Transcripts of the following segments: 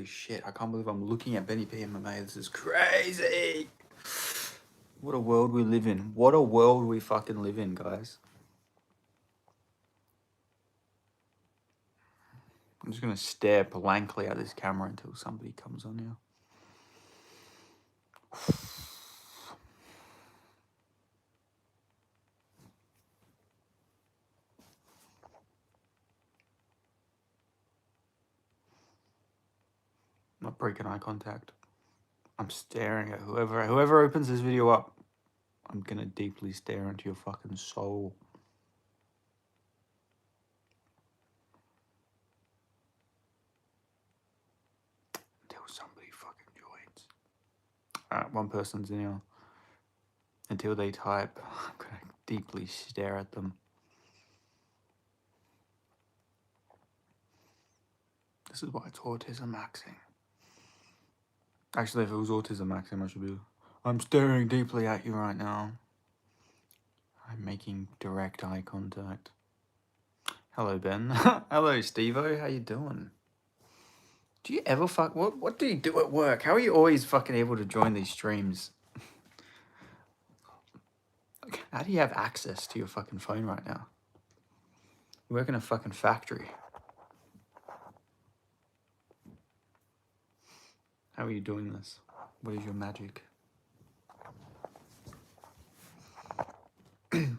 shit. I can't believe I'm looking at BennyPMMA. This is crazy. What a world we live in. What a world we fucking live in, guys. I'm just gonna stare blankly at this camera until somebody comes on here. I'm not breaking eye contact. I'm staring at whoever opens this video up. I'm gonna deeply stare into your fucking soul. Until somebody fucking joins. Alright, one person's in here. Until they type, I'm gonna deeply stare at them. This is why it's autism maxing. Actually, if it was autism maxing, I should be. I'm staring deeply at you right now. I'm making direct eye contact. Hello, Ben. Hello, Steve-O. How you doing? Do you ever what do you do at work? How are you always fucking able to join these streams? How do you have access to your fucking phone right now? You work in a fucking factory. How are you doing this? What is your magic? Hey,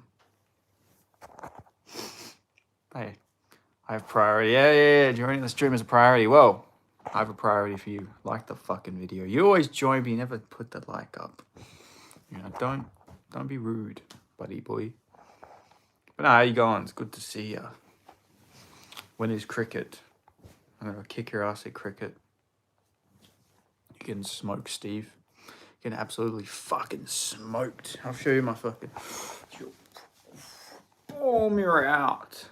I have priority. Yeah. Joining the stream is a priority. Whoa, I have a priority for you. Like the fucking video. You always join, but you never put the like up. You know, don't be rude, buddy boy. But nah, how you going? It's good to see ya. When is cricket? I'm gonna kick your ass at cricket. You can smoke, Steve. You can absolutely fucking smoked. I'll show you my fucking. Bomb you out.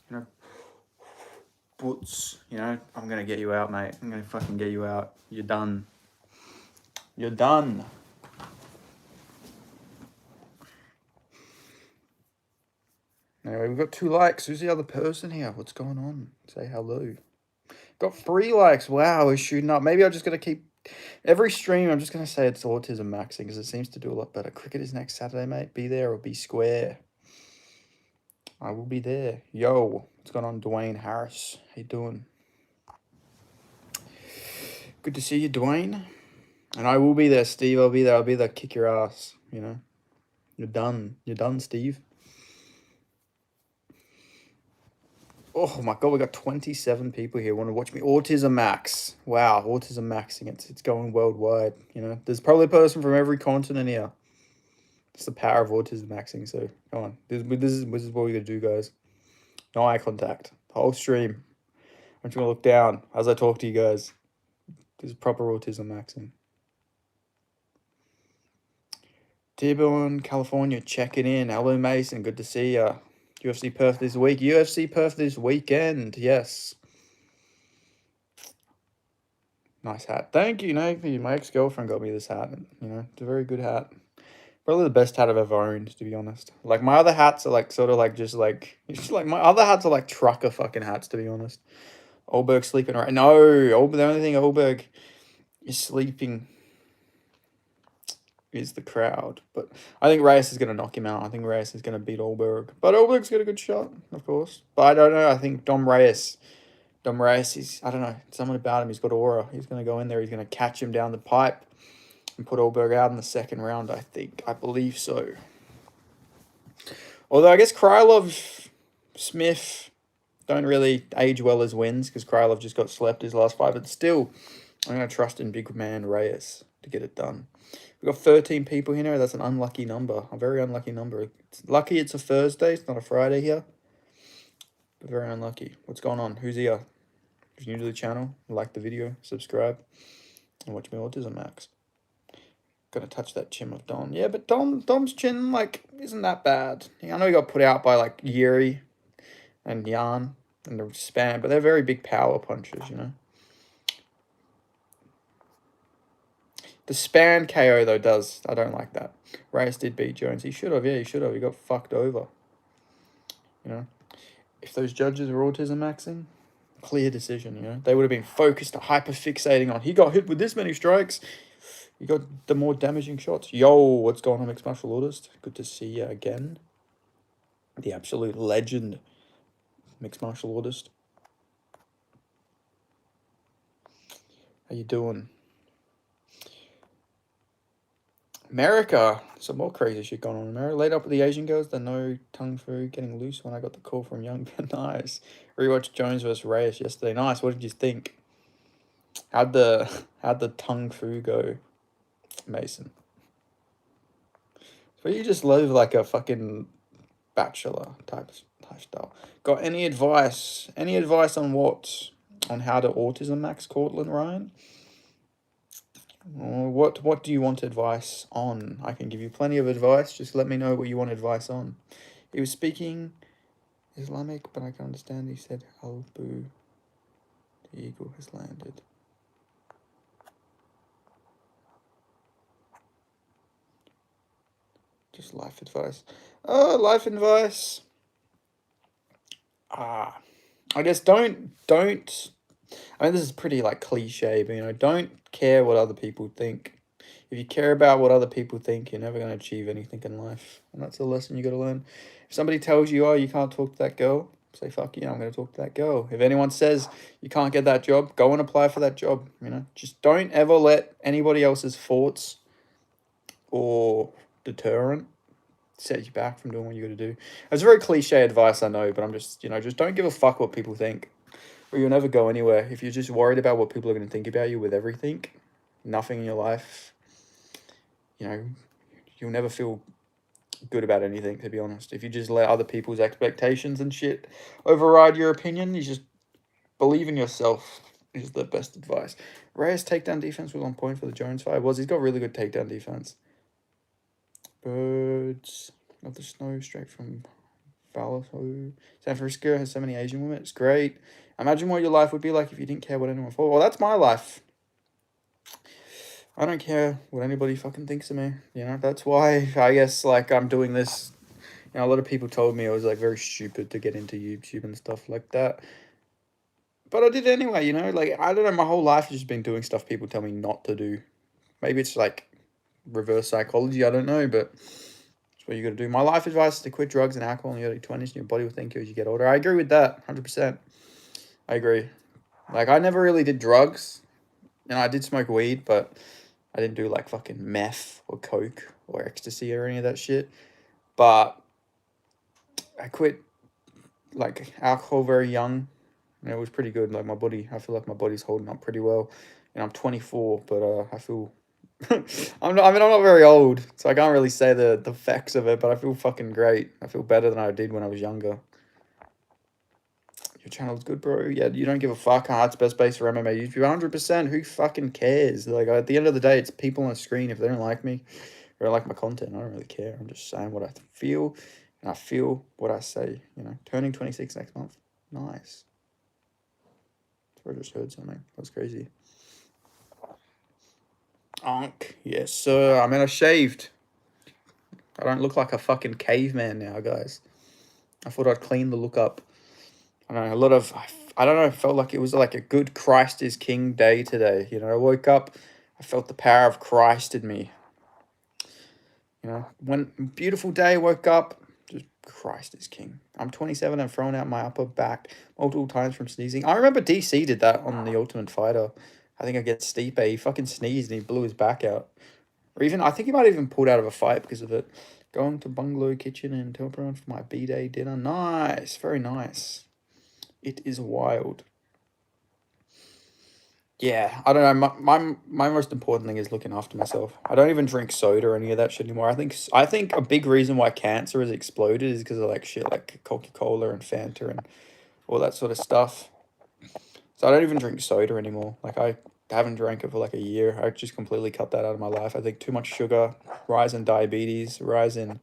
You know, boots. You know, I'm gonna get you out, mate. I'm gonna fucking get you out. You're done. You're done. Anyway, we've got 2 likes. Who's the other person here? What's going on? Say hello. Got 3 likes. Wow, we're shooting up. Maybe I'm just gonna keep every stream. I'm just gonna say it's autism maxing because it seems to do a lot better. Cricket is next Saturday, mate. Be there or be square. I will be there. Yo, what's going on, Dwayne Harris? How you doing? Good to see you, Dwayne. And I will be there, Steve. I'll be there. I'll be there. Kick your ass. You know, you're done. You're done, Steve. Oh my god, we got 27 people here want to watch me. Autism Max. Wow, Autism Maxing. It's going worldwide. You know, there's probably a person from every continent here. It's the power of Autism Maxing. So come on, this is what we gotta do, guys. No eye contact. The whole stream. I'm just gonna look down as I talk to you guys. This is proper Autism Maxing. Dearborn, California, checking in. Hello, Mason. Good to see ya. UFC Perth this week. UFC Perth this weekend. Yes. Nice hat. Thank you, Nathan. My ex-girlfriend got me this hat. You know, it's a very good hat. Probably the best hat I've ever owned, to be honest. Like, my other hats are, like, sort of, like, just, like... my other hats are, like, trucker fucking hats, to be honest. Oldberg sleeping right... No! The only thing Oldberg is sleeping is the crowd. But I think Reyes is going to knock him out. I think Reyes is going to beat Oldberg. But Oldberg's got a good shot, of course. But I don't know. I think Dom Reyes, he's... I don't know. Something about him. He's got aura. He's going to go in there. He's going to catch him down the pipe and put Oldberg out in the second round, I think. I believe so. Although I guess Krylov, Smith don't really age well as wins because Krylov just got slept his last 5. But still, I'm going to trust in big man Reyes to get it done. We've got 13 people here. That's an unlucky number. A very unlucky number. It's lucky it's a Thursday. It's not a Friday here. But very unlucky. What's going on? Who's here? If you're new to the channel, like the video, subscribe, and watch me Autism Max. Gonna touch that chin of Dom. Yeah, but Dom's chin, like, isn't that bad. I know he got put out by, like, Yuri and Jan and the Span, but they're very big power punches, you know. The Span KO, though, does. I don't like that. Reyes did beat Jones. He should have, yeah, he should have. He got fucked over. You know. If those judges are autism maxing, clear decision, you know. They would have been focused, hyper fixating on, he got hit with this many strikes. You got the more damaging shots. Yo, what's going on, mixed martial artist? Good to see you again. The absolute legend, mixed martial artist. How you doing? America. Some more crazy shit going on in America. Laid up with the Asian girls, the no tongue fu getting loose when I got the call from Young. Nice. Rewatched Jones versus Reyes yesterday. Nice. What did you think? How'd the tongue fu go, Mason? So you just live like a fucking bachelor type lifestyle. Got any advice? Any advice on what? On how to autism max Cortland Ryan? What do you want advice on? I can give you plenty of advice. Just let me know what you want advice on. He was speaking Islamic, but I can understand. He said, Albu, the eagle has landed. Just life advice. Life advice. I guess don't. I mean, this is pretty like cliche, but you know, don't care what other people think. If you care about what other people think, you're never going to achieve anything in life, and that's a lesson you got to learn. If somebody tells you, "Oh, you can't talk to that girl," say, "Fuck yeah, I'm going to talk to that girl." If anyone says you can't get that job, go and apply for that job. You know, just don't ever let anybody else's thoughts or deterrent set you back from doing what you got to do. It's very cliche advice, I know, but I'm just, you know, just don't give a fuck what people think, or you'll never go anywhere. If you're just worried about what people are going to think about you with everything, nothing in your life, you know, you'll never feel good about anything, to be honest. If you just let other people's expectations and shit override your opinion, you just believe in yourself is the best advice. Reyes' takedown defense was on point for the Jones fight. He's got really good takedown defense. Birds of the snow straight from Vallejo. San Francisco has so many Asian women. It's great. Imagine what your life would be like if you didn't care what anyone thought. Well, that's my life. I don't care what anybody fucking thinks of me. You know, that's why I guess like I'm doing this. You know, a lot of people told me I was like very stupid to get into YouTube and stuff like that. But I did it anyway, you know, like I don't know, my whole life has just been doing stuff people tell me not to do. Maybe it's like reverse psychology, I don't know, but that's what you got to do. My life advice is to quit drugs and alcohol in the early 20s, and your body will thank you as you get older. I agree with that, 100%. I agree. Like, I never really did drugs, and I did smoke weed, but I didn't do, like, fucking meth or coke or ecstasy or any of that shit. But I quit, like, alcohol very young, and it was pretty good. Like, my body, I feel like my body's holding up pretty well. And I'm 24, but I feel... I'm not very old, so I can't really say the facts of it, but I feel fucking great. I feel better than I did when I was younger. Your channel's good, bro. Yeah, you don't give a fuck. It's best base for MMA YouTube. 100%. Who fucking cares? Like, at the end of the day, it's people on the screen. If they don't like me, or don't like my content, I don't really care. I'm just saying what I feel, and I feel what I say. You know, turning 26 next month. Nice. I just heard something. That's crazy. Yes, sir. I mean, I shaved. I don't look like a fucking caveman now, guys. I thought I'd clean the look up. I don't know, I don't know, it felt like it was like a good Christ is King day today. You know, I woke up, I felt the power of Christ in me. You know, one beautiful day, woke up, just Christ is King. I'm 27 and thrown out my upper back multiple times from sneezing. I remember DC did that on The Ultimate Fighter. I think against Stipe, he fucking sneezed and he blew his back out. Or even, I think he might have even pulled out of a fight because of it. Going to Bungalow Kitchen in Tilbury for my B-Day dinner. Nice, very nice. It is wild. Yeah, I don't know. My most important thing is looking after myself. I don't even drink soda or any of that shit anymore. I think a big reason why cancer has exploded is because of like shit like Coca-Cola and Fanta and all that sort of stuff. So I don't even drink soda anymore. Like I haven't drank it for like a year. I just completely cut that out of my life. I think too much sugar, rise in diabetes, rise in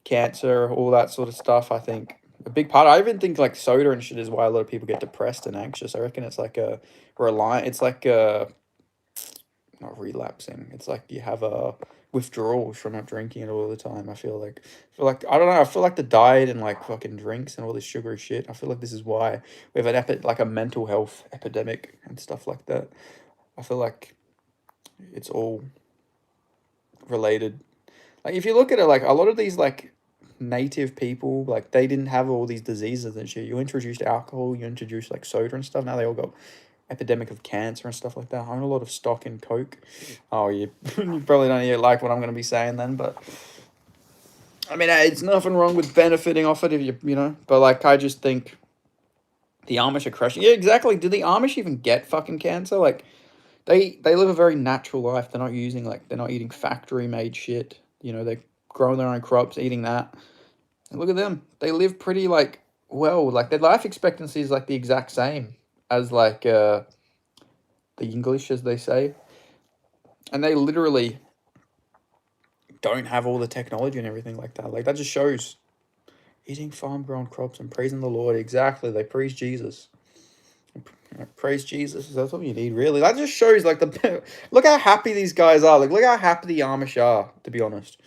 cancer, all that sort of stuff. I think a big part. I even think like soda and shit is why a lot of people get depressed and anxious. I reckon it's like a reliant. It's like a not relapsing. It's like you have a withdrawals from not drinking it all the time. I feel like I don't know. I feel like the diet and like fucking drinks and all this sugary shit. I feel like this is why we have like a mental health epidemic and stuff like that. I feel like it's all related. Like if you look at it, like a lot of these like native people, like they didn't have all these diseases and shit. You introduced alcohol, you introduced like soda and stuff. Now they all got epidemic of cancer and stuff like that. I own a lot of stock in Coke. Oh, you you probably don't even like what I'm gonna be saying then, but I mean, it's nothing wrong with benefiting off it if you know. But like, I just think the Amish are crushing. Yeah, exactly. Do the Amish even get fucking cancer? Like, they live a very natural life. They're not using like they're not eating factory made shit. You know, they're growing their own crops, eating that. And look at them. They live pretty like well. Like their life expectancy is like the exact same as like the English, as they say. And they literally don't have all the technology and everything like that. Like that just shows eating farm grown crops and praising the Lord. Exactly. They praise Jesus. Praise Jesus. That's what you need, really. That just shows like the look how happy these guys are. Like look how happy the Amish are, to be honest.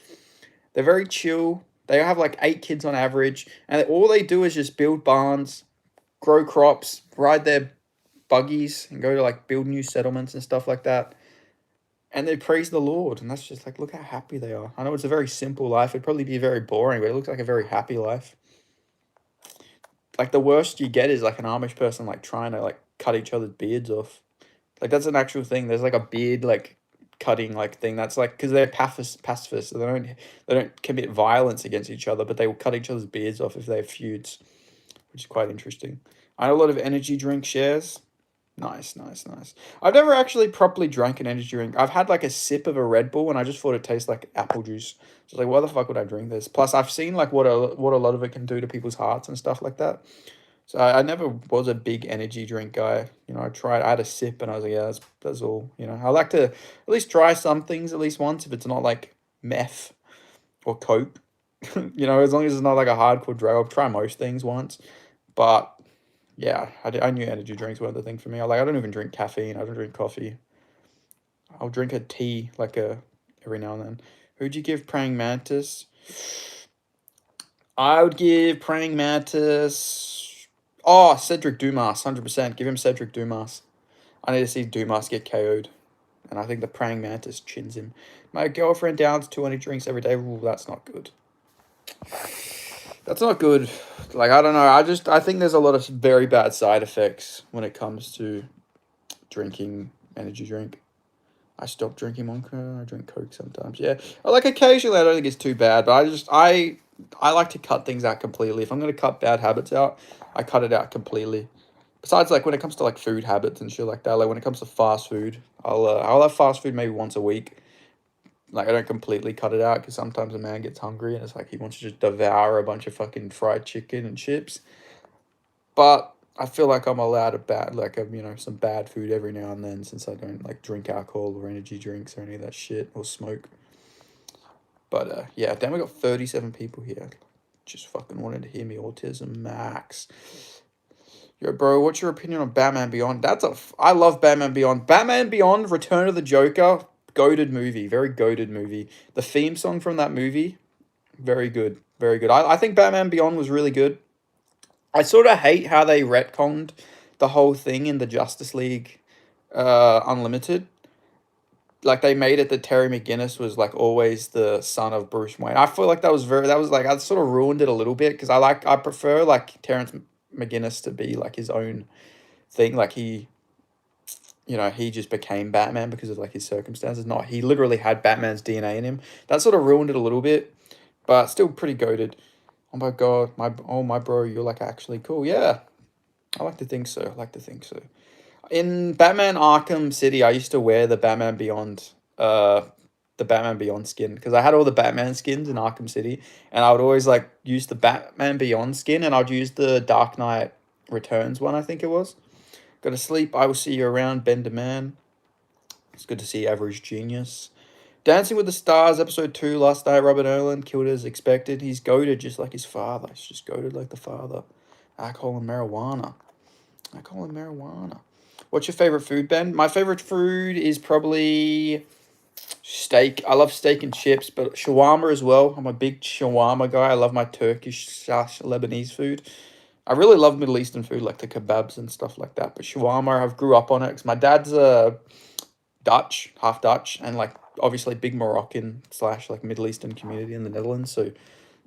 They're very chill. They have like 8 kids on average, and all they do is just build barns, grow crops, ride their buggies, and go to like build new settlements and stuff like that. And they praise the Lord, and that's just like look how happy they are. I know it's a very simple life. It'd probably be very boring, but it looks like a very happy life. Like the worst you get is like an Amish person like trying to like cut each other's beards off. Like that's an actual thing. There's like a beard like cutting like thing. That's like because they're pacifists, so they don't commit violence against each other, but they will cut each other's beards off if they have feuds, which is quite interesting. I know a lot of energy drink shares. Nice, nice, nice. I've never actually properly drank an energy drink. I've had like a sip of a Red Bull and I just thought it tastes like apple juice. So like, why the fuck would I drink this? Plus, I've seen like what a lot of it can do to people's hearts and stuff like that. So I never was a big energy drink guy. You know, I had a sip and I was like, yeah, that's all. You know, I like to at least try some things at least once if it's not like meth or coke. You know, as long as it's not like a hardcore drug, I'll try most things once. But yeah, I knew energy drinks weren't the thing for me. I don't even drink caffeine. I don't drink coffee. I'll drink a tea every now and then. Who'd you give praying mantis? I would give praying mantis. Oh, Cedric Dumas, 100%. Give him Cedric Dumas. I need to see Dumas get KO'd. And I think the praying mantis chins him. My girlfriend downs 200 drinks every day. Ooh, that's not good. That's not good. Like, I don't know. I think there's a lot of very bad side effects when it comes to drinking energy drink. I stopped drinking Monka. I drink Coke sometimes. Yeah. Like, occasionally, I don't think it's too bad. But I like to cut things out completely. If I'm going to cut bad habits out, I cut it out completely. Besides, like, when it comes to, like, food habits and shit like that, like, when it comes to fast food, I'll have fast food maybe once a week. Like, I don't completely cut it out because sometimes a man gets hungry and it's like he wants to just devour a bunch of fucking fried chicken and chips. But I feel like I'm allowed some bad food every now and then since I don't, like, drink alcohol or energy drinks or any of that shit or smoke. But, yeah, damn, we got 37 people here. Just fucking wanted to hear me autism max. Yo, bro, what's your opinion on Batman Beyond? I love Batman Beyond. Batman Beyond, Return of the Joker, goated movie, very goated movie. The theme song from that movie, very good, very good. I think Batman Beyond was really good. I sort of hate how they retconned the whole thing in the Justice League Unlimited. Like they made it that Terry McGinnis was like always the son of Bruce Wayne. I feel like that was like I sort of ruined it a little bit because I prefer like Terrence McGinnis to be like his own thing. Like he just became Batman because of like his circumstances. Not he literally had Batman's DNA in him. That sort of ruined it a little bit, but still pretty goated. Oh my god, my bro, you're like actually cool. Yeah, I like to think so. In Batman Arkham City, I used to wear the Batman Beyond skin because I had all the Batman skins in Arkham City, and I would always like use the Batman Beyond skin, and I'd use the Dark Knight Returns one, I think it was. Go to sleep. I will see you around, Bender Man. It's good to see Average Genius. Dancing with the Stars, episode 2, last night. Robert Nolan killed as expected. He's goated just like his father. He's just goated like the father. Alcohol and marijuana. What's your favorite food, Ben? My favorite food is probably steak. I love steak and chips, but shawarma as well. I'm a big shawarma guy. I love my Turkish slash Lebanese food. I really love Middle Eastern food, like the kebabs and stuff like that. But shawarma, I've grew up on it because my dad's Dutch, half Dutch, and like obviously big Moroccan slash like Middle Eastern community in the Netherlands. So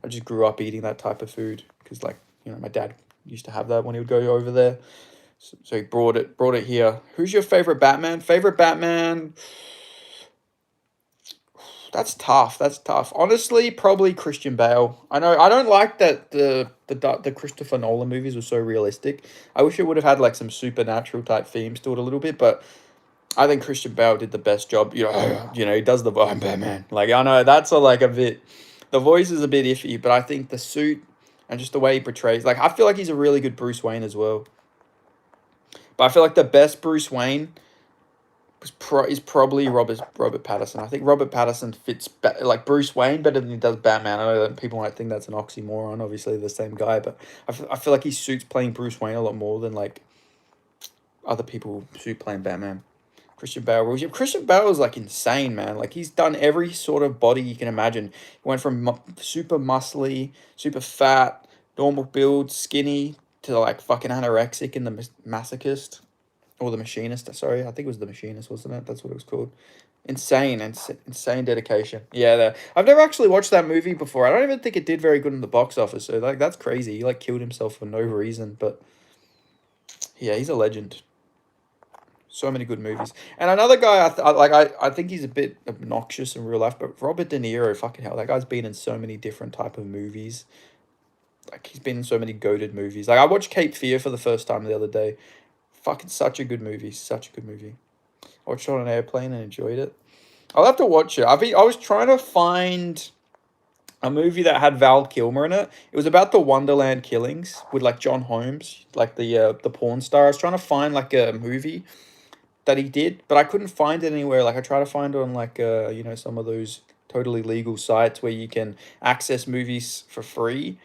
I just grew up eating that type of food because like my dad used to have that when he would go over there. So he brought it here. Who's your favorite Batman? Favorite Batman? That's tough. That's tough. Honestly, probably Christian Bale. I know I don't like that the Christopher Nolan movies were so realistic. I wish it would have had like some supernatural type themes to it a little bit, but I think Christian Bale did the best job. He does the I'm Batman. Like I know that's like a bit. The voice is a bit iffy, but I think the suit and just the way he portrays, like I feel like he's a really good Bruce Wayne as well. But I feel like the best Bruce Wayne is probably Robert Pattinson. I think Robert Pattinson fits like Bruce Wayne better than he does Batman. I know that people might think that's an oxymoron. Obviously, the same guy, but I feel like he suits playing Bruce Wayne a lot more than like other people suit playing Batman. Christian Bale rules. Yeah, Christian Bale is like insane, man. Like he's done every sort of body you can imagine. He went from super muscly, super fat, normal build, skinny to like fucking anorexic in the Masochist. Or the Machinist, sorry. I think it was the Machinist, wasn't it? That's what it was called. Insane dedication. Yeah, I've never actually watched that movie before. I don't even think it did very good in the box office. So like that's crazy. He like killed himself for no reason. But yeah, he's a legend. So many good movies. And another guy, I think he's a bit obnoxious in real life, but Robert De Niro, fucking hell, that guy's been in so many different type of movies. Like he's been in so many goated movies. Like I watched Cape Fear for the first time the other day. Fucking such a good movie. Such a good movie. I watched it on an airplane and enjoyed it. I'll have to watch it. I was trying to find a movie that had Val Kilmer in it. It was about the Wonderland killings with like John Holmes, like the porn star. I was trying to find like a movie that he did, but I couldn't find it anywhere. Like I tried to find it on like some of those totally legal sites where you can access movies for free.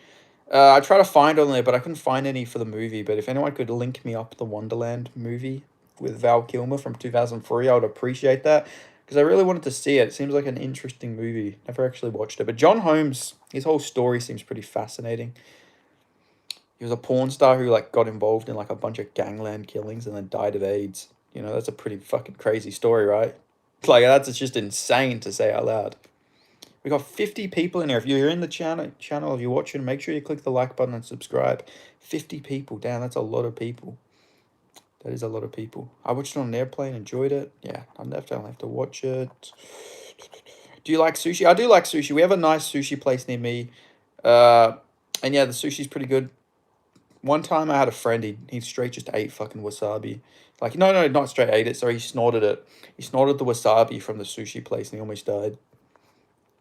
I tried to find on there, but I couldn't find any for the movie. But if anyone could link me up the Wonderland movie with Val Kilmer from 2003, I would appreciate that because I really wanted to see it. It seems like an interesting movie. Never actually watched it, but John Holmes, his whole story seems pretty fascinating. He was a porn star who like got involved in like a bunch of gangland killings and then died of AIDS. That's a pretty fucking crazy story, right? Like that's just insane to say out loud. We got 50 people in here. If you're in the channel, if you're watching, make sure you click the like button and subscribe. 50 people. Damn, that's a lot of people. That is a lot of people. I watched it on an airplane, enjoyed it. Yeah, I'll definitely have to watch it. Do you like sushi? I do like sushi. We have a nice sushi place near me. And yeah, the sushi's pretty good. One time I had a friend, he straight just ate fucking wasabi. Like, no, not straight ate it. Sorry, he snorted it. He snorted the wasabi from the sushi place and he almost died.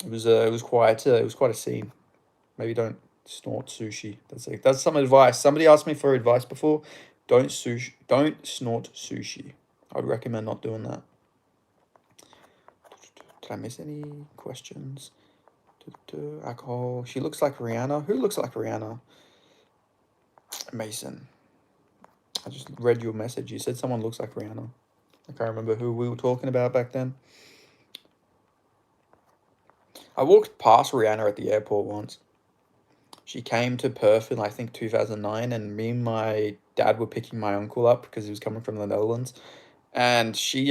It was quite a scene. Maybe don't snort sushi. That's some advice. Somebody asked me for advice before. Don't snort sushi. I would recommend not doing that. Did I miss any questions? Alcohol. She looks like Rihanna. Who looks like Rihanna? Mason. I just read your message. You said someone looks like Rihanna. I can't remember who we were talking about back then. I walked past Rihanna at the airport once. She came to Perth in, I think, 2009, and me and my dad were picking my uncle up because he was coming from the Netherlands. And we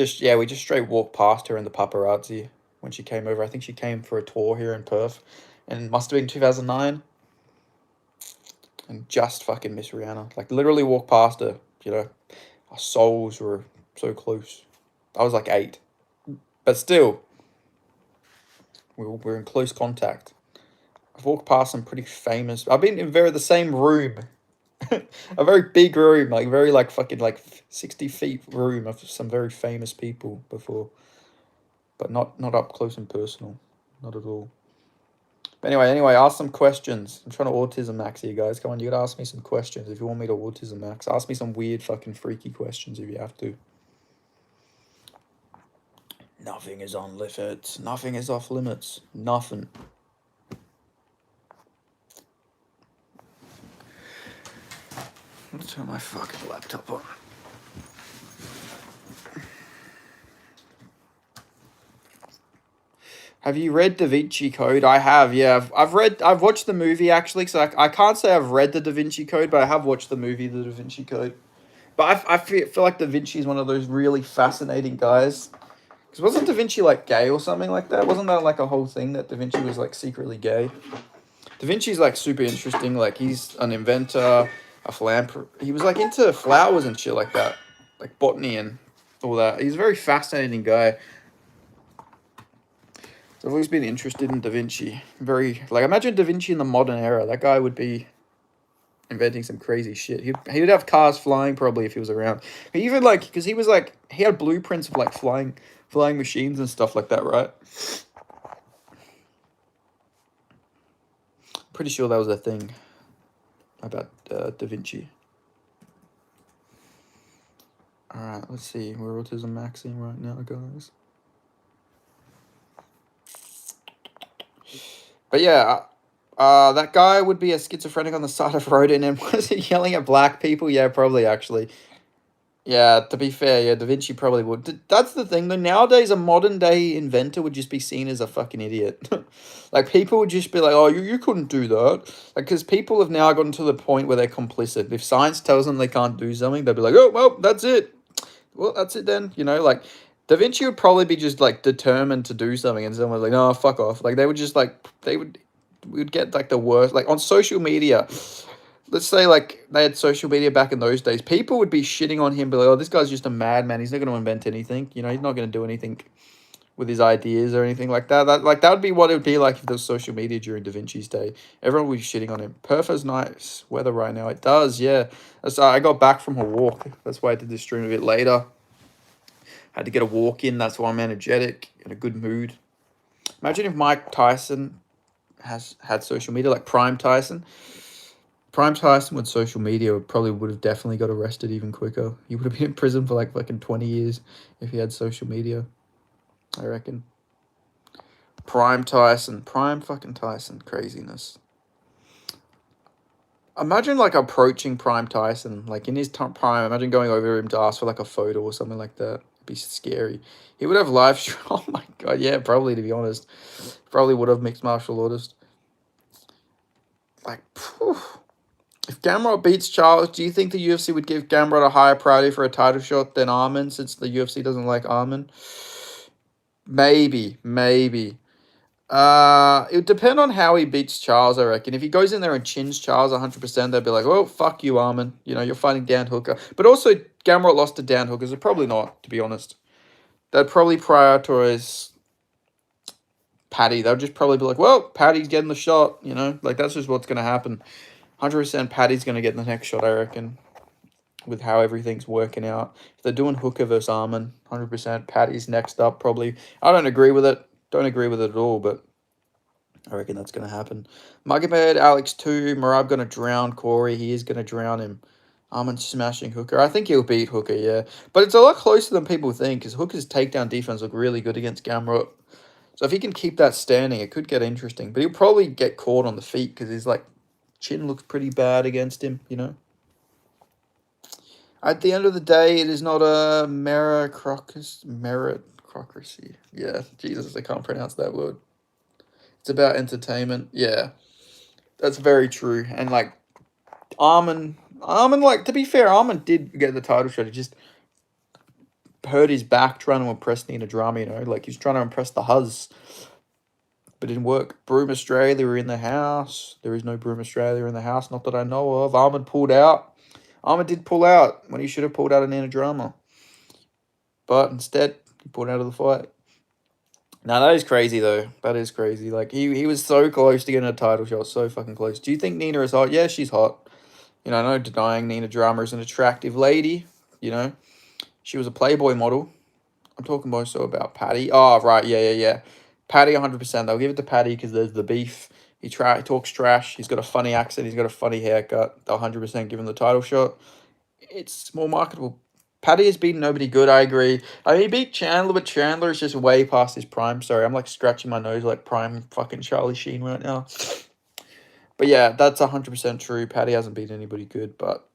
just straight walked past her in the paparazzi when she came over. I think she came for a tour here in Perth, and it must have been 2009. And just fucking miss Rihanna. Like, literally walked past her, Our souls were so close. I was like 8. But still, we're in close contact. I've walked past some pretty famous. I've been in the same room, a very big room, like very like fucking like 60 feet room of some very famous people before, but not up close and personal, not at all. But anyway, ask some questions. I'm trying to autism max here, guys. Come on, you gotta ask me some questions if you want me to autism max. Ask me some weird fucking freaky questions if you have to. Nothing is on limits. Nothing is off limits. Nothing. Let's turn my fucking laptop on. Have you read Da Vinci Code? I have, yeah. I've watched the movie actually, so I can't say I've read the Da Vinci Code, but I have watched the movie, The Da Vinci Code. But I feel like Da Vinci is one of those really fascinating guys. Because wasn't Da Vinci like gay or something like that? Wasn't that like a whole thing that Da Vinci was like secretly gay? Da Vinci's like super interesting. Like he's an inventor, a philanthropist. He was like into flowers and shit like that, like botany and all that. He's a very fascinating guy. So I've always been interested in Da Vinci. Very like imagine Da Vinci in the modern era. That guy would be inventing some crazy shit. He'd have cars flying probably if he was around. Even like because he was like he had blueprints of like flying machines and stuff like that, right? Pretty sure that was a thing about Da Vinci. All right, let's see. We're autism maxing right now, guys. But yeah, that guy would be a schizophrenic on the side of the road, and then was he yelling at black people? Yeah, probably actually. Yeah, to be fair, yeah, Da Vinci probably would. That's the thing, though. Nowadays, a modern day inventor would just be seen as a fucking idiot. Like, people would just be like, oh, you couldn't do that. Like, because people have now gotten to the point where they're complicit. If science tells them they can't do something, they'll be like, oh, well, that's it. Well, that's it then. You know, like, Da Vinci would probably be just, like, determined to do something, and someone's like, no, fuck off. Like, they would just, like, we would get, like, the worst. Like, on social media let's say like they had social media back in those days, people would be shitting on him, but like, oh, this guy's just a madman. He's not going to invent anything. You know, he's not going to do anything with his ideas or anything like that. That would be what it would be like if there was social media during Da Vinci's day. Everyone would be shitting on him. Perth has nice weather right now. It does, yeah. I got back from a walk. That's why I did this stream a bit later. Had to get a walk in. That's why I'm energetic, in a good mood. Imagine if Mike Tyson has had social media, like Prime Tyson. Prime Tyson with social media probably would have definitely got arrested even quicker. He would have been in prison for like fucking 20 years if he had social media, I reckon. Prime Tyson. Prime fucking Tyson. Craziness. Imagine like approaching Prime Tyson, like in his prime. Imagine going over him to ask for like a photo or something like that. It'd be scary. He would have live stream. Oh my god, yeah, probably to be honest. Probably would have mixed martial artist. Like, phew. If Gamrot beats Charles, do you think the UFC would give Gamrot a higher priority for a title shot than Armin, since the UFC doesn't like Armin? Maybe. It would depend on how he beats Charles, I reckon. If he goes in there and chins Charles 100%, they'd be like, well, fuck you, Armin. You know, you're fighting Dan Hooker. But also, Gamrot lost to Dan Hooker, so probably not, to be honest. They'd probably prioritize Paddy. They'd just probably be like, well, Paddy's getting the shot, you know? Like, that's just what's going to happen. 100% Paddy's going to get the next shot, I reckon, with how everything's working out. If they're doing Hooker versus Armin, 100% Paddy's next up, probably. I don't agree with it. Don't agree with it at all, but I reckon that's going to happen. Magomed, Alex 2, Marab going to drown Corey. He is going to drown him. Armin smashing Hooker. I think he'll beat Hooker, yeah. But it's a lot closer than people think, because Hooker's takedown defense looked really good against Gamrot. So if he can keep that standing, it could get interesting. But he'll probably get caught on the feet, because his like chin looks pretty bad against him, you know. At the end of the day, it is not a meritocracy. Yeah, Jesus, I can't pronounce that word. It's about entertainment. Yeah, that's very true. And like Armin, like to be fair, Armin did get the title shot. He just hurt his back trying to impress Nina Drama. You know, like he's trying to impress the huzz, but it didn't work. Broom Australia were in the house. There is no Broom Australia in the house, not that I know of. Armin pulled out. Armin did pull out when he should have pulled out a Nina Drama. But instead, he pulled out of the fight. Now, that is crazy, though. That is crazy. Like, he was so close to getting a title shot. So fucking close. Do you think Nina is hot? Yeah, she's hot. You know, no denying Nina Drama is an attractive lady. You know, she was a Playboy model. I'm talking more so about Paddy. Oh, right. Yeah. Paddy, 100%. They'll give it to Paddy because there's the beef. He talks trash. He's got a funny accent. He's got a funny haircut. They'll 100% give him the title shot. It's more marketable. Paddy has beaten nobody good, I agree. I mean, he beat Chandler, but Chandler is just way past his prime. Sorry, I'm like scratching my nose like prime fucking Charlie Sheen right now. But yeah, that's 100% true. Paddy hasn't beaten anybody good, but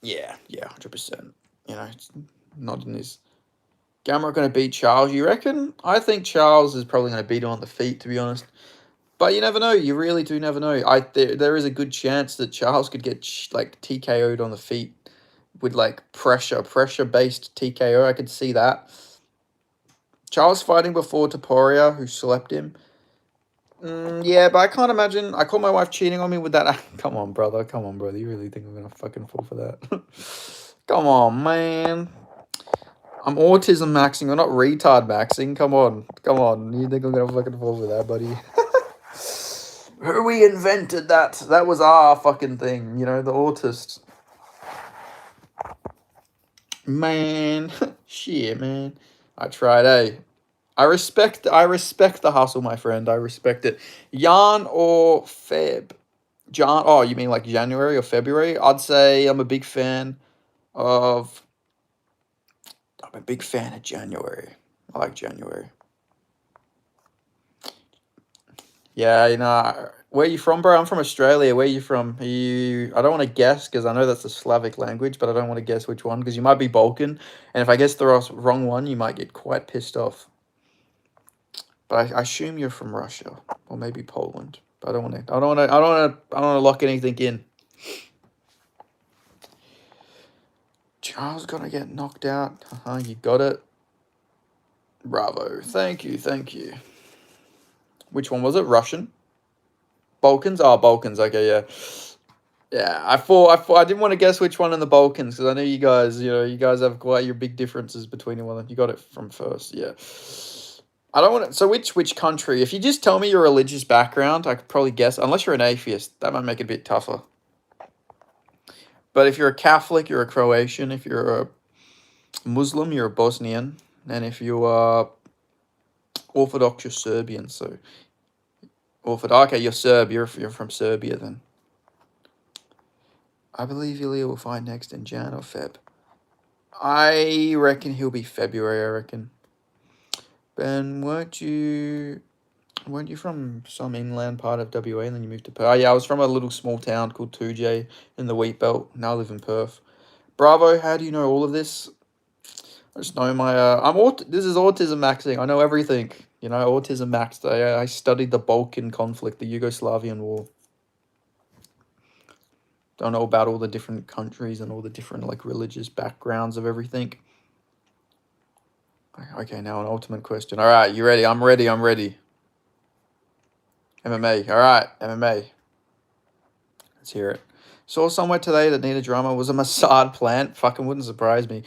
yeah, 100%. You know, it's not in his Gamrot going to beat Charles, you reckon? I think Charles is probably going to beat him on the feet, to be honest. But you never know. You really do never know. There is a good chance that Charles could get like TKO'd on the feet with like pressure-based TKO. I could see that. Charles fighting before Topuria, who slept him. Yeah, but I can't imagine. I caught my wife cheating on me with that. Come on, brother. Come on, brother. You really think I'm going to fucking fall for that? Come on, man. I'm autism maxing. I'm not retard maxing. Come on. Come on. You think I'm going to fucking fall for that, buddy? We invented that. That was our fucking thing. You know, the autist. Man. Shit, man. I tried, eh? I respect the hustle, my friend. I respect it. Jan or Feb? Oh, you mean like January or February? I'd say I'm a big fan of January. I like January. Yeah, you know, where you from, bro? I'm from Australia. Where you from? I don't want to guess because I know that's a Slavic language, but I don't want to guess which one because you might be Balkan, and if I guess the wrong one, you might get quite pissed off. But I assume you're from Russia or maybe Poland. But I don't want to lock anything in. Charles gonna get knocked out. You got it. Bravo. Thank you. Which one was it? Russian? Balkans? Oh, Balkans. Okay, yeah. Yeah, I thought I didn't want to guess which one in the Balkans because I know you guys have quite your big differences between them. Well, you got it from first, yeah. I don't want to. So which country? If you just tell me your religious background, I could probably guess. Unless you're an atheist, that might make it a bit tougher. But if you're a Catholic, you're a Croatian. If you're a Muslim, you're a Bosnian, and if you are Orthodox, you're Serbian. So Orthodox, okay, you're Serb. You're from Serbia then. I believe Ilya will fight next in Jan or Feb. I reckon he'll be February. I reckon. Ben, weren't you from some inland part of WA and then you moved to Perth? Oh, yeah, I was from a little small town called 2J in the Wheat Belt. Now I live in Perth. Bravo, how do you know all of this? I just know my this is autism maxing. I know everything. You know, autism maxed. I studied the Balkan conflict, the Yugoslavian war. Don't know about all the different countries and all the different like religious backgrounds of everything. Okay, now an ultimate question. All right, you ready? I'm ready. MMA. All right, MMA. Let's hear it. Saw somewhere today that Nina Drama was a Mossad plant. Fucking wouldn't surprise me.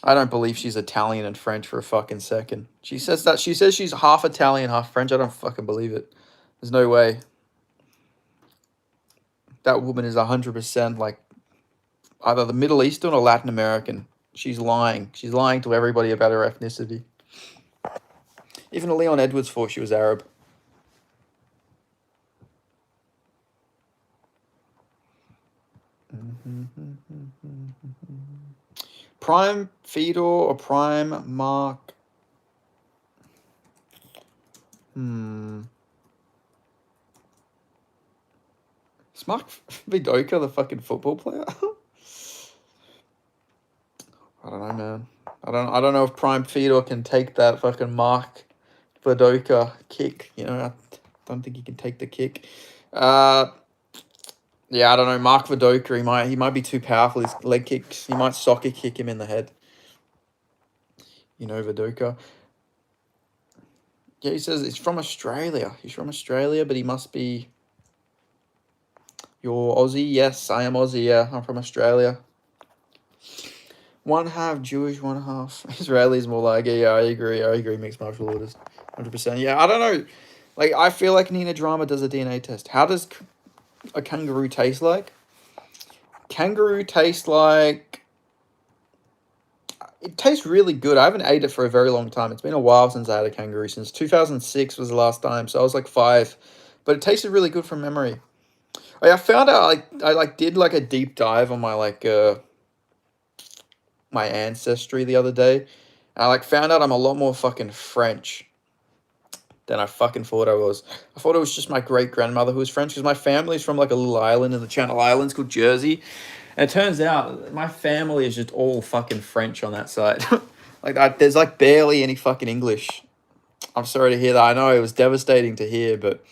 I don't believe she's Italian and French for a fucking second. She says she's half Italian, half French. I don't fucking believe it. There's no way. That woman is 100% like either the Middle Eastern or Latin American. She's lying. She's lying to everybody about her ethnicity. Even Leon Edwards thought she was Arab. Prime Fedor or Prime Mark? Is Mark Vidoka the fucking football player? I don't know, man. I don't know if Prime Fedor can take that fucking Mark Vidoka kick. You know, I don't think he can take the kick. Yeah, I don't know. Mark Vidoka, he might be too powerful. His leg kicks, he might soccer kick him in the head. You know, Vidoka. Yeah, he says he's from Australia. He's from Australia, but he must be... You're Aussie? Yes, I am Aussie, yeah. I'm from Australia. One half Jewish, one half Israeli is more like, yeah, I agree, mixed martial artist. 100%. Yeah, I don't know. Like, I feel like Nina Drama does a DNA test. How does a kangaroo taste like? Kangaroo tastes like... It tastes really good. I haven't ate it for a very long time. It's been a while since I had a kangaroo. Since 2006 was the last time, so I was like 5. But it tasted really good from memory. I found out, I did like a deep dive on my my ancestry the other day. And I found out I'm a lot more fucking French than I fucking thought I was. I thought it was just my great-grandmother who was French, because my family's from like a little island in the Channel Islands called Jersey. And it turns out my family is just all fucking French on that side. Like, there's like barely any fucking English. I'm sorry to hear that. I know it was devastating to hear, but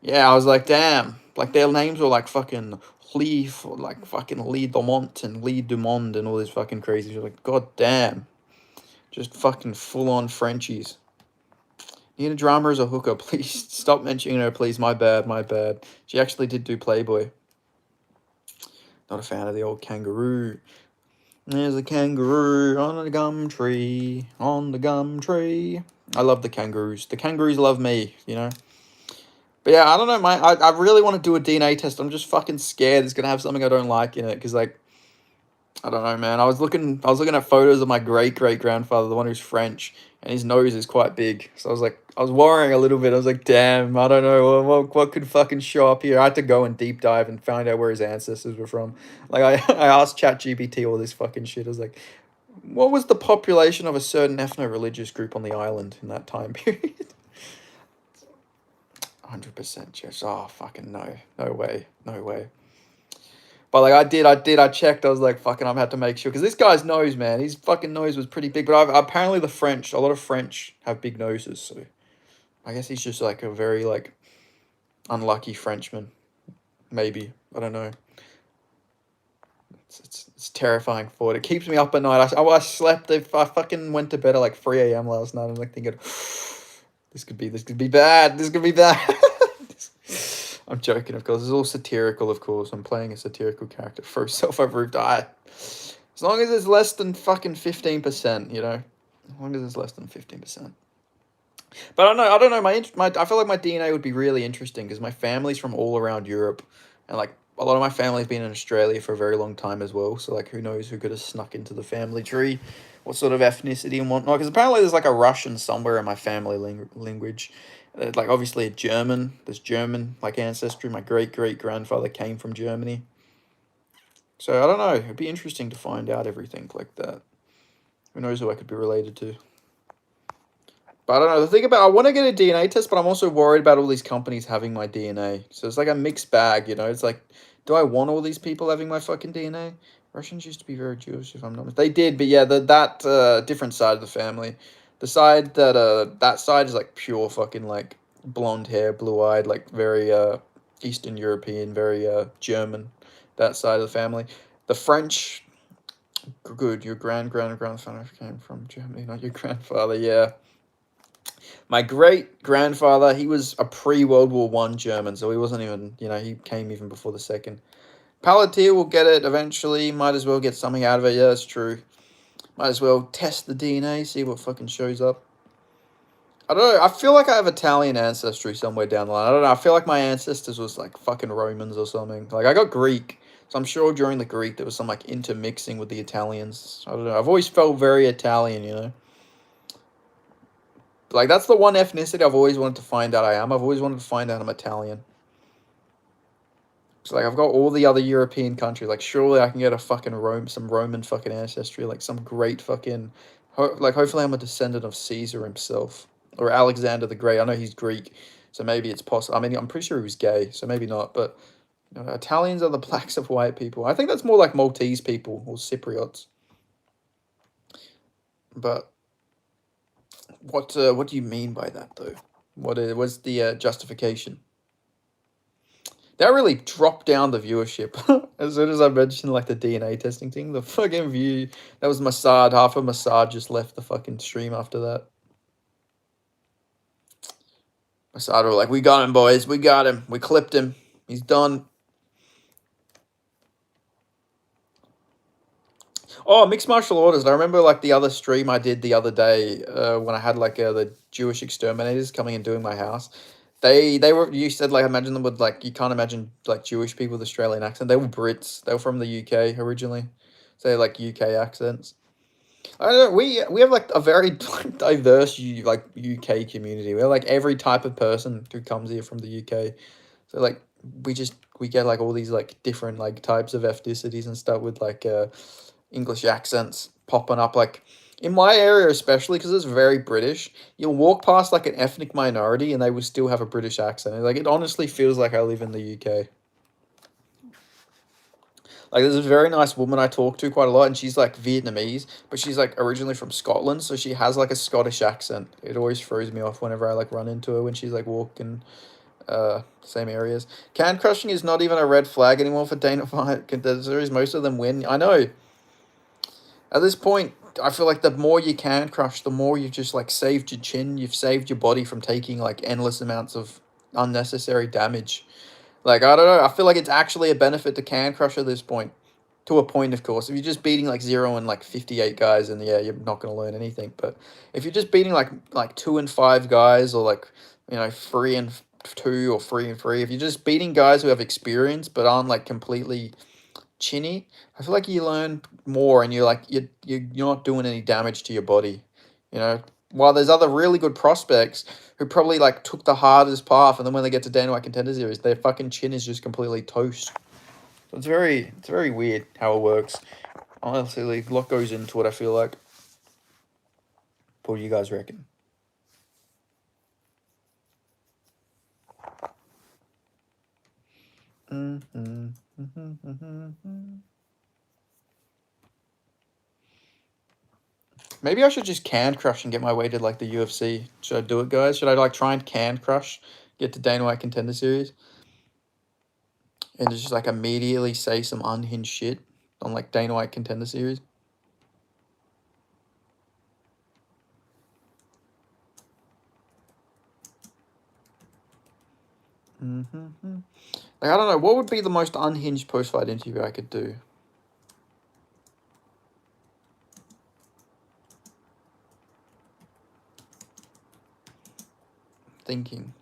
yeah, I was like, damn. Like, their names were like fucking Leaf, or like fucking Lee Dumont and Lee Dumond and all this fucking crazy shit. Like, god damn. Just fucking full on Frenchies. Need a drama as a hooker, please. Stop mentioning her, please. My bad, my bad. She actually did do Playboy. Not a fan of the old kangaroo. There's a kangaroo on the gum tree, on the gum tree. I love the kangaroos. The kangaroos love me, you know? But yeah, I don't know, mate. I really want to do a DNA test. I'm just fucking scared it's going to have something I don't like in it. Because, like, I don't know, man. I was looking at photos of my great-great-grandfather, the one who's French, and his nose is quite big. So I was worrying a little bit. I was like, damn, I don't know what could fucking show up here. I had to go and deep dive and find out where his ancestors were from. Like, I asked ChatGPT all this fucking shit. I was like, what was the population of a certain ethno-religious group on the island in that time period? 100% just, oh, fucking no. No way. No way. But like I checked. I was like, fucking, I had to make sure because this guy's nose, man, his fucking nose was pretty big. But apparently a lot of French have big noses, so I guess he's just like a very like unlucky Frenchman, maybe. I don't know. It's terrifying thought. It keeps me up at night. I slept. I fucking went to bed at like 3 a.m. last night. I'm like thinking, this could be bad. This could be bad. I'm joking, of course. It's all satirical, of course. I'm playing a satirical character for self-approved eye. As long as it's less than fucking 15%, you know? As long as it's less than 15%. But I don't know. I feel like my DNA would be really interesting because my family's from all around Europe. And, like, a lot of my family's been in Australia for a very long time as well. So, like, who knows who could have snuck into the family tree? What sort of ethnicity and whatnot. Because apparently there's, like, a Russian somewhere in my family language. Like, obviously a German. There's German, like, ancestry. My great-great-grandfather came from Germany. So, I don't know. It'd be interesting to find out everything like that. Who knows who I could be related to. But I don't know. The thing about, I want to get a DNA test, but I'm also worried about all these companies having my DNA. So, it's like a mixed bag, you know? It's like, do I want all these people having my fucking DNA? Russians used to be very Jewish, if I'm not mistaken. They did, but yeah, that different side of the family. The side that side is like pure fucking like blonde hair, blue eyed, like very Eastern European, very German. That side of the family. The French, good. Your grandfather came from Germany, not your grandfather. Yeah. My great grandfather, he was a pre-World War One German, so he wasn't even, you know, he came even before the second. Palantir will get it eventually. Might as well get something out of it. Yeah, that's true. Might as well test the DNA, see what fucking shows up. I don't know. I feel like I have Italian ancestry somewhere down the line. I don't know. I feel like my ancestors was like fucking Romans or something. Like I got Greek, so I'm sure during the Greek there was some like intermixing with the Italians. I don't know. I've always felt very Italian, you know. Like that's the one ethnicity I've always wanted to find out I am. I've always wanted to find out I'm Italian. So like I've got all the other European countries. Like surely I can get a fucking some Roman fucking ancestry, like some great fucking, like hopefully I'm a descendant of Caesar himself or Alexander the Great. I know he's Greek, so maybe it's possible. I mean, I'm pretty sure he was gay, so maybe not. But you know, Italians are the blacks of white people. I think that's more like Maltese people or Cypriots. But what do you mean by that though? What's the justification? That really dropped down the viewership as soon as I mentioned like the DNA testing thing. The fucking view, that was Mossad. Half of Mossad just left the fucking stream after that. Mossad were like, "We got him, boys. We got him. We clipped him. He's done." Oh, mixed martial orders. I remember like the other stream I did the other day when I had like the Jewish exterminators coming and doing my house. They were, you said like imagine them with like, you can't imagine like Jewish people with Australian accent. They were Brits. They were from the UK originally. So they had, like UK accents. I don't know, we have like a very diverse like UK community. We have like every type of person who comes here from the UK. So like we get like all these like different like types of ethnicities and stuff with like English accents popping up like in my area especially because it's very British. You'll walk past like an ethnic minority and they will still have a British accent. Like it honestly feels like I live in the UK. Like, there's a very nice woman I talk to quite a lot, and she's like Vietnamese, but she's like originally from Scotland, so she has like a Scottish accent. It always throws me off whenever I like run into her when she's like walking same areas. Can crushing is not even a red flag anymore for Dana White contenders. Most of them win. I know. At this point, I feel like the more you can crush, the more you've just like saved your chin. You've saved your body from taking like endless amounts of unnecessary damage. Like, I don't know. I feel like it's actually a benefit to can crush at this point. To a point, of course. If you're just beating like 0 and like 58 guys, and yeah, you're not going to learn anything. But if you're just beating like 2 and 5 guys, or like, 3 and 2 or 3 and 3, if you're just beating guys who have experience but aren't like completely chinny, I feel like you learn more, and you're not doing any damage to your body. While there's other really good prospects who probably like took the hardest path, and then when they get to Dana White Contender Series, their fucking chin is just completely toast. So it's very weird how it works. Honestly, a lot goes into it, I feel like. What do you guys reckon? Maybe I should just can crush and get my way to like the UFC. Should I do it, guys? Should I like try and can crush, get to Dana White Contender Series, and just like immediately say some unhinged shit on like Dana White Contender Series? Like, I don't know, what would be the most unhinged post-fight interview I could do? Thinking.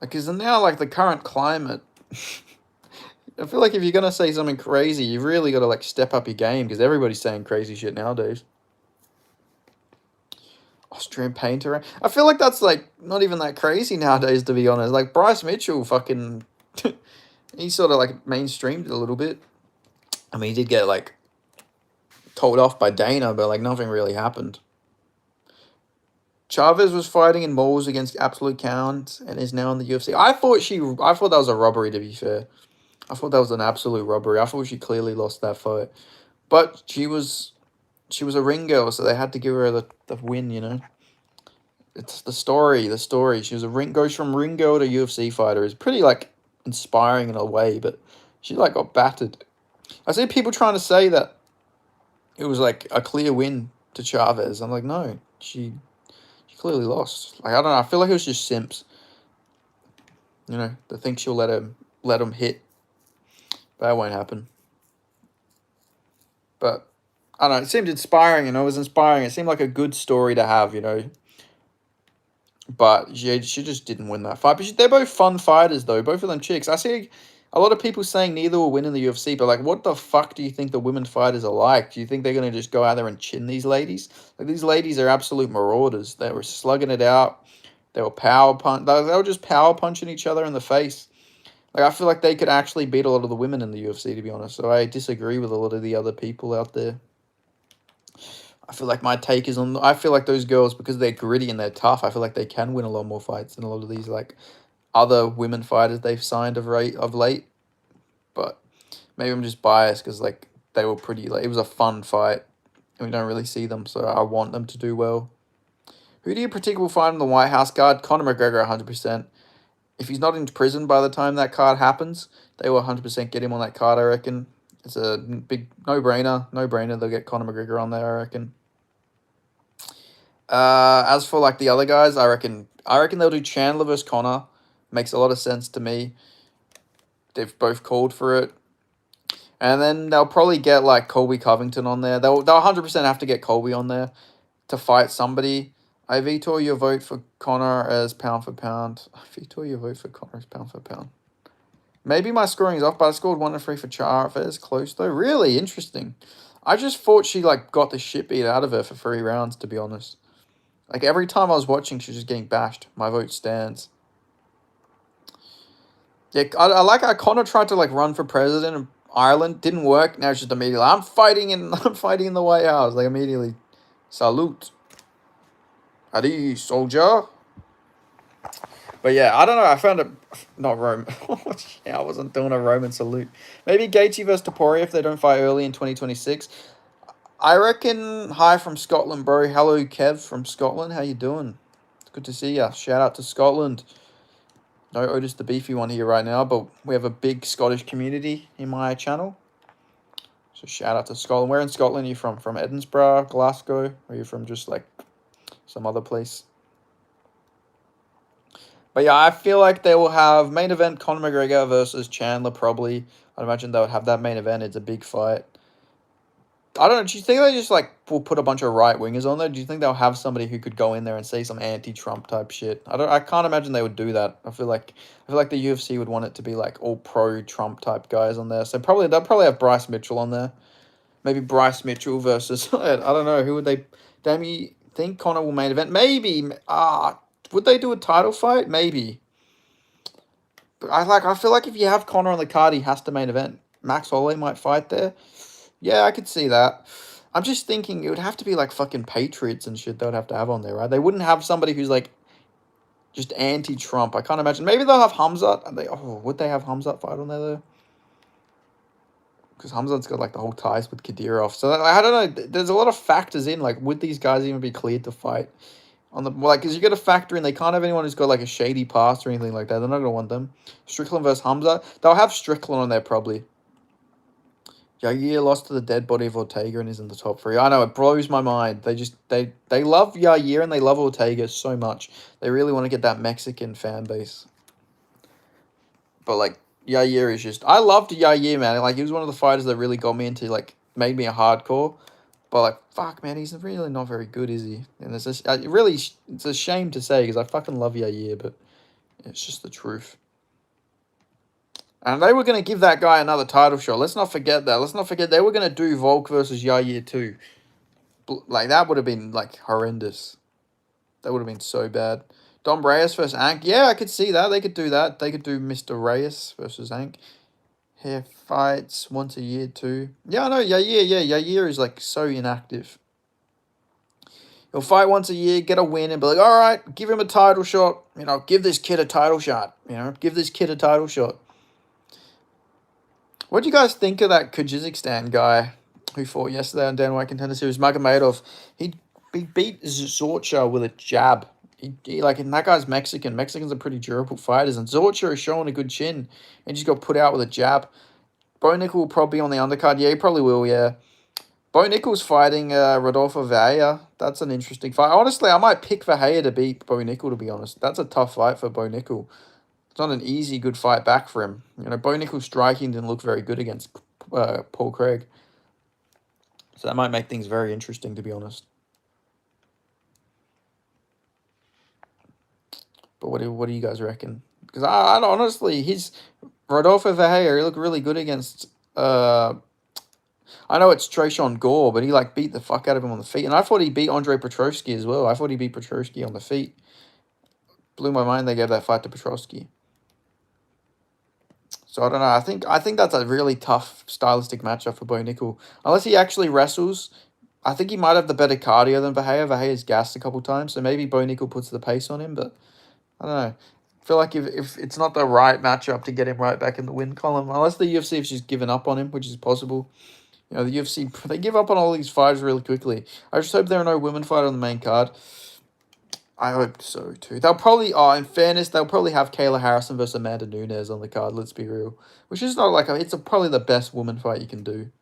Because now, like, the current climate, I feel like if you're going to say something crazy, you've really got to, like, step up your game, because everybody's saying crazy shit nowadays. Austrian painter. I feel like that's, like, not even that crazy nowadays, to be honest. Like, Bryce Mitchell fucking... he sort of, like, mainstreamed it a little bit. I mean, he did get, like, told off by Dana, but, like, nothing really happened. Chavez was fighting in malls against Absolute Count and is now in the UFC. I thought that was a robbery, to be fair. I thought that was an absolute robbery. I thought she clearly lost that fight. But she was a ring girl, so they had to give her the win, It's the story. She was goes from ring girl to UFC fighter. It's pretty, like, inspiring in a way, but she, like, got battered. I see people trying to say that it was, like, a clear win to Chavez. I'm like, no, she clearly lost. Like, I don't know. I feel like it was just simps. They think she'll let him hit. But that won't happen. But I don't know. It seemed inspiring. It was inspiring. It seemed like a good story to have. But she just didn't win that fight. But they're both fun fighters, though. Both of them chicks. I see a lot of people saying neither will win in the UFC. But, like, what the fuck do you think the women fighters are like? Do you think they're going to just go out there and chin these ladies? Like, these ladies are absolute marauders. They were slugging it out. They were they were just power punching each other in the face. Like, I feel like they could actually beat a lot of the women in the UFC, to be honest. So I disagree with a lot of the other people out there. I feel like my take is I feel like those girls, because they're gritty and they're tough, I feel like they can win a lot more fights than a lot of these, like, other women fighters they've signed of late. But maybe I'm just biased because, like, they were pretty, like, it was a fun fight. And we don't really see them, so I want them to do well. Who do you predict will fight in the White House card? Conor McGregor, 100%. If he's not in prison by the time that card happens, they will 100% get him on that card, I reckon. It's a big no-brainer. No-brainer, they'll get Conor McGregor on there, I reckon. As for, like, the other guys, I reckon they'll do Chandler versus Conor. Makes a lot of sense to me. They've both called for it. And then they'll probably get, like, Colby Covington on there. They'll 100% have to get Colby on there to fight somebody. I veto your vote for Conor as pound for pound. I veto your vote for Conor as pound for pound. Maybe my scoring is off, but I scored 1-3 for Chavez. Close, though. Really interesting. I just thought she, like, got the shit beat out of her for 3 rounds, to be honest. Like, every time I was watching, she was just getting bashed. My vote stands. Yeah, I like how Conor tried to, like, run for president of Ireland. Didn't work. Now it's just immediately, I'm fighting in the White House. Like, immediately, salute. Adi, soldier. But yeah, I don't know. I found it not Roman. Yeah, I wasn't doing a Roman salute. Maybe Gaethje versus Topuria if they don't fight early in 2026. I reckon. Hi from Scotland, bro. Hello, Kev from Scotland. How you doing? It's good to see ya. Shout out to Scotland. No Otis the Beefy one here right now, but we have a big Scottish community in my channel. So shout out to Scotland. Where in Scotland are you from? From Edinburgh, Glasgow? Or are you from just like some other place? But yeah, I feel like they will have main event Conor McGregor versus Chandler probably. I'd imagine they would have that main event. It's a big fight. I don't know. Do you think they just like will put a bunch of right wingers on there? Do you think they'll have somebody who could go in there and say some anti-Trump type shit? I can't imagine they would do that. I feel like the UFC would want it to be like all pro-Trump type guys on there. So they'll probably have Bryce Mitchell on there. Maybe Bryce Mitchell versus I don't know, who would they? Damn, you think Conor will main event? Maybe. Would they do a title fight? Maybe. But I feel like if you have Conor on the card, he has to main event. Max Holloway might fight there. Yeah, I could see that. I'm just thinking it would have to be like fucking Patriots and shit they would have to have on there, right? They wouldn't have somebody who's like just anti-Trump. I can't imagine. Maybe they'll have Hamzat. Would they have Hamzat fight on there though? Because Hamzat's got like the whole ties with Kadyrov. So I don't know. There's a lot of factors in. Like, would these guys even be cleared to fight on the because you got to factor in they can't have anyone who's got like a shady past or anything like that. They're not gonna want them. Strickland versus Hamzat. They'll have Strickland on there probably. Yair lost to the dead body of Ortega and is in the top 3. I know, it blows my mind. They love Yair and they love Ortega so much. They really want to get that Mexican fan base. But like Yair is just I loved Yair, man. Like he was one of the fighters that really got me into like made me a hardcore. But like fuck man, he's really not very good, is he? And it's just it's a shame to say because I fucking love Yair, but it's just the truth. And they were going to give that guy another title shot. Let's not forget that. Let's not forget they were going to do Volk versus Yair too. Like, that would have been, like, horrendous. That would have been so bad. Dom Reyes versus Ank. Yeah, I could see that. They could do that. They could do Mr. Reyes versus Ank. Hair fights once a year too. Yeah, I know. Yair is, like, so inactive. He'll fight once a year, get a win, and be like, all right, give him a title shot. You know, give this kid a title shot. You know, give this kid a title shot. What do you guys think of that Kyrgyzstan guy who fought yesterday on Dan White Contender Series, Magomedov? He beat Zorcha with a jab. And that guy's Mexican. Mexicans are pretty durable fighters, and Zorcha is showing a good chin and just got put out with a jab. Bo Nickal will probably be on the undercard. Yeah, he probably will, yeah. Bo Nickal's fighting Rodolfo Vieira. That's an interesting fight. Honestly, I might pick Vieira to beat Bo Nickal, to be honest. That's a tough fight for Bo Nickal. It's not an easy, good fight back for him. You know, Bo Nickal's striking didn't look very good against Paul Craig. So that might make things very interesting, to be honest. But what do you guys reckon? Because I honestly, Rodolfo Vieira, he looked really good against... I know it's Tresean Gore, but he like beat the fuck out of him on the feet. And I thought he beat Andre Petroski as well. I thought he beat Petroski on the feet. Blew my mind they gave that fight to Petroski. So I don't know. I think that's a really tough stylistic matchup for Bo Nickal. Unless he actually wrestles, I think he might have the better cardio than Vieira. Vieira's gassed a couple times, so maybe Bo Nickal puts the pace on him. But I don't know. I feel like if it's not the right matchup to get him right back in the win column, unless the UFC has just given up on him, which is possible. You know, the UFC, they give up on all these fighters really quickly. I just hope there are no women fighters on the main card. I hope so, too. They'll probably, in fairness, they'll probably have Kayla Harrison versus Amanda Nunes on the card, let's be real. Which is not like, it's probably the best woman fight you can do.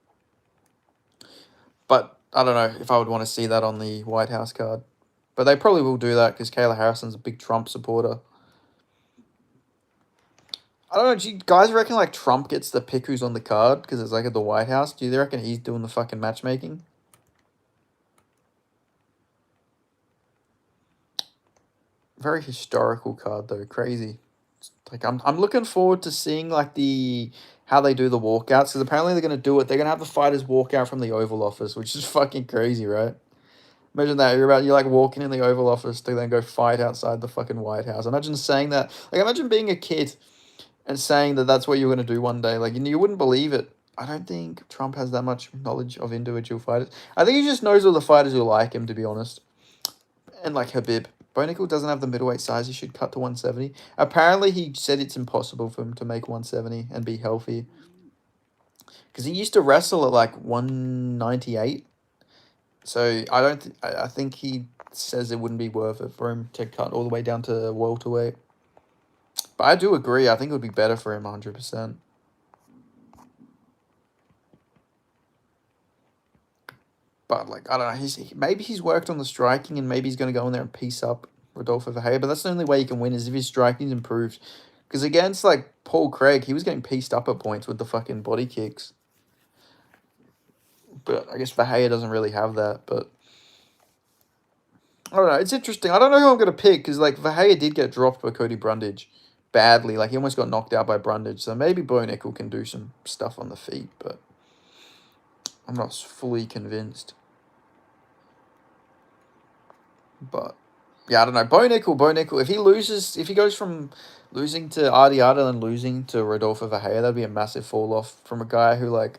But I don't know if I would want to see that on the White House card. But they probably will do that because Kayla Harrison's a big Trump supporter. I don't know, do you guys reckon, like, Trump gets the pick who's on the card because it's, like, at the White House? Do you reckon he's doing the fucking matchmaking? Very historical card though, crazy. Like I'm looking forward to seeing like how they do the walkouts because apparently they're gonna do it. They're gonna have the fighters walk out from the Oval Office, which is fucking crazy, right? Imagine that you're like walking in the Oval Office to then go fight outside the fucking White House. Imagine saying that. Like imagine being a kid and saying that that's what you're gonna do one day. Like you wouldn't believe it. I don't think Trump has that much knowledge of individual fighters. I think he just knows all the fighters who like him, to be honest. And like Habib. Bo Nickal doesn't have the middleweight size. He should cut to 170. Apparently, he said it's impossible for him to make 170 and be healthy. Because he used to wrestle at like 198. So I think he says it wouldn't be worth it for him to cut all the way down to welterweight. But I do agree. I think it would be better for him 100%. But like I don't know, maybe he's worked on the striking and maybe he's going to go in there and piece up Rodolfo Verheyen. But that's the only way he can win is if his striking's improved. Because against like Paul Craig, he was getting pieced up at points with the fucking body kicks. But I guess Verheyen doesn't really have that. But I don't know. It's interesting. I don't know who I'm going to pick because like Verheyen did get dropped by Cody Brundage badly. Like he almost got knocked out by Brundage. So maybe Bo Nickal can do some stuff on the feet, but I'm not fully convinced. But yeah, I don't know. Bo Nickal. If he goes from losing to Ardiada and losing to Rodolfo Verheyen, that'd be a massive fall off from a guy who like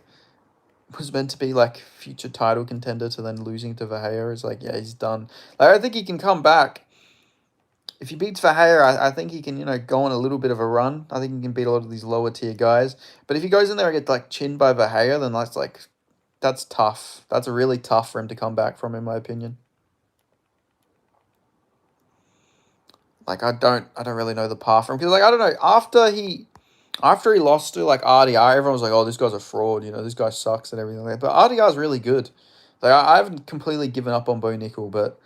was meant to be like future title contender to then losing to Verheyen. Is like, yeah, he's done. Like I think he can come back. If he beats Verheyen, I think he can, go on a little bit of a run. I think he can beat a lot of these lower tier guys. But if he goes in there and gets like chinned by Verheyen, then that's tough. That's really tough for him to come back from, in my opinion. Like I don't really know the path for him because like I don't know after he lost to like RDR, everyone was like, oh, this guy's a fraud. This guy sucks and everything like that. But RDR is really good. Like I haven't completely given up on Bo Nickal, but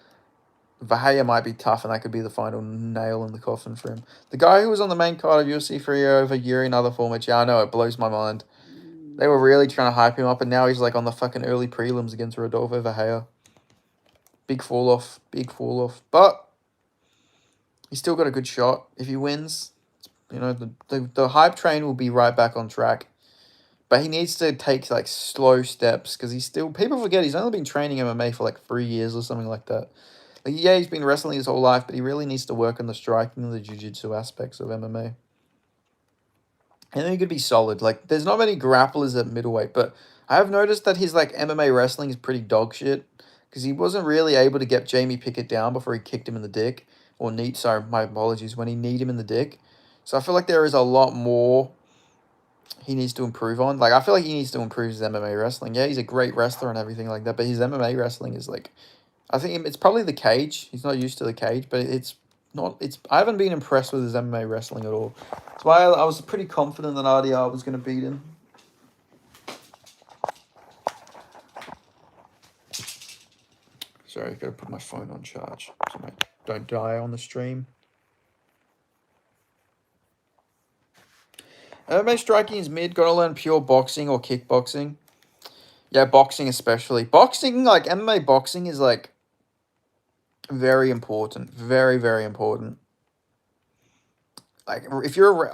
Verheyen might be tough, and that could be the final nail in the coffin for him. The guy who was on the main card of UFC 3 over Yuri and other formats, yeah, I know, it blows my mind. They were really trying to hype him up, and now he's like on the fucking early prelims against Rodolfo Verheyen. Big fall off. But he's still got a good shot. If he wins, the hype train will be right back on track. But he needs to take like slow steps because people forget he's only been training MMA for like 3 years or something like that. Like, yeah, he's been wrestling his whole life, but he really needs to work on the striking and the jiu-jitsu aspects of MMA. And then he could be solid. Like, there's not many grapplers at middleweight, but I have noticed that his like MMA wrestling is pretty dog shit because he wasn't really able to get Jamie Pickett down before he kicked him in the dick. My apologies, when he kneed him in the dick. So I feel like there is a lot more he needs to improve on. Like, I feel like he needs to improve his MMA wrestling. Yeah, he's a great wrestler and everything like that, but his MMA wrestling is like, I think it's probably the cage. He's not used to the cage, but I haven't been impressed with his MMA wrestling at all. That's why I was pretty confident that RDR was going to beat him. Sorry, I've got to put my phone on charge so I don't die on the stream. MMA striking is mid. Got to learn pure boxing or kickboxing. Yeah, boxing especially. Boxing, like MMA boxing is like very important. Very, very important. Like I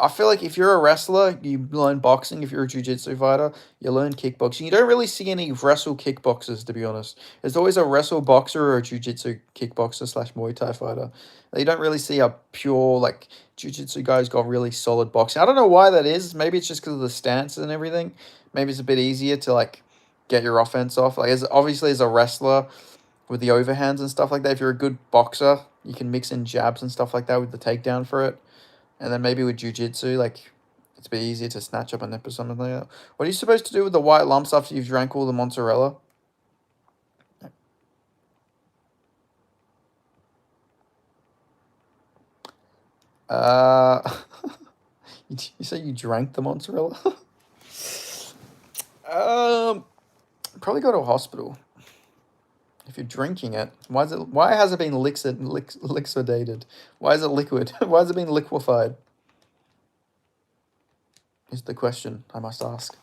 feel like if you're a wrestler, you learn boxing. If you're a jiu-jitsu fighter, you learn kickboxing. You don't really see any wrestle kickboxers, to be honest. There's always a wrestle boxer or a jiu-jitsu kickboxer / Muay Thai fighter. You don't really see a pure like jiu-jitsu guy who's got really solid boxing. I don't know why that is. Maybe it's just because of the stances and everything. Maybe it's a bit easier to like get your offense off. Like obviously as a wrestler with the overhands and stuff like that, if you're a good boxer, you can mix in jabs and stuff like that with the takedown for it. And then maybe with jiu-jitsu, like, it's a bit easier to snatch up a nip or something like that. What are you supposed to do with the white lumps after you've drank all the mozzarella? You say you drank the mozzarella? Probably go to a hospital. If you're drinking it, why has it been lixidated? Why is it liquid? Why has it been liquefied? Is the question I must ask.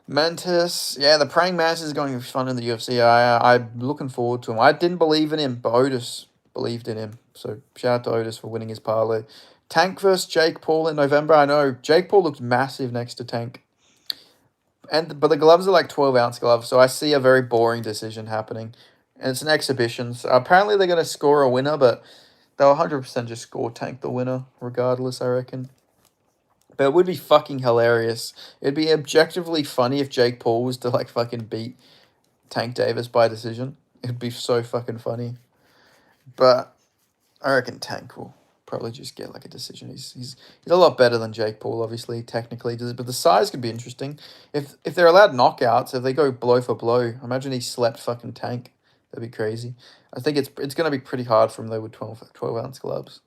Mantis, yeah, the praying mantis is going to be fun in the UFC. I'm looking forward to him. I didn't believe in him, but Otis believed in him. So shout out to Otis for winning his parlay. Tank versus Jake Paul in November. I know Jake Paul looks massive next to Tank. But the gloves are like 12-ounce gloves, so I see a very boring decision happening. And it's an exhibition. So apparently they're going to score a winner, but they'll 100% just score Tank the winner regardless, I reckon. But it would be fucking hilarious. It'd be objectively funny if Jake Paul was to like fucking beat Tank Davis by decision. It'd be so fucking funny. But I reckon Tank will probably just get like a decision. He's a lot better than Jake Paul, obviously, technically. But the size could be interesting. If they're allowed knockouts, if they go blow for blow, imagine he slept fucking Tank. That'd be crazy. I think it's going to be pretty hard for him though with 12-ounce gloves.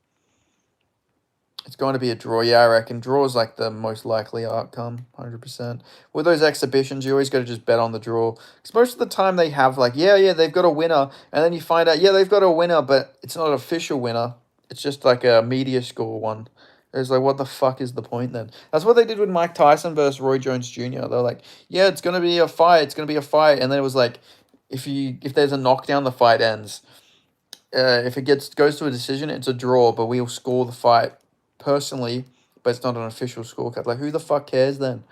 It's going to be a draw, yeah, I reckon. Draw is like the most likely outcome, 100%. With those exhibitions, you always got to just bet on the draw. Because most of the time they have like, yeah, they've got a winner. And then you find out, yeah, they've got a winner, but it's not an official winner. It's just like a media score one. It's like, what the fuck is the point then? That's what they did with Mike Tyson versus Roy Jones Jr. They're like, yeah, it's going to be a fight. It's going to be a fight. And then it was like, if there's a knockdown, the fight ends. If it goes to a decision, it's a draw, but we'll score the fight personally, but it's not an official scorecard. Like, who the fuck cares then?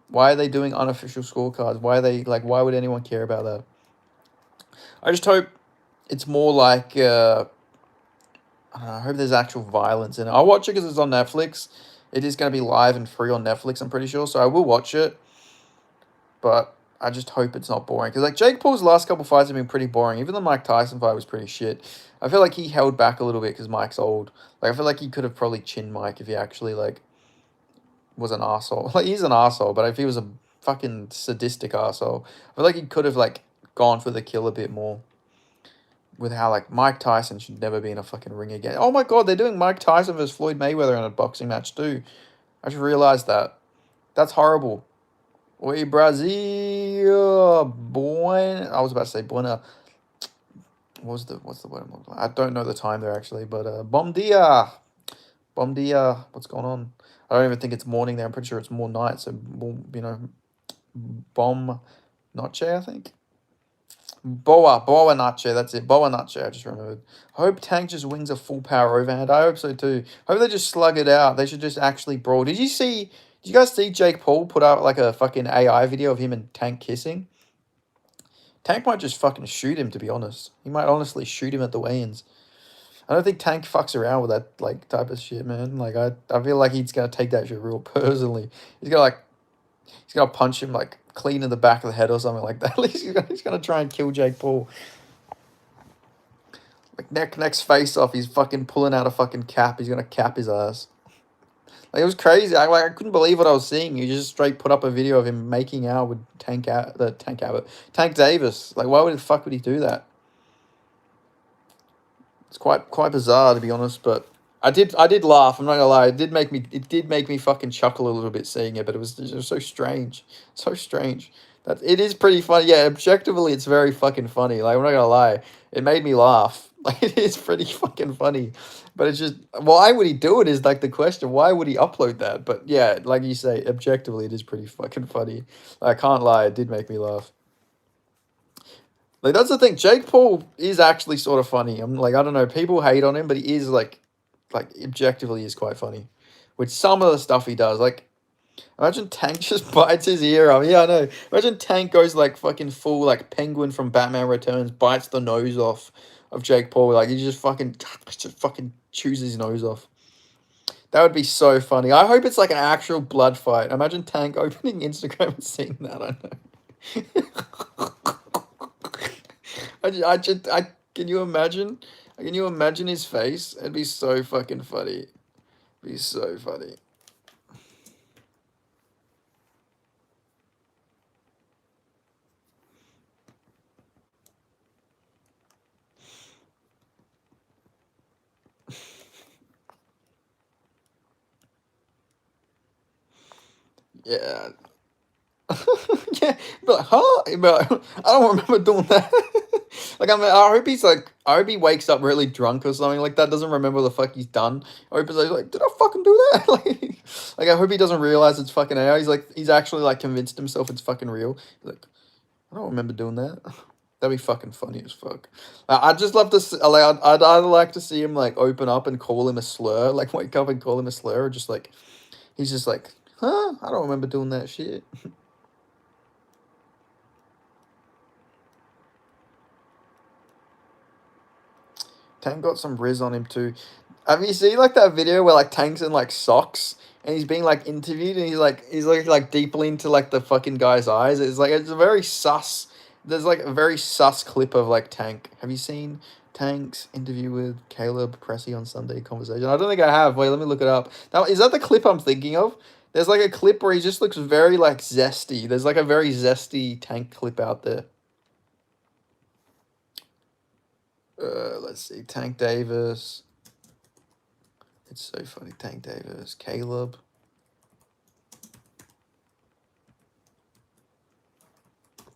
Why are they doing unofficial scorecards? Why are they like? Why would anyone care about that? I just hope it's more like I don't know, I hope there's actual violence in it. I'll watch it because it's on Netflix. It is going to be live and free on Netflix, I'm pretty sure, so I will watch it. But I just hope it's not boring. Because like Jake Paul's last couple fights have been pretty boring. Even the Mike Tyson fight was pretty shit. I feel like he held back a little bit because Mike's old. Like I feel like he could have probably chinned Mike if he actually like was an asshole. Like he's an asshole, but if he was a fucking sadistic asshole, I feel like he could have like gone for the kill a bit more. With how like Mike Tyson should never be in a fucking ring again. Oh my god, they're doing Mike Tyson versus Floyd Mayweather in a boxing match too. I just realized that. That's horrible. Oi, Brazil, boy. I was about to say buena. What's the word I'm looking? I don't know the time there actually, but bom dia, bom dia. What's going on? I don't even think it's morning there. I'm pretty sure it's more night. So you know, bom noche. I think boa noche. That's it. Boa noche. I just remembered. Hope Tank just wins a full power overhand. I hope so too. Hope they just slug it out. They should just actually brawl. Did you guys see Jake Paul put out like a fucking AI video of him and Tank kissing? Tank might just fucking shoot him, to be honest. He might honestly shoot him at the weigh-ins. I don't think Tank fucks around with that like type of shit, man. Like I feel like he's gonna take that shit real personally. He's gonna punch him like clean in the back of the head or something like that. At least he's gonna try and kill Jake Paul. Like next face off, he's fucking pulling out a fucking cap. He's gonna cap his ass. Like it was crazy. I couldn't believe what I was seeing. You just straight put up a video of him making out with Tank Davis. Like why would the fuck would he do that? It's quite bizarre to be honest, but I did laugh. I'm not gonna lie. It did make me fucking chuckle a little bit seeing it, but it was so strange, so strange. That it is pretty funny. Yeah, objectively, it's very fucking funny. Like I'm not gonna lie, it made me laugh. Like it is pretty fucking funny, but it's just why would he do it is like the question. Why would he upload that? But yeah, like you say, objectively, it is pretty fucking funny. I can't lie, it did make me laugh. Like that's the thing. Jake Paul is actually sort of funny. I'm like I don't know. People hate on him, but he is like objectively is quite funny. With some of the stuff he does, like imagine Tank just bites his ear off. Yeah, I know. Imagine Tank goes like fucking full like Penguin from Batman Returns, bites the nose off of Jake Paul. Like he just fucking chews his nose off. That would be so funny. I hope it's like an actual blood fight. Imagine Tank opening Instagram and seeing that. I know. I can you imagine? Can you imagine his face? It'd be so fucking funny. It'd be so funny. Yeah. Yeah, but like, huh? But I don't remember doing that. Like, I hope he wakes up really drunk or something like that. Doesn't remember the fuck he's done. I hope he's like, did I fucking do that? Like, I hope he doesn't realize it's fucking AI. He's actually like convinced himself it's fucking real. He's like, I don't remember doing that. That'd be fucking funny as fuck. I'd just love to. Like, I'd either like to see him like open up and call him a slur, like wake up and call him a slur, or just like he's just like, huh? I don't remember doing that shit. Tank got some riz on him too. Have you seen like that video where like Tank's in like socks and he's being like interviewed and he's like deeply into like the fucking guy's eyes? It's like it's a very sus There's like a very sus clip of like Tank. Have you seen Tank's interview with Caleb Pressey on Sunday Conversation? I don't think I have. Wait, let me look it up. Now, is that the clip I'm thinking of? There's like a clip where he just looks very like zesty. There's like a very zesty Tank clip out there. Let's see. Tank Davis. It's so funny. Tank Davis. Caleb.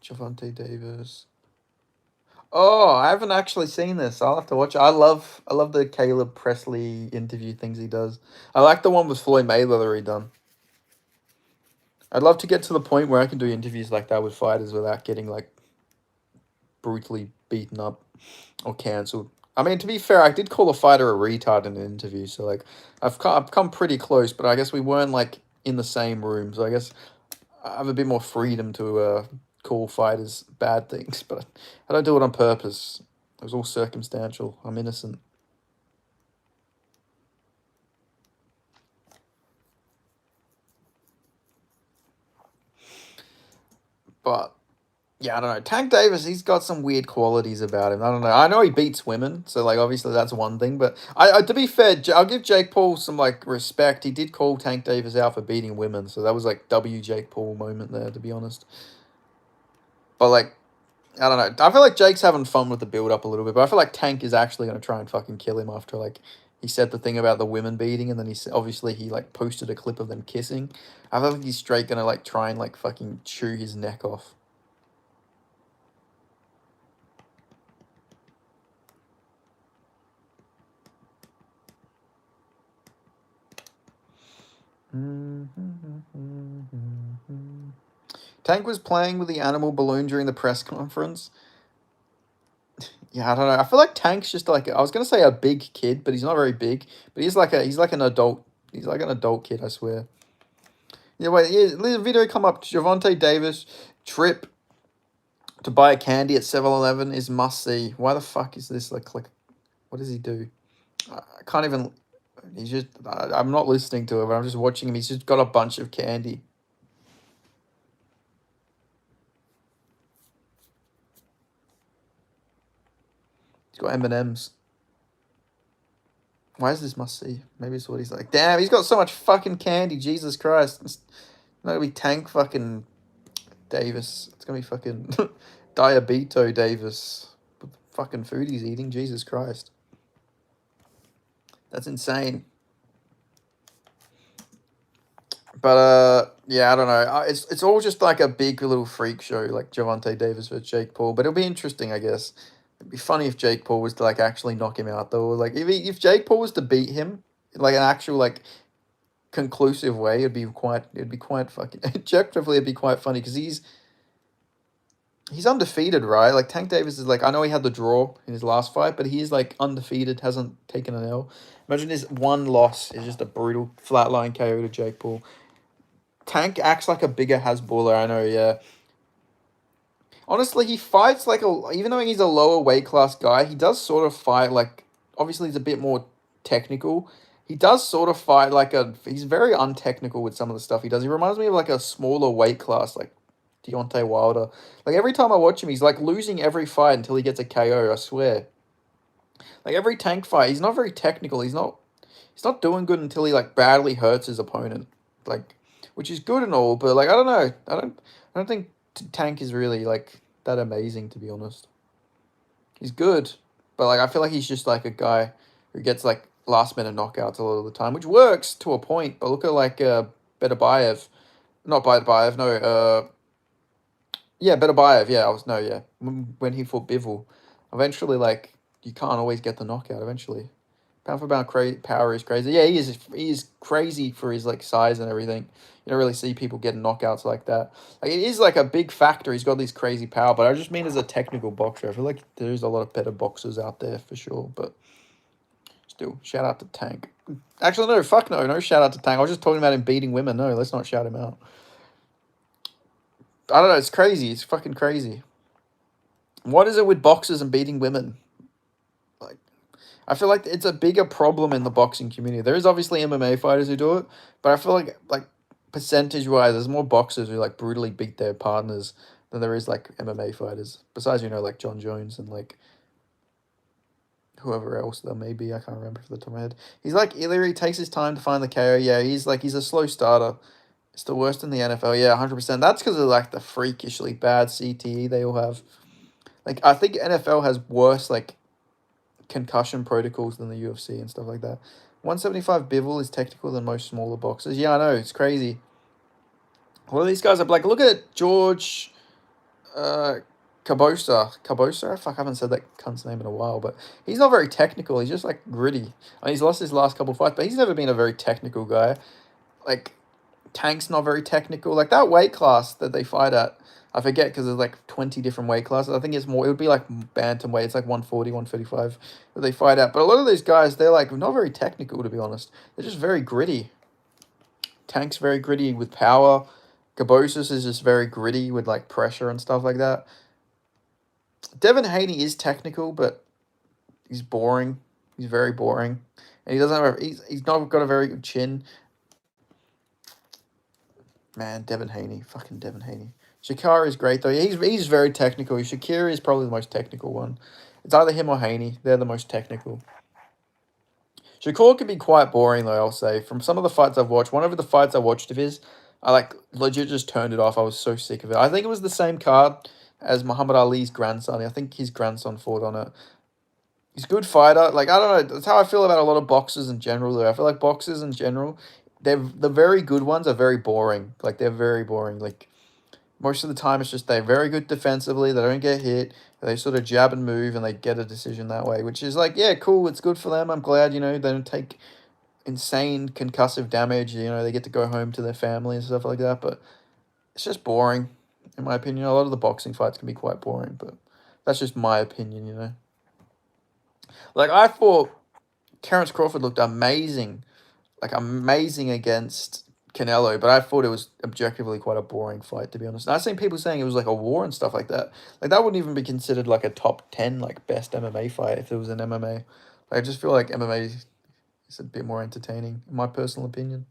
Javante Davis. Oh, I haven't actually seen this. I'll have to watch it. I love the Caleb Presley interview things he does. I like the one with Floyd Mayweather he done. I'd love to get to the point where I can do interviews like that with fighters without getting like brutally beaten up or cancelled. I mean, to be fair, I did call a fighter a retard in an interview, so like I've come pretty close, but I guess we weren't like in the same room, so I guess I have a bit more freedom to call fighters bad things, but I don't do it on purpose. It was all circumstantial. I'm innocent. But yeah, I don't know. Tank Davis, he's got some weird qualities about him. I don't know. I know he beats women, so like obviously that's one thing. But I to be fair, I'll give Jake Paul some like respect. He did call Tank Davis out for beating women, so that was like W Jake Paul moment there, to be honest. But like, I don't know. I feel like Jake's having fun with the build up a little bit, but I feel like Tank is actually gonna try and fucking kill him after like he said the thing about the women beating, and then obviously he like posted a clip of them kissing. I feel like he's straight gonna like try and like fucking chew his neck off. Tank was playing with the animal balloon during the press conference. Yeah, I don't know. I feel like Tank's just like, I was gonna say a big kid, but he's not very big. But he's like an adult. He's like an adult kid, I swear. Yeah, wait. Yeah, the video come up. Javante Davis trip to buy a candy at 7-Eleven is must see. Why the fuck is this like? What does he do? I can't even. He's just. I'm not listening to it, but I'm just watching him. He's just got a bunch of candy. He's got M&Ms. Why is this must see? Maybe it's what he's like. Damn, he's got so much fucking candy. Jesus Christ. It's not gonna be Tank fucking Davis. It's gonna be fucking Diabito Davis. What the fucking food he's eating. Jesus Christ. That's insane. But yeah, I don't know. It's all just like a big little freak show, like Javante Davis versus Jake Paul. But it'll be interesting, I guess. It'd be funny if Jake Paul was to like actually knock him out, though. Like if Jake Paul was to beat him, like an actual like conclusive way, it'd be quite fucking objectively it'd be quite funny because he's undefeated, right? Like Tank Davis is like, I know he had the draw in his last fight, but he is like undefeated, hasn't taken an L. Imagine his one loss is just a brutal flatline KO to Jake Paul. Tank acts like a bigger Hasbuller, I know, yeah. Honestly, he fights like even though he's a lower weight class guy, he does sort of fight like, obviously he's a bit more technical. He does sort of fight like he's very untechnical with some of the stuff he does. He reminds me of like a smaller weight class, like Deontay Wilder. Like every time I watch him, he's like losing every fight until he gets a KO, I swear. Like every Tank fight, he's not very technical. He's not doing good until he like badly hurts his opponent. Like, which is good and all, but like I don't know. I don't think Tank is really like that amazing, to be honest. He's good, but like I feel like he's just like a guy who gets like last minute knockouts a lot of the time, which works to a point. But look at like Betabayev, not Betabayev, no, yeah, Betabayev, yeah, yeah, when he fought Bivol, eventually like you can't always get the knockout. Eventually, pound for pound power is crazy. Yeah, he is crazy for his like size and everything. You don't really see people getting knockouts like that. Like it is like a big factor. He's got this crazy power, but I just mean as a technical boxer. I feel like there's a lot of better boxers out there for sure. But still, shout out to Tank. Actually, no, fuck no shout out to Tank. I was just talking about him beating women. No, let's not shout him out. I don't know. It's crazy. It's fucking crazy. What is it with boxers and beating women? Like, I feel like it's a bigger problem in the boxing community. There is obviously MMA fighters who do it, but I feel like percentage wise, there's more boxers who like brutally beat their partners than there is like MMA fighters. Besides, you know, like John Jones and like whoever else there may be. I can't remember off the top of my head. He's like Illyri, takes his time to find the KO. Yeah, he's a slow starter. It's the worst in the NFL. Yeah, 100%. That's because of like the freakishly bad CTE they all have. Like I think NFL has worse like concussion protocols than the UFC and stuff like that. 175 Bivol is technical than most smaller boxers. Yeah, I know, it's crazy. A lot of these guys are like, look at George Cabosa. Fuck, I haven't said that cunt's name in a while, but he's not very technical. He's just like gritty. I mean, he's lost his last couple fights, but he's never been a very technical guy. Like, Tank's not very technical. Like, that weight class that they fight at, I forget because there's like 20 different weight classes. I think it's more, it would be like bantamweight. It's like 140, 135 that they fight at. But a lot of these guys, they're like not very technical, to be honest. They're just very gritty. Tank's very gritty with power. Cabosis is just very gritty with like pressure and stuff like that. Devin Haney is technical, but he's boring. He's very boring. And he doesn't have he's not got a very good chin. Man, Devin Haney. Fucking Devin Haney. Shakira is great, though. He's very technical. Shakira is probably the most technical one. It's either him or Haney. They're the most technical. Shakur can be quite boring, though, I'll say. From some of the fights I've watched, one of the fights I watched of his, I, like, legit just turned it off. I was so sick of it. I think it was the same card as Muhammad Ali's grandson. I think his grandson fought on it. He's a good fighter. Like, I don't know. That's how I feel about a lot of boxers in general, though. I feel like boxers in general, the very good ones are very boring. Like, they're very boring. Like, most of the time, it's just they're very good defensively. They don't get hit. They sort of jab and move, and they get a decision that way, which is like, yeah, cool. It's good for them. I'm glad, you know, they don't take insane concussive damage. You know, they get to go home to their family and stuff like that. But it's just boring, in my opinion. A lot of the boxing fights can be quite boring, but that's just my opinion, you know. Like, I thought Terence Crawford looked amazing. Like, amazing against Canelo, but I thought it was objectively quite a boring fight, to be honest. And I've seen people saying it was like a war and stuff like that. Like, that wouldn't even be considered like a top 10, like, best MMA fight if it was an MMA. Like, I just feel like MMA is a bit more entertaining, in my personal opinion.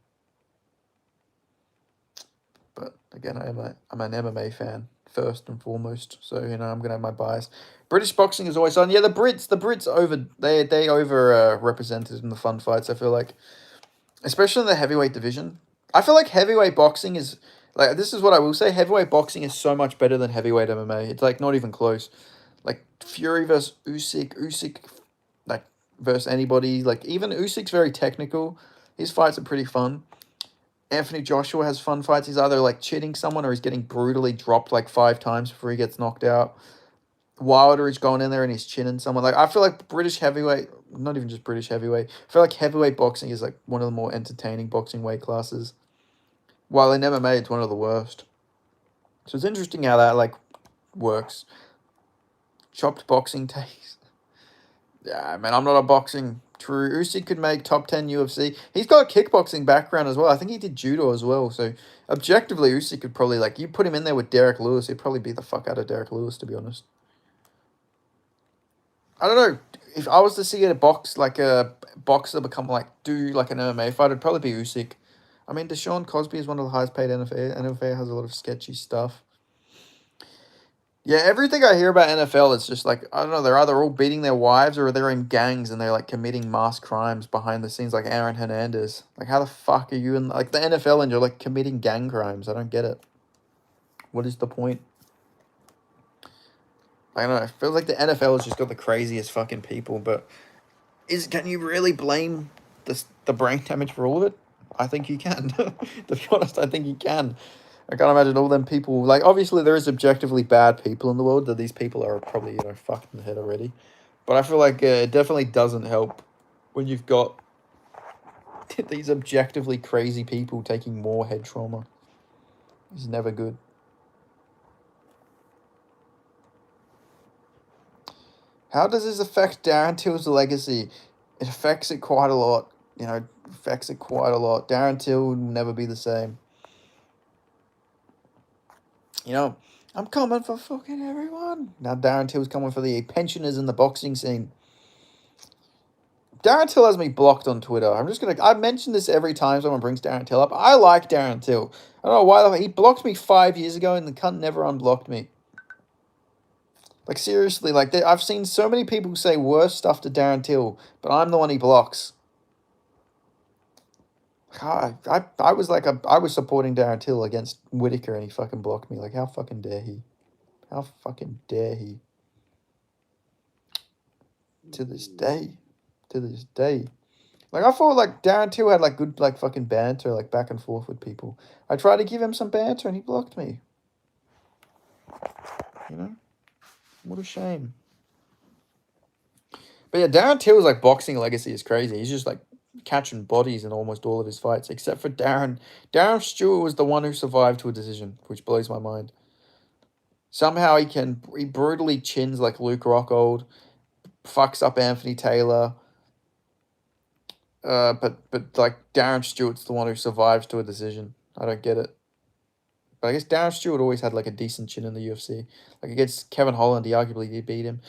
But again, I'm an MMA fan first and foremost, so you know I'm gonna have my bias. British boxing is always on. Yeah, the Brits over represented in the fun fights. I feel like, especially in the heavyweight division. I feel like heavyweight boxing is, like, this is what I will say, heavyweight boxing is so much better than heavyweight MMA. It's, like, not even close. Like, Fury versus Usyk, like, versus anybody. Like, even Usyk's very technical. His fights are pretty fun. Anthony Joshua has fun fights. He's either, like, cheating someone or he's getting brutally dropped, like, 5 times before he gets knocked out. Wilder is going in there and he's chinning someone. Like, I feel like British heavyweight, not even just British heavyweight, I feel like heavyweight boxing is, like, one of the more entertaining boxing weight classes. While in MMA, it's one of the worst. So it's interesting how that, like, works. Chopped boxing takes. Yeah, man, I'm not a boxing true. Usyk could make top 10 UFC. He's got a kickboxing background as well. I think he did judo as well. So, objectively, Usyk could probably, like, you put him in there with Derek Lewis, he'd probably beat the fuck out of Derek Lewis, to be honest. I don't know. If I was to see a boxer become, like, do, like, an MMA fight, it'd probably be Usyk. I mean, Deshaun Cosby is one of the highest paid NFL. NFL has a lot of sketchy stuff. Yeah, everything I hear about NFL is just like, I don't know, they're either all beating their wives or they're in gangs and they're like committing mass crimes behind the scenes, like Aaron Hernandez. Like, how the fuck are you in like the NFL and you're like committing gang crimes? I don't get it. What is the point? I don't know. It feels like the NFL has just got the craziest fucking people, but can you really blame the brain damage for all of it? I think you can. To be honest, I think you can. I can't imagine all them people. Like, obviously, there is objectively bad people in the world. That these people are probably, you know, fucked in the head already. But I feel like it definitely doesn't help when you've got these objectively crazy people taking more head trauma. It's never good. How does this affect Darren Till's legacy? It affects it quite a lot. You know, affects it quite a lot. Darren Till will never be the same. You know, I'm coming for fucking everyone. Now Darren Till's coming for the pensioners in the boxing scene. Darren Till has me blocked on Twitter. I mention this every time someone brings Darren Till up. I like Darren Till. I don't know why he blocked me 5 years ago and the cunt never unblocked me. Like, seriously, like, I've seen so many people say worse stuff to Darren Till, but I'm the one he blocks. I was supporting Darren Till against Whitaker and he fucking blocked me. Like, how fucking dare he? How fucking dare he? To this day. Like, I thought, like, Darren Till had, like, good, like, fucking banter, like, back and forth with people. I tried to give him some banter and he blocked me. You know? What a shame. But yeah, Darren Till's, like, boxing legacy is crazy. He's just, like, catching bodies in almost all of his fights, except for Darren. Darren Stewart was the one who survived to a decision, which blows my mind. Somehow he brutally chins, like, Luke Rockhold, fucks up Anthony Taylor. But like, Darren Stewart's the one who survives to a decision. I don't get it. But I guess Darren Stewart always had, like, a decent chin in the UFC. Like, against Kevin Holland, he arguably did beat him.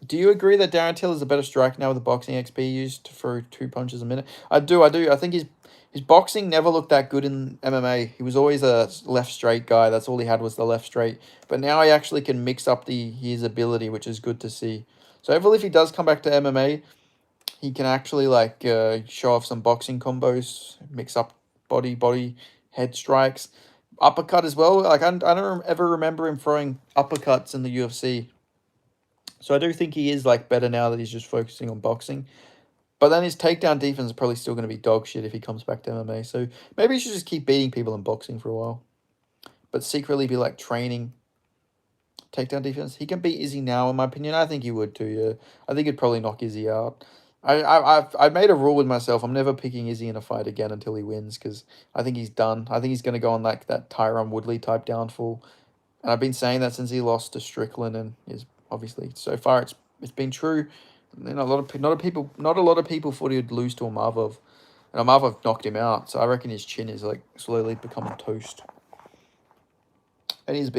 Do you agree that Darren Till is a better striker now with the boxing XP used to throw 2 punches a minute? I do. I think his boxing never looked that good in MMA. He was always a left straight guy. That's all he had was the left straight. But now he actually can mix up his ability, which is good to see. So hopefully if he does come back to MMA, he can actually, like, show off some boxing combos, mix up body, head strikes. Uppercut as well. Like, I don't ever remember him throwing uppercuts in the UFC. So I do think he is, like, better now that he's just focusing on boxing. But then his takedown defense is probably still going to be dog shit if he comes back to MMA. So maybe he should just keep beating people in boxing for a while. But secretly be, like, training takedown defense. He can beat Izzy now, in my opinion. I think he would too, yeah. I think he'd probably knock Izzy out. I made a rule with myself. I'm never picking Izzy in a fight again until he wins, because I think he's done. I think he's going to go on, like, that Tyron Woodley type downfall. And I've been saying that since he lost to Strickland, and is obviously so far it's been true. You know, not a lot of people thought he'd lose to Amarvov, and Amarvov knocked him out. So I reckon his chin is, like, slowly becoming toast. And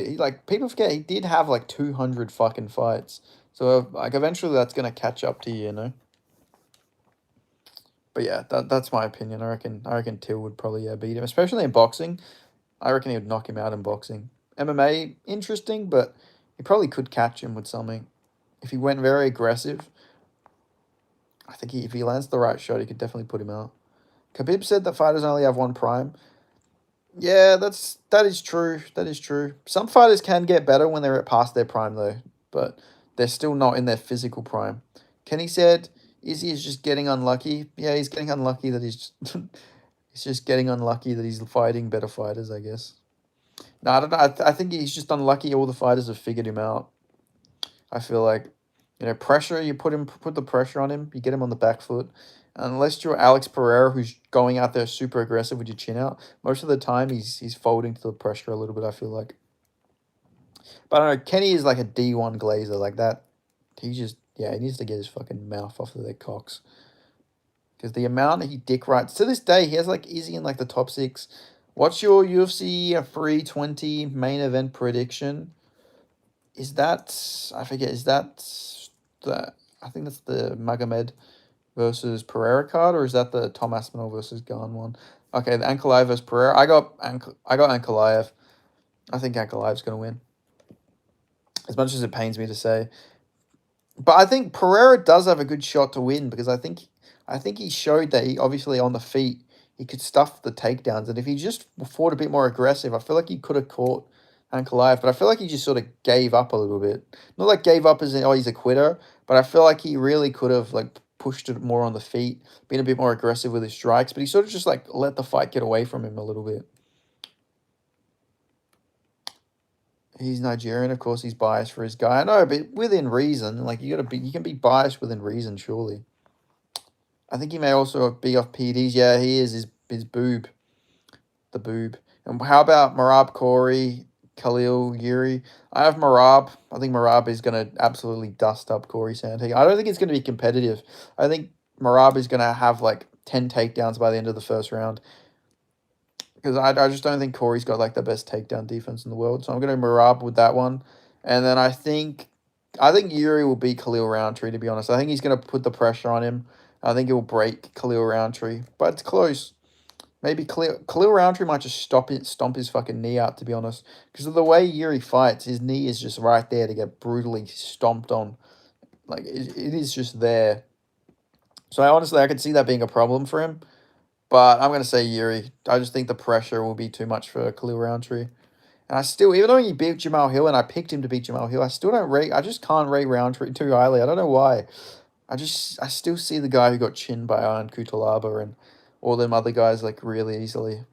people forget he did have, like, 200 fucking fights. So, like, eventually that's gonna catch up to you, you know. But yeah, that's my opinion. I reckon Till would probably beat him, especially in boxing. I reckon he would knock him out in boxing. MMA, interesting, but he probably could catch him with something. If he went very aggressive, I think if he lands the right shot, he could definitely put him out. Khabib said that fighters only have one prime. Yeah, that is true. That is true. Some fighters can get better when they're past their prime, though, but they're still not in their physical prime. Kenny said Izzy is just getting unlucky. Yeah, he's getting unlucky that he's he's just getting unlucky that he's fighting better fighters, I guess. No, I don't know. I think he's just unlucky all the fighters have figured him out. I feel like, you know, pressure, you put the pressure on him, you get him on the back foot. Unless you're Alex Pereira, who's going out there super aggressive with your chin out, most of the time he's folding to the pressure a little bit, I feel like. But I don't know, Kenny is like a D1 glazer, like that. He needs to get his fucking mouth off of their cocks. Because the amount he dick rights, to this day, he has, like, Izzy in, like, the top 6. What's your UFC 320 main event prediction? I think that's the Magomed versus Pereira card, or is that the Tom Aspinall versus Garn one? Okay, the Ankalaev versus Pereira. I got Ankalaev. I think Ankalaev's going to win. As much as it pains me to say. But I think Pereira does have a good shot to win, because I think he showed that he, obviously on the feet, he could stuff the takedowns. And if he just fought a bit more aggressive, I feel like he could have caught Ankalaev. But I feel like he just sort of gave up a little bit. Not like gave up as in, oh, he's a quitter. But I feel like he really could have, like, pushed it more on the feet, been a bit more aggressive with his strikes. But he sort of just, like, let the fight get away from him a little bit. He's Nigerian, of course. He's biased for his guy. I know, but within reason. Like, you can be biased within reason, surely. I think he may also be off PEDs. Yeah, he is. His boob. The boob. And how about Marab Corey, Khalil Yuri? I have Marab. I think Marab is going to absolutely dust up Corey Sandhagen. I don't think it's going to be competitive. I think Marab is going to have, like, 10 takedowns by the end of the first round. Because I just don't think Corey's got, like, the best takedown defense in the world. So I'm going to Marab with that one. And then I think Yuri will beat Khalil Roundtree, to be honest. I think he's going to put the pressure on him. I think it will break Khalil Roundtree, but it's close. Maybe Khalil Roundtree might just stomp his fucking knee out, to be honest. Because of the way Yuri fights, his knee is just right there to get brutally stomped on. Like, it is just there. So I could see that being a problem for him. But I'm going to say Yuri. I just think the pressure will be too much for Khalil Roundtree. And I still, even though he beat Jamal Hill and I picked him to beat Jamal Hill, I just can't rate Roundtree too highly. I don't know why. I still see the guy who got chinned by Iron Kutalaba and all them other guys like really easily.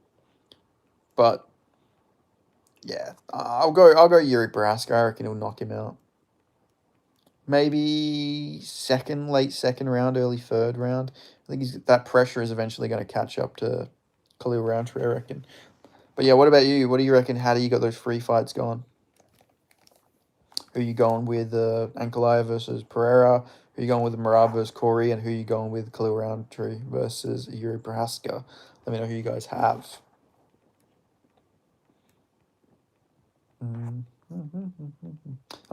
But yeah, I'll go Yuri Braska. I reckon he'll knock him out. Maybe late second round, early third round. I think that pressure is eventually going to catch up to Khalil Roundtree, I reckon. But yeah, what about you? What do you reckon? How do you got those free fights going? Who are you going with, Ankalaev versus Pereira? Who are you going with Merab versus Corey? And who are you going with Khalil Roundtree versus Yuri Prohaska? Let me know who you guys have. I'm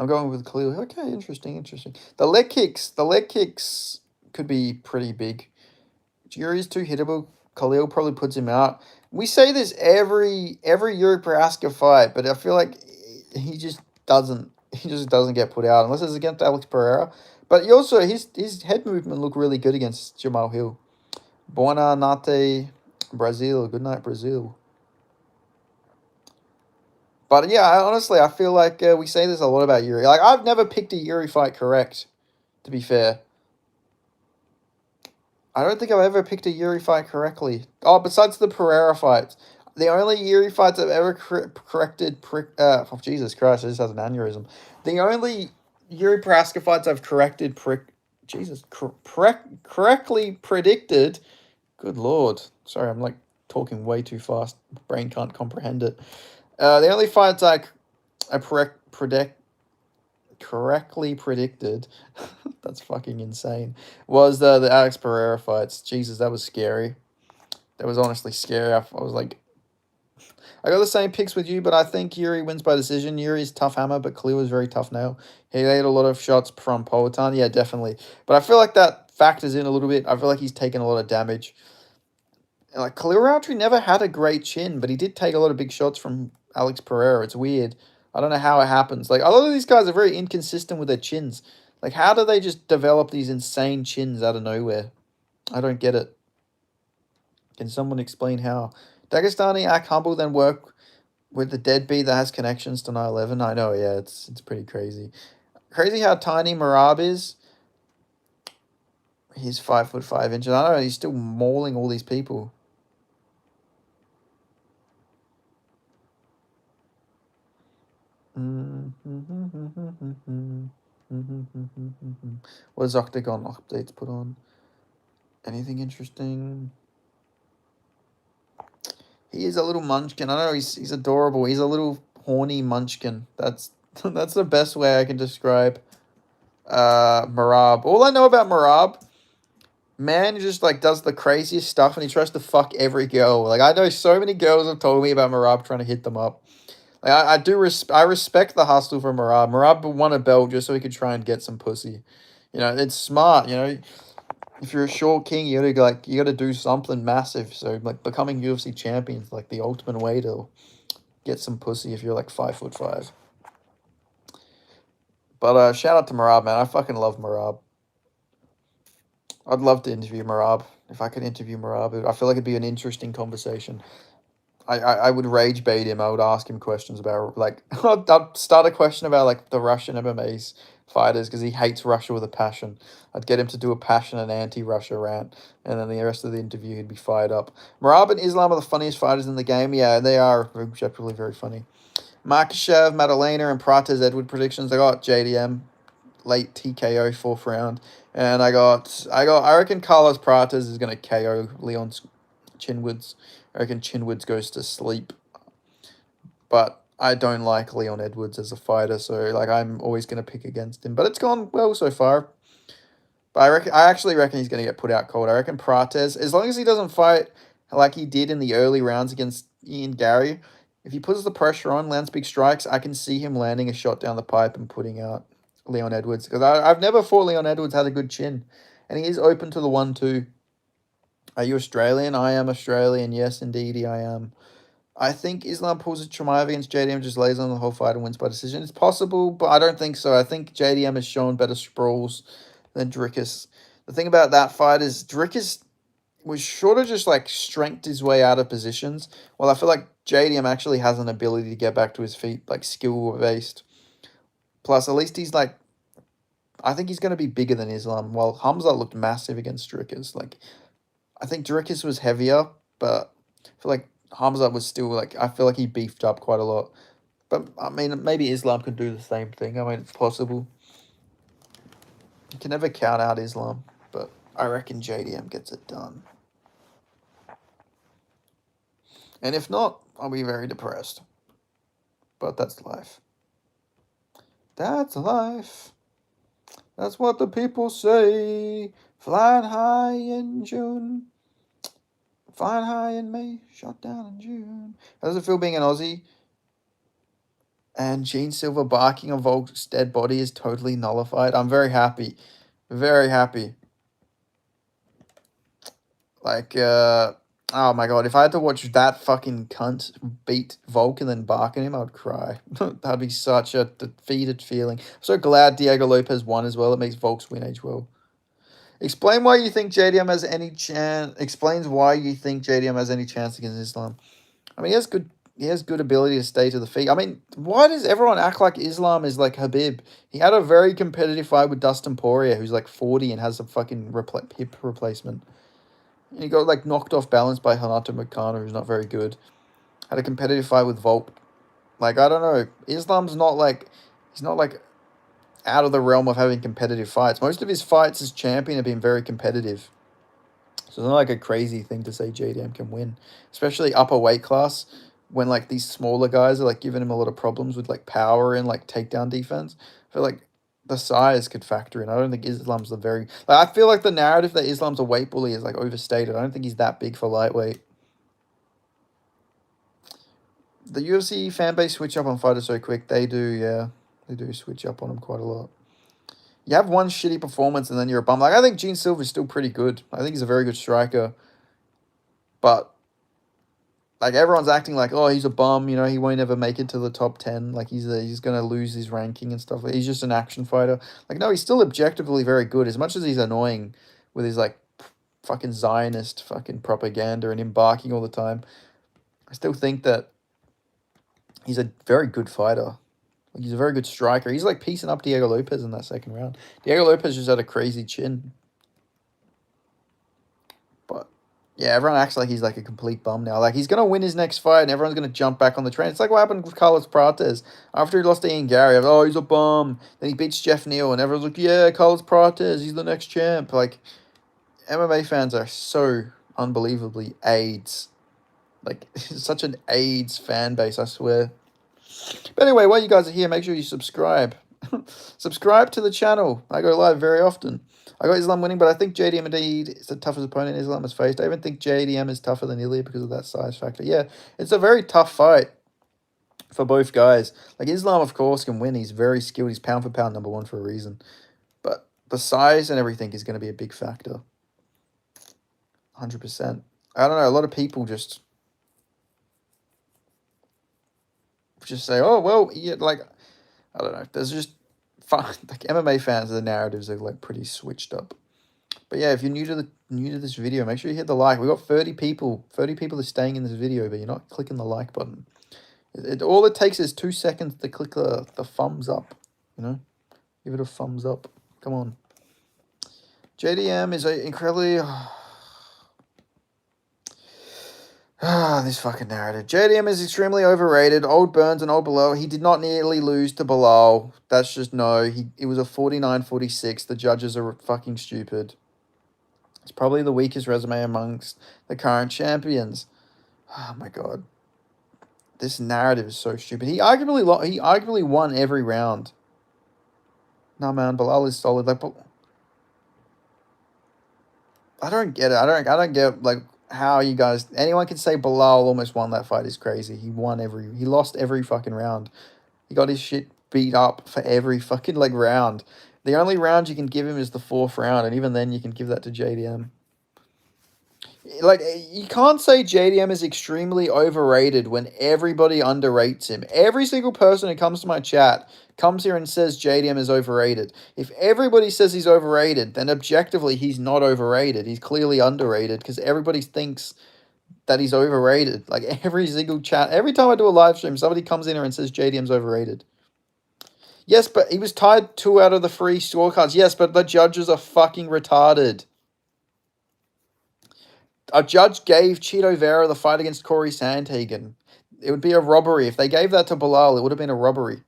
going with Khalil. Okay, interesting. The leg kicks could be pretty big. Yuri's too hittable. Khalil probably puts him out. We say this every Yuri Prohaska fight, but I feel like he just doesn't get put out unless it's against Alex Pereira. But he also his head movement looked really good against Jamal Hill. Boa noite, Brazil. Good night, Brazil. But yeah, honestly, I feel like we say this a lot about Yuri. Like, I've never picked a Yuri fight correct, to be fair. I don't think I've ever picked a Yuri fight correctly. Oh, besides the Pereira fights. The only Yuri fights I've ever corrected... oh, Jesus Christ, I just had an aneurysm. The only Yuri Prohaska fights I've correctly predicted... Good Lord. Sorry, I'm like talking way too fast. Brain can't comprehend it. The only fights I correctly predicted, that's fucking insane, was the Alex Pereira fights. Jesus, that was scary. That was honestly scary. I was like, I got the same picks with you, but I think Yuri wins by decision. Yuri's tough hammer, but Khalil was very tough nail. He ate a lot of shots from Poatan. Yeah, definitely. But I feel like that factors in a little bit. I feel like he's taken a lot of damage. Like, Khalil Roundtree never had a great chin, but he did take a lot of big shots from Alex Pereira. It's weird. I don't know how it happens. Like, a lot of these guys are very inconsistent with their chins. Like, how do they just develop these insane chins out of nowhere? I don't get it. Can someone explain how? Dagestani act humble, then work with the deadbeat that has connections to 9/11. I know, yeah, it's pretty crazy. Crazy how tiny Merab is. He's 5'5" I don't know, he's still mauling all these people. What does Octagon updates put on? Anything interesting? He is a little munchkin. I know he's adorable. He's a little horny munchkin. That's that's the best way I can describe Merab. All I know about Merab, man, he just like does the craziest stuff and he tries to fuck every girl. Like, I know so many girls have told me about Merab trying to hit them up. Like, I respect the hustle for Merab. Merab won a belt just so he could try and get some pussy. You know, it's smart, you know. If you're a short king, you gotta do something massive. So like becoming UFC champion is like the ultimate way to get some pussy if you're like 5'5". But shout out to Merab, man. I fucking love Merab. I'd love to interview Merab. If I could interview Merab, I feel like it'd be an interesting conversation. I would rage bait him. I would ask him questions about, like, I'd start a question about, like, the Russian MMA fighters because he hates Russia with a passion. I'd get him to do a passionate anti-Russia rant, and then the rest of the interview he'd be fired up. Merab and Islam are the funniest fighters in the game. Yeah, they are objectively very funny. Makhachev, Madalena, and Prates Edward predictions. I got JDM, late TKO, 4th round. And I reckon Carlos Prates is going to KO Leon Chinwoods. I reckon Chinwoods goes to sleep. But I don't like Leon Edwards as a fighter, so like I'm always going to pick against him. But it's gone well so far. But I actually reckon he's going to get put out cold. I reckon Prates, as long as he doesn't fight like he did in the early rounds against Ian Gary, if he puts the pressure on, lands big strikes, I can see him landing a shot down the pipe and putting out Leon Edwards. Because I've never thought Leon Edwards had a good chin. And he is open to the 1-2. Are you Australian? I am Australian. Yes, indeedy, I am. I think Islam pulls a Chimaev against JDM, just lays on the whole fight and wins by decision. It's possible, but I don't think so. I think JDM has shown better sprawls than Drickus. The thing about that fight is Drickus was sort of just like strengthed his way out of positions. Well, I feel like JDM actually has an ability to get back to his feet, like skill based. Plus, at least he's like, I think he's going to be bigger than Islam. Well, Hamza looked massive against Drickus. Like, I think Drickus was heavier, but I feel like Hamza was still like, I feel like he beefed up quite a lot. But I mean, maybe Islam could do the same thing. I mean, it's possible. You can never count out Islam, but I reckon JDM gets it done. And if not, I'll be very depressed. But that's life. That's life. That's what the people say. Flying high in June. Flying high in May. Shot down in June. How does it feel being an Aussie? And Gene Silver barking on Volk's dead body is totally nullified. I'm very happy. Very happy. Like, oh my god, if I had to watch that fucking cunt beat Volk and then bark at him, I would cry. That'd be such a defeated feeling. I'm so glad Diego Lopez won as well. It makes Volk's win age well. Explain why you think JDM has any chance. Explains why you think JDM has any chance against Islam. I mean, he has good ability to stay to the feet. I mean, why does everyone act like Islam is like Habib? He had a very competitive fight with Dustin Poirier, who's like 40 and has a fucking hip replacement. And he got like knocked off balance by Hanato Makana, who's not very good. Had a competitive fight with Volk. Like, I don't know. Islam's not like, he's not like out of the realm of having competitive fights. Most of his fights as champion have been very competitive. So it's not like a crazy thing to say JDM can win. Especially upper weight class, when like these smaller guys are like giving him a lot of problems with like power and like takedown defense. I feel like the size could factor in. I don't think Islam's the very... Like, I feel like the narrative that Islam's a weight bully is like overstated. I don't think he's that big for lightweight. The UFC fan base switch up on fighters so quick. They do, yeah. They do switch up on him quite a lot. You have one shitty performance and then you're a bum. Like, I think Gene Silver's still pretty good. I think he's a very good striker. But, like, everyone's acting like, oh, he's a bum. You know, he won't ever make it to the top 10. Like, he's going to lose his ranking and stuff. He's just an action fighter. Like, no, he's still objectively very good. As much as he's annoying with his, like, fucking Zionist fucking propaganda and him barking all the time, I still think that he's a very good fighter. Like, he's a very good striker. He's like piecing up Diego Lopez in that second round. Diego Lopez just had a crazy chin. But, yeah, everyone acts like he's like a complete bum now. Like, he's going to win his next fight and everyone's going to jump back on the train. It's like what happened with Carlos Prates. After he lost to Ian Gary, oh, he's a bum. Then he beats Jeff Neal and everyone's like, yeah, Carlos Prates, he's the next champ. Like, MMA fans are so unbelievably AIDS. Like, such an AIDS fan base, I swear. But anyway, while you guys are here, make sure you subscribe. Subscribe to the channel. I go live very often. I got Islam winning, but I think JDM indeed is the toughest opponent Islam has faced. I even think JDM is tougher than Ilya because of that size factor. Yeah, it's a very tough fight for both guys. Like, Islam, of course, can win. He's very skilled. He's pound for pound #1 for a reason. But the size and everything is going to be a big factor. 100%. I don't know. A lot of people just say, oh, well, yeah, like, I don't know. There's just fun. Like, MMA fans, the narratives are like pretty switched up. But yeah, if you're new to this video, make sure you hit the like. We got 30 people. 30 people are staying in this video, but you're not clicking the like button. All it takes is 2 seconds to click the thumbs up. You know, give it a thumbs up. Come on. JDM is incredibly. This fucking narrative. JDM is extremely overrated. Old Burns and old Bilal. He did not nearly lose to Bilal. That's just no. It was a 49-46. The judges are fucking stupid. It's probably the weakest resume amongst the current champions. Oh my god. This narrative is so stupid. He arguably won every round. No man, Bilal is solid. Like, I don't get it. I don't get like how you guys, anyone can say Bilal almost won that fight is crazy. He lost every fucking round. He got his shit beat up for every fucking like round. The only round you can give him is the 4th round, and even then you can give that to JDM. Like, you can't say JDM is extremely overrated when everybody underrates him. Every single person who comes to my chat comes here and says JDM is overrated. If everybody says he's overrated, then objectively he's not overrated. He's clearly underrated because everybody thinks that he's overrated. Like, every single chat, every time I do a live stream, somebody comes in here and says JDM's overrated. Yes, but he was tied 2 out of the 3 scorecards. Yes, but the judges are fucking retarded. A judge gave Cheeto Vera the fight against Corey Sandhagen. It would be a robbery. If they gave that to Bilal, it would have been a robbery.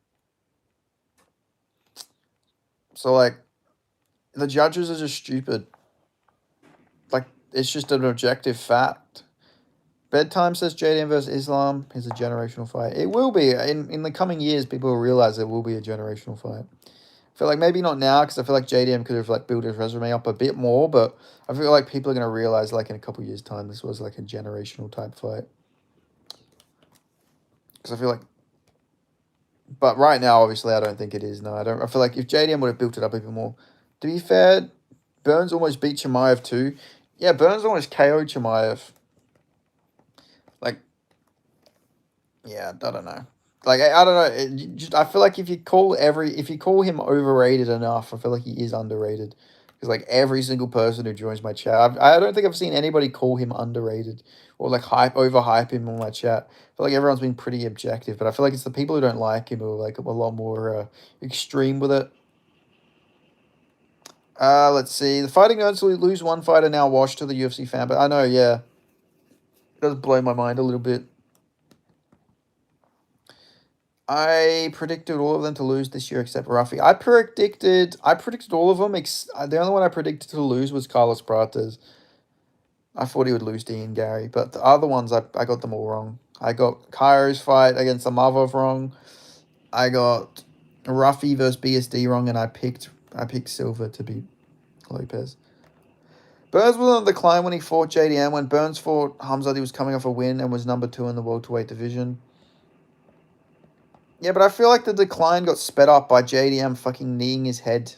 So, like, the judges are just stupid. Like, it's just an objective fact. Bedtime says JDM versus Islam is a generational fight. It will be. In the coming years, people will realize it will be a generational fight. I feel like maybe not now, because I feel like JDM could have, like, built his resume up a bit more, but I feel like people are going to realize, like, in a couple years' time, this was, like, a generational type fight. Because I feel like... But right now, obviously, I don't think it is. No, I don't. I feel like if JDM would have built it up even more... To be fair, Burns almost beat Chimaev too. Yeah, Burns almost KO'd Chimaev. Like... Yeah, I don't know. Like, I don't know. I feel like if you call him overrated enough, I feel like he is underrated. Because, like, every single person who joins my chat, I don't think I've seen anybody call him underrated or, like, overhype him on my chat. I feel like everyone's been pretty objective, but I feel like it's the people who don't like him who are, like, a lot more extreme with it. Let's see. The Fighting Nerds lose one fighter now washed to the UFC fan, but I know, yeah. It does blow my mind a little bit. I predicted all of them to lose this year except Ruffy. I predicted all of them. The only one I predicted to lose was Carlos Prates. I thought he would lose to Ian Gary, but the other ones I got them all wrong. I got Cairo's fight against Amavov wrong. I got Ruffy versus BSD wrong, and I picked Silva to beat Lopez. Burns was on the decline when he fought JDM. When Burns fought Hamzat, he was coming off a win and was number 2 in the welterweight division. Yeah, but I feel like the decline got sped up by JDM fucking kneeing his head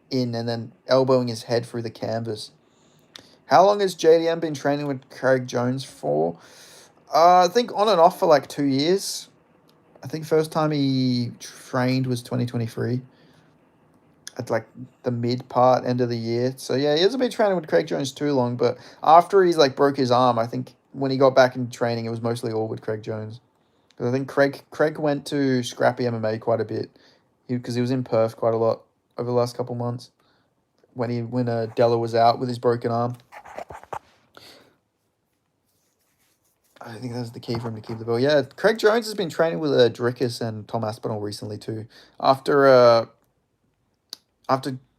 in and then elbowing his head through the canvas. How long has JDM been training with Craig Jones for? I think on and off for like 2 years. I think first time he trained was 2023. At like the end of the year. So yeah, he hasn't been training with Craig Jones too long, but after he's like broke his arm, I think when he got back in training, it was mostly all with Craig Jones. Because I think Craig went to Scrappy MMA quite a bit, because he was in Perth quite a lot over the last couple months when Della was out with his broken arm. I think that's the key for him to keep the belt. Yeah, Craig Jones has been training with Drickus and Tom Aspinall recently too. After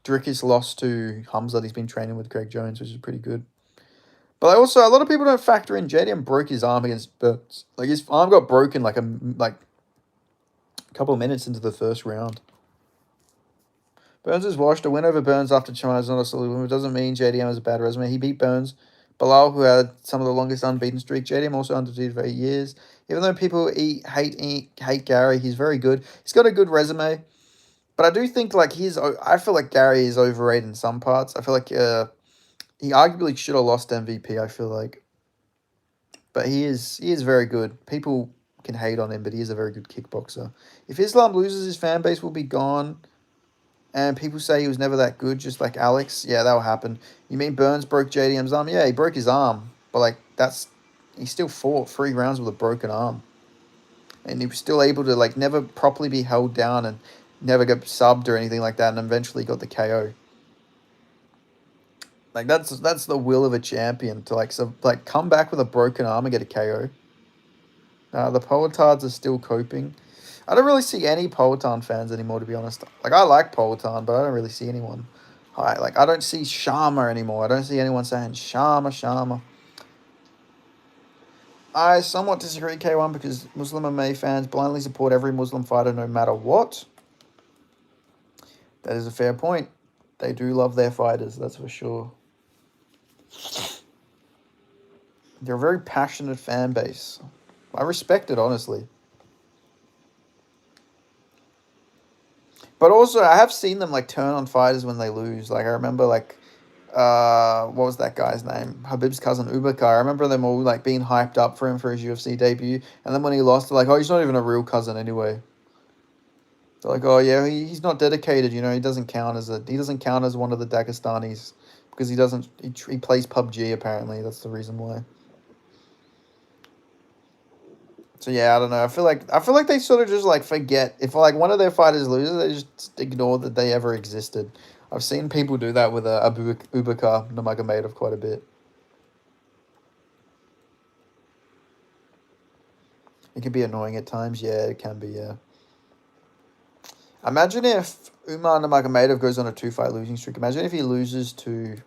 Drickus lost to Hamzat, he's been training with Craig Jones, which is pretty good. But a lot of people don't factor in JDM broke his arm against Burns. Like, his arm got broken like a couple of minutes into the first round. Burns is washed. A win over Burns after China is not a solution. It doesn't mean JDM has a bad resume. He beat Burns. Bilal, who had some of the longest unbeaten streak. JDM also undefeated for 8 years. Even though people hate Gary, he's very good. He's got a good resume. But I do think I feel like Gary is overrated in some parts. I feel like he arguably should have lost MVP, I feel like. But he is very good. People can hate on him, but he is a very good kickboxer. If Islam loses, his fan base will be gone. And people say he was never that good, just like Alex. Yeah, that'll happen. You mean Burns broke JDM's arm? Yeah, he broke his arm. But he still fought 3 rounds with a broken arm. And he was still able to never properly be held down and never get subbed or anything like that, and eventually got the KO. Like, that's the will of a champion, to come back with a broken arm and get a KO. The Poetards are still coping. I don't really see any Poetan fans anymore, to be honest. Like, I like Poetan, but I don't really see anyone. I don't see Sharma anymore. I don't see anyone saying Sharma. I somewhat disagree, K1, because Muslim MMA fans blindly support every Muslim fighter no matter what. That is a fair point. They do love their fighters, that's for sure. They're a very passionate fan base. I respect it, honestly. But also, I have seen them like turn on fighters when they lose. Like I remember, like what was that guy's name? Habib's cousin Ubaka. I remember them all like being hyped up for him for his UFC debut, and then when he lost, they're like, oh, he's not even a real cousin anyway. They're like, oh yeah, he's not dedicated. You know, he doesn't count as one of the Dagestanis because he plays PUBG apparently. That's the reason why. So yeah, I don't know. I feel like they sort of just like forget if like one of their fighters loses, they just ignore that they ever existed. I've seen people do that with Ubaka Nurmagomedov quite a bit. It can be annoying at times. Yeah, it can be. Yeah. Imagine if Umar Nurmagomedov goes on a 2-fight losing streak. Imagine if he loses to.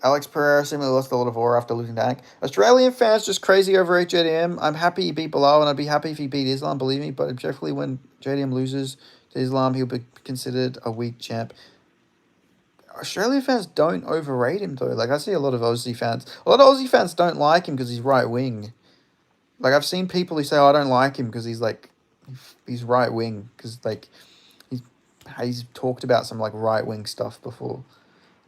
Alex Pereira seemingly lost a lot of aura after losing to Hank. Australian fans just crazy over JDM. I'm happy he beat Bilal, and I'd be happy if he beat Islam, believe me. But objectively, when JDM loses to Islam, he'll be considered a weak champ. Australian fans don't overrate him, though. Like, I see a lot of Aussie fans. A lot of Aussie fans don't like him because he's right wing. Like, I've seen people who say, oh, I don't like him because he's, like, he's right wing. Because, like, he's talked about some, like, right wing stuff before.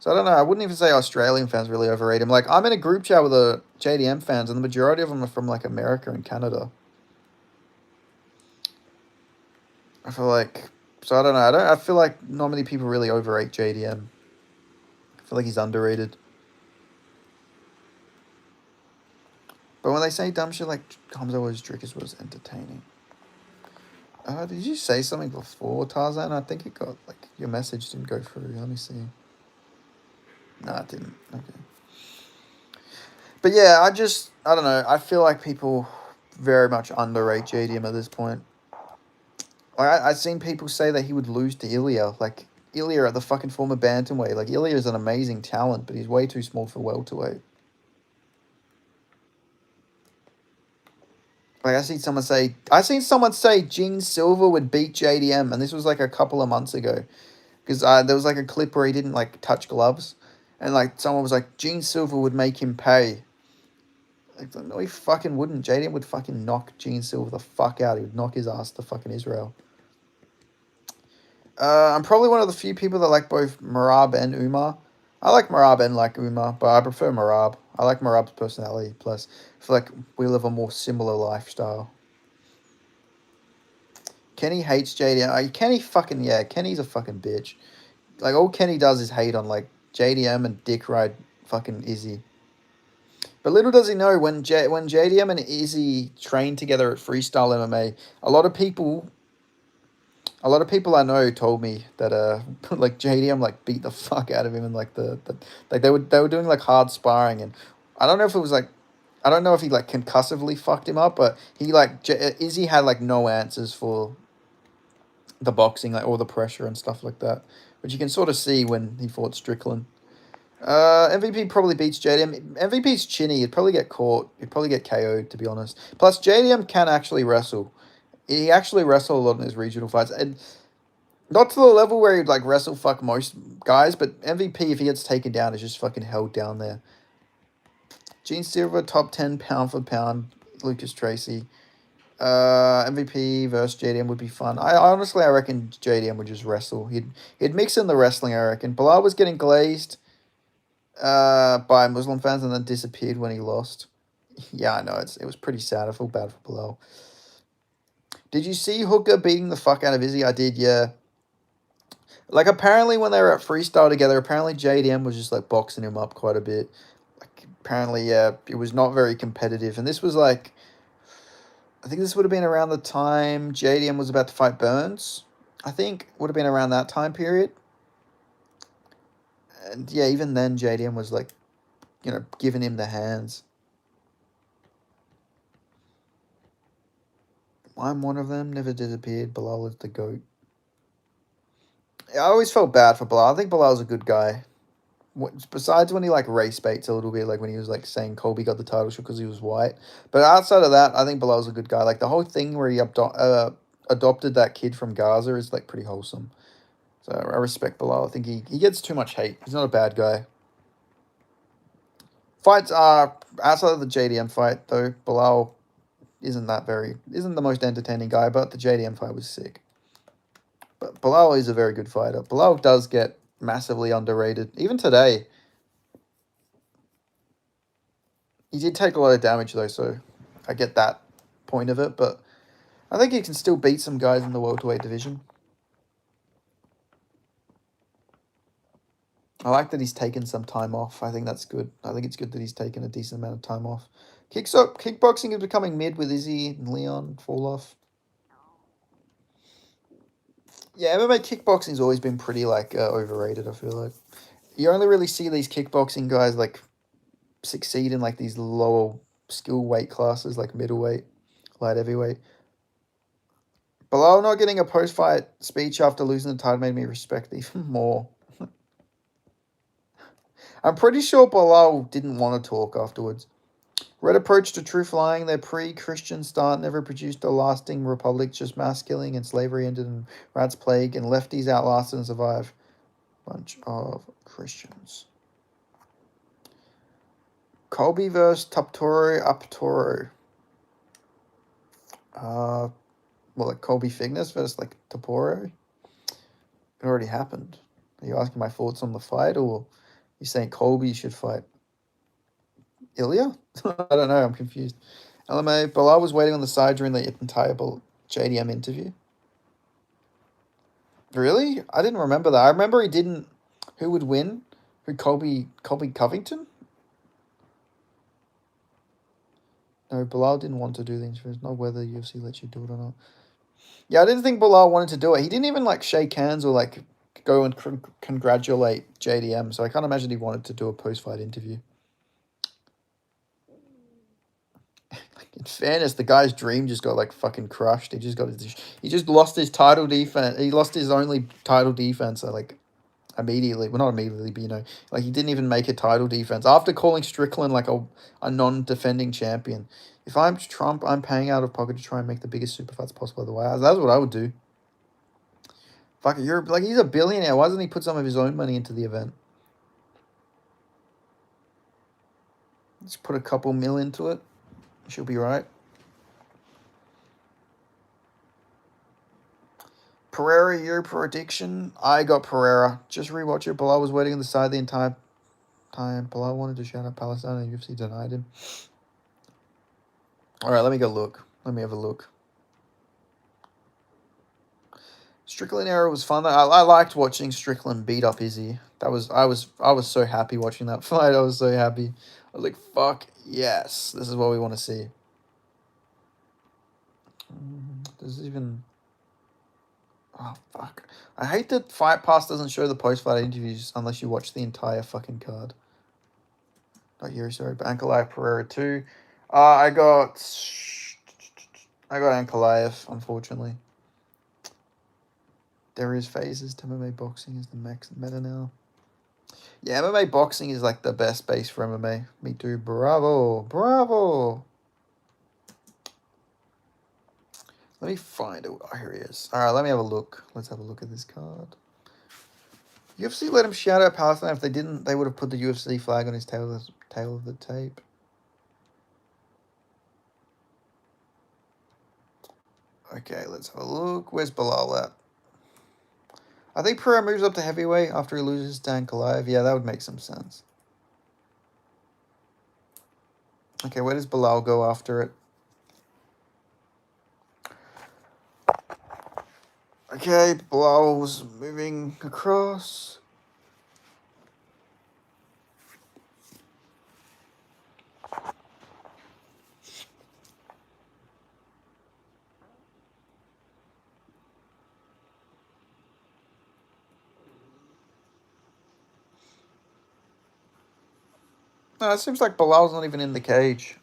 So I don't know. I wouldn't even say Australian fans really overrate him. Like I'm in a group chat with the JDM fans, and the majority of them are from like America and Canada. I feel like I don't know. I feel like not many people really overrate JDM. I feel like he's underrated. But when they say dumb shit like Hamza was Drickers was entertaining. Did you say something before Tarzan? I think it got like your message didn't go through. Let me see. No, it didn't. Okay. But yeah, I don't know. I feel like people very much underrate JDM at this point. Like, I've seen people say that he would lose to Ilya. Like, Ilya at the fucking former bantamweight. Like, Ilya is an amazing talent, but he's way too small for welterweight. Like, I seen someone say Gene Silver would beat JDM, and this was like a couple of months ago. Because there was like a clip where he didn't like touch gloves. And like someone was like, Gene Silver would make him pay. Like, no, he fucking wouldn't. JDM would fucking knock Gene Silver the fuck out. He would knock his ass to fucking Israel. I'm probably one of the few people that like both Merab and Umar. I like Merab and like Umar, but I prefer Merab. I like Merab's personality. Plus, I feel like we live a more similar lifestyle. Kenny hates JDM. Kenny's a fucking bitch. Like, all Kenny does is hate on, like, JDM and dick ride fucking Izzy. But little does he know, when JDM and Izzy trained together at Freestyle MMA, a lot of people I know told me that like JDM like beat the fuck out of him, and like like they were doing like hard sparring, and I don't know if he like concussively fucked him up, but he like Izzy had like no answers for the boxing, like all the pressure and stuff like that, which you can sort of see when he fought Strickland. MVP probably beats JDM. MVP's chinny. He'd probably get caught. He'd probably get KO'd, to be honest. Plus, JDM can actually wrestle. He actually wrestled a lot in his regional fights, and not to the level where he'd like wrestle fuck most guys, but MVP, if he gets taken down, is just fucking held down there. Gene Silver, top 10 pound for pound. Lucas Tracy. MVP versus JDM would be fun. I reckon JDM would just wrestle. He'd mix in the wrestling, I reckon. Bilal was getting glazed by Muslim fans and then disappeared when he lost. Yeah, I know. It was pretty sad. I feel bad for Bilal. Did you see Hooker beating the fuck out of Izzy? I did, yeah. Like, apparently when they were at Freestyle together, apparently JDM was just, like, boxing him up quite a bit. Like, apparently, yeah, it was not very competitive. And this was, like, I think this would have been around the time JDM was about to fight Burns. I think would have been around that time period. And yeah, even then JDM was like, you know, giving him the hands. I'm one of them, never disappeared. Bilal is the GOAT. I always felt bad for Bilal. I think Bilal's a good guy. Besides when he like race baits a little bit, like when he was like saying Colby got the title shot because he was white. But outside of that, I think Bilal's a good guy. Like the whole thing where he adopted that kid from Gaza is like pretty wholesome. So I respect Bilal. I think he gets too much hate. He's not a bad guy. Fights are outside of the JDM fight though. Bilal isn't the most entertaining guy, but the JDM fight was sick. But Bilal is a very good fighter. Bilal does get massively underrated. Even today, he did take a lot of damage though, so I get that point of it, but I think he can still beat some guys in the welterweight division. I like that he's taken some time off. I think that's good. I think it's good that he's taken a decent amount of time off. Kickboxing is becoming mid with Izzy and Leon fall off. Yeah, MMA kickboxing's always been pretty like overrated. I feel like you only really see these kickboxing guys like succeed in like these lower skill weight classes, like middleweight, light heavyweight. Bilal not getting a post-fight speech after losing the title made me respect even more. I'm pretty sure Bilal didn't want to talk afterwards. Red approach to truth lying, their pre-Christian start never produced a lasting republic, just mass killing and slavery ended in rat's plague, and lefties outlasted and survived. Bunch of Christians. Colby versus Uptoro. Like Colby Fighness versus like Toporo? It already happened. Are you asking my thoughts on the fight, or you saying Colby should fight Ilya? I don't know, I'm confused. LMA, Bilal was waiting on the side during the entire JDM interview. Really? I didn't remember that. I remember he didn't... Who would win? Who, Colby Covington? No, Bilal didn't want to do the interview. It's not whether UFC lets you do it or not. Yeah, I didn't think Bilal wanted to do it. He didn't even, like, shake hands or, like, go and congratulate JDM, so I can't imagine he wanted to do a post-fight interview. In fairness, the guy's dream just got like fucking crushed. He just lost his title defense. He lost his only title defense. Like immediately, well, not immediately, but like he didn't even make a title defense after calling Strickland like a non-defending champion. If I'm Trump, I'm paying out of pocket to try and make the biggest super fights possible. Otherwise, that's what I would do. Fuck it, you're like he's a billionaire. Why doesn't he put some of his own money into the event? Just put a couple mil into it. She'll be right. Pereira, your prediction? I got Pereira. Just rewatch it. Bilal was waiting on the side the entire time. Bilal wanted to shout out Palestine and UFC denied him. Alright, let me go look. Let me have a look. Strickland era was fun. I liked watching Strickland beat up Izzy. I was so happy watching that fight. I was so happy. I was like, fuck yes. This is what we want to see. There's even... Oh, fuck. I hate that Fight Pass doesn't show the post-fight interviews unless you watch the entire fucking card. Not here, sorry, but Ankalaev Pereira 2. I got Ankalaev, unfortunately. There is phases to MMA boxing is the max meta now. Yeah, MMA boxing is like the best base for MMA. Me too. Bravo. Bravo. Let me find it. Oh, here he is. All right, let me have a look. Let's have a look at this card. UFC let him shout out Palestine. If they didn't, they would have put the UFC flag on his tail of the tape. Okay, let's have a look. Where's Bilal at? I think Pereira moves up to heavyweight after he loses to Ankalaev. Yeah, that would make some sense. Okay, where does Bilal go after it? Okay, Bilal's moving across. No, it seems like Bilal's not even in the cage.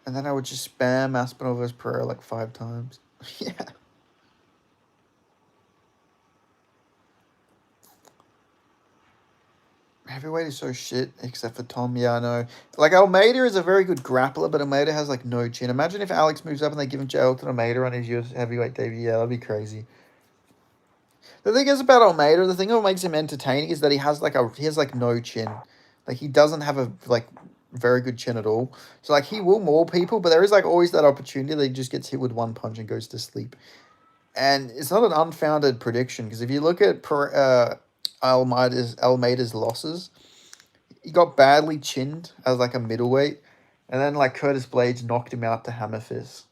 And then I would just spam Aspinall vs. Pereira like 5 times. Yeah. Heavyweight is so shit, except for Tom. Yeah, I know. Like, Almeida is a very good grappler, but Almeida has, like, no chin. Imagine if Alex moves up and they give him jail to Almeida on his US heavyweight debut. Yeah, that'd be crazy. The thing is about Almeida, the thing that makes him entertaining is that he has like no chin. Like he doesn't have a like very good chin at all. So like he will maul people, but there is like always that opportunity that he just gets hit with one punch and goes to sleep. And it's not an unfounded prediction because if you look at Almeida's losses, he got badly chinned as like a middleweight, and then like Curtis Blades knocked him out to hammer fist,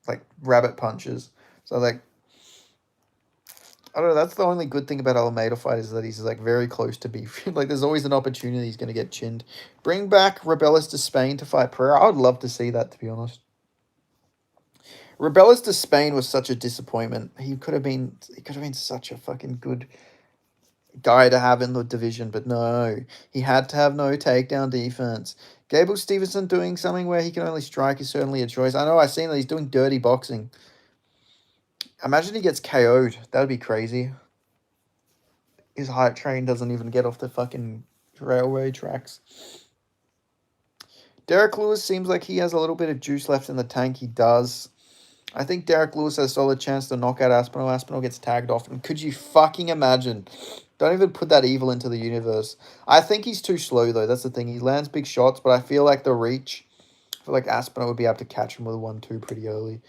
like rabbit punches. So like I don't know. That's the only good thing about Almeida fight is that he's like very close to beef. Like there's always an opportunity he's going to get chinned. Bring back Rebellis to Spain to fight Pereira. I would love to see that, to be honest. Rebellis to Spain was such a disappointment. He could have been such a fucking good guy to have in the division, but no. He had to have no takedown defense. Gable Stevenson doing something where he can only strike is certainly a choice. I know I've seen that he's doing dirty boxing. Imagine he gets KO'd. That would be crazy. His hype train doesn't even get off the fucking railway tracks. Derek Lewis seems like he has a little bit of juice left in the tank. He does. I think Derek Lewis has a solid chance to knock out Aspinall. Aspinall gets tagged off. And could you fucking imagine? Don't even put that evil into the universe. I think he's too slow, though. That's the thing. He lands big shots, but I feel like the reach... I feel like Aspinall would be able to catch him with a 1-2 pretty early.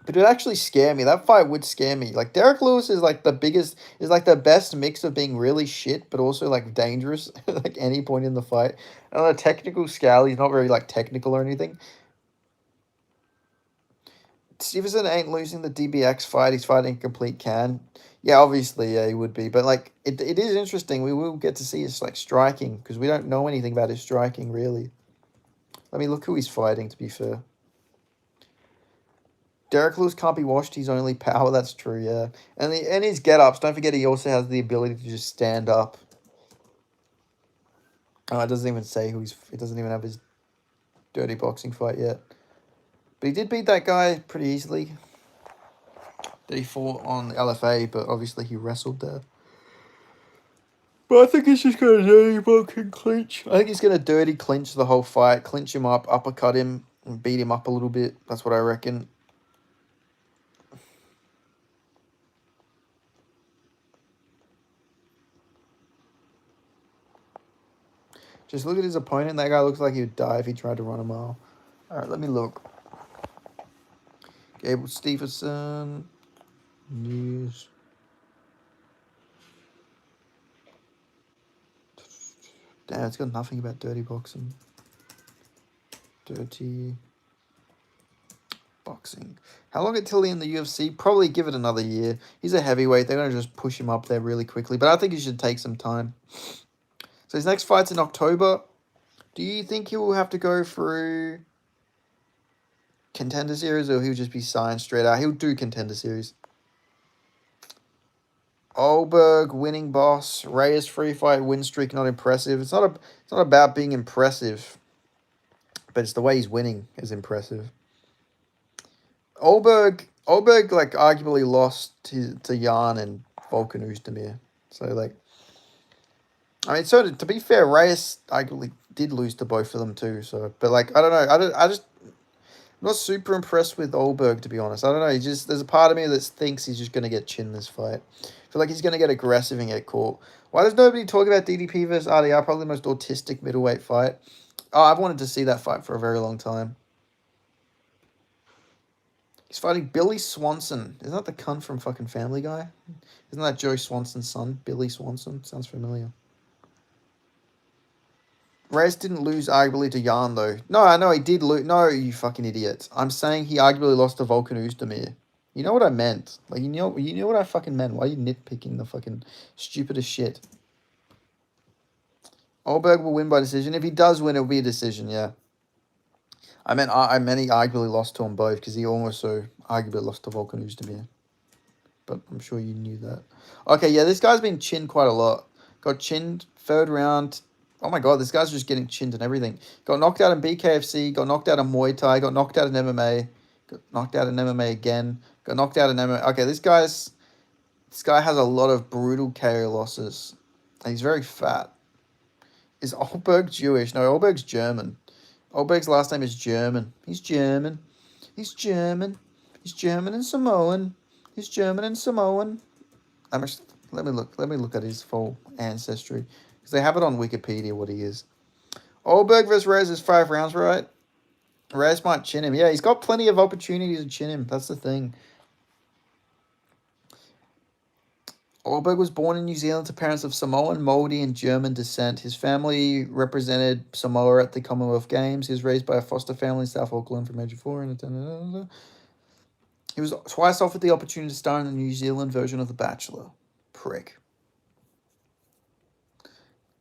But it'd actually scare me. That fight would scare me. Like, Derek Lewis is, like, the biggest... Is, like, the best mix of being really shit, but also, like, dangerous at, like, any point in the fight. And on a technical scale, he's not very, like, technical or anything. Stevenson ain't losing the DBX fight. He's fighting complete can. Yeah, obviously, yeah, he would be. But, like, it is interesting. We will get to see his, like, striking. Because we don't know anything about his striking, really. Let me look who he's fighting, to be fair. Derek Lewis can't be washed. He's only power. That's true, yeah. And his get-ups. Don't forget he also has the ability to just stand up. Oh, it doesn't even say who he's... It doesn't even have his dirty boxing fight yet. But he did beat that guy pretty easily. That he fought on the LFA, but obviously he wrestled there. But I think he's just going to dirty fucking clinch. I think he's going to dirty clinch the whole fight. Clinch him up, uppercut him, and beat him up a little bit. That's what I reckon. Just look at his opponent. That guy looks like he would die if he tried to run a mile. Alright, let me look. Gable Stevenson. News. Damn, it's got nothing about dirty boxing. Dirty boxing. How long until he in the UFC? Probably give it another year. He's a heavyweight. They're going to just push him up there really quickly. But I think he should take some time. So his next fight's in October. Do you think he will have to go through Contender Series or he'll just be signed straight out? He'll do Contender Series. Olberg, winning boss. Reyes, free fight, win streak, not impressive. It's not about being impressive, but it's the way he's winning is impressive. Olberg, like, arguably lost to Jan and Volkan Oezdemir. So, like, I mean, so to be fair, Reyes arguably did lose to both of them too. So, but, like, I don't know. I'm not super impressed with Olberg, to be honest. I don't know. There's a part of me that thinks he's just going to get chinned this fight. I feel like he's going to get aggressive and get caught. Why does nobody talk about DDP versus RDR? Probably the most autistic middleweight fight. Oh, I've wanted to see that fight for a very long time. He's fighting Billy Swanson. Isn't that the cunt from fucking Family Guy? Isn't that Joe Swanson's son? Billy Swanson? Sounds familiar. Reyes didn't lose arguably to Jan, though. No, I know he did lose. No, you fucking idiots. I'm saying he arguably lost to Volkan Oezdemir. You know what I meant. Like, you know what I fucking meant. Why are you nitpicking the fucking stupidest shit? Olberg will win by decision. If he does win, it'll be a decision, yeah. I meant he arguably lost to them both because he also arguably lost to Volkan Oezdemir. But I'm sure you knew that. Okay, yeah, this guy's been chinned quite a lot. Got chinned third round. Oh my god, this guy's just getting chinned and everything. Got knocked out in BKFC, got knocked out in Muay Thai, got knocked out in MMA, got knocked out in MMA again, got knocked out in MMA. Okay, this guy has a lot of brutal KO losses. And he's very fat. Is Olberg Jewish? No, Olberg's German. Olberg's last name is German. He's German. He's German. He's German and Samoan. He's German and Samoan. Amish. Let me look. Let me look at his full ancestry because they have it on Wikipedia what he is. Oldberg versus Reyes is 5 rounds, right? Reyes might chin him. Yeah, he's got plenty of opportunities to chin him. That's the thing. Oldberg was born in New Zealand to parents of Samoan, Māori, and German descent. His family represented Samoa at the Commonwealth Games. He was raised by a foster family in South Auckland from age of 4. He was twice offered the opportunity to star in the New Zealand version of The Bachelor. Prick.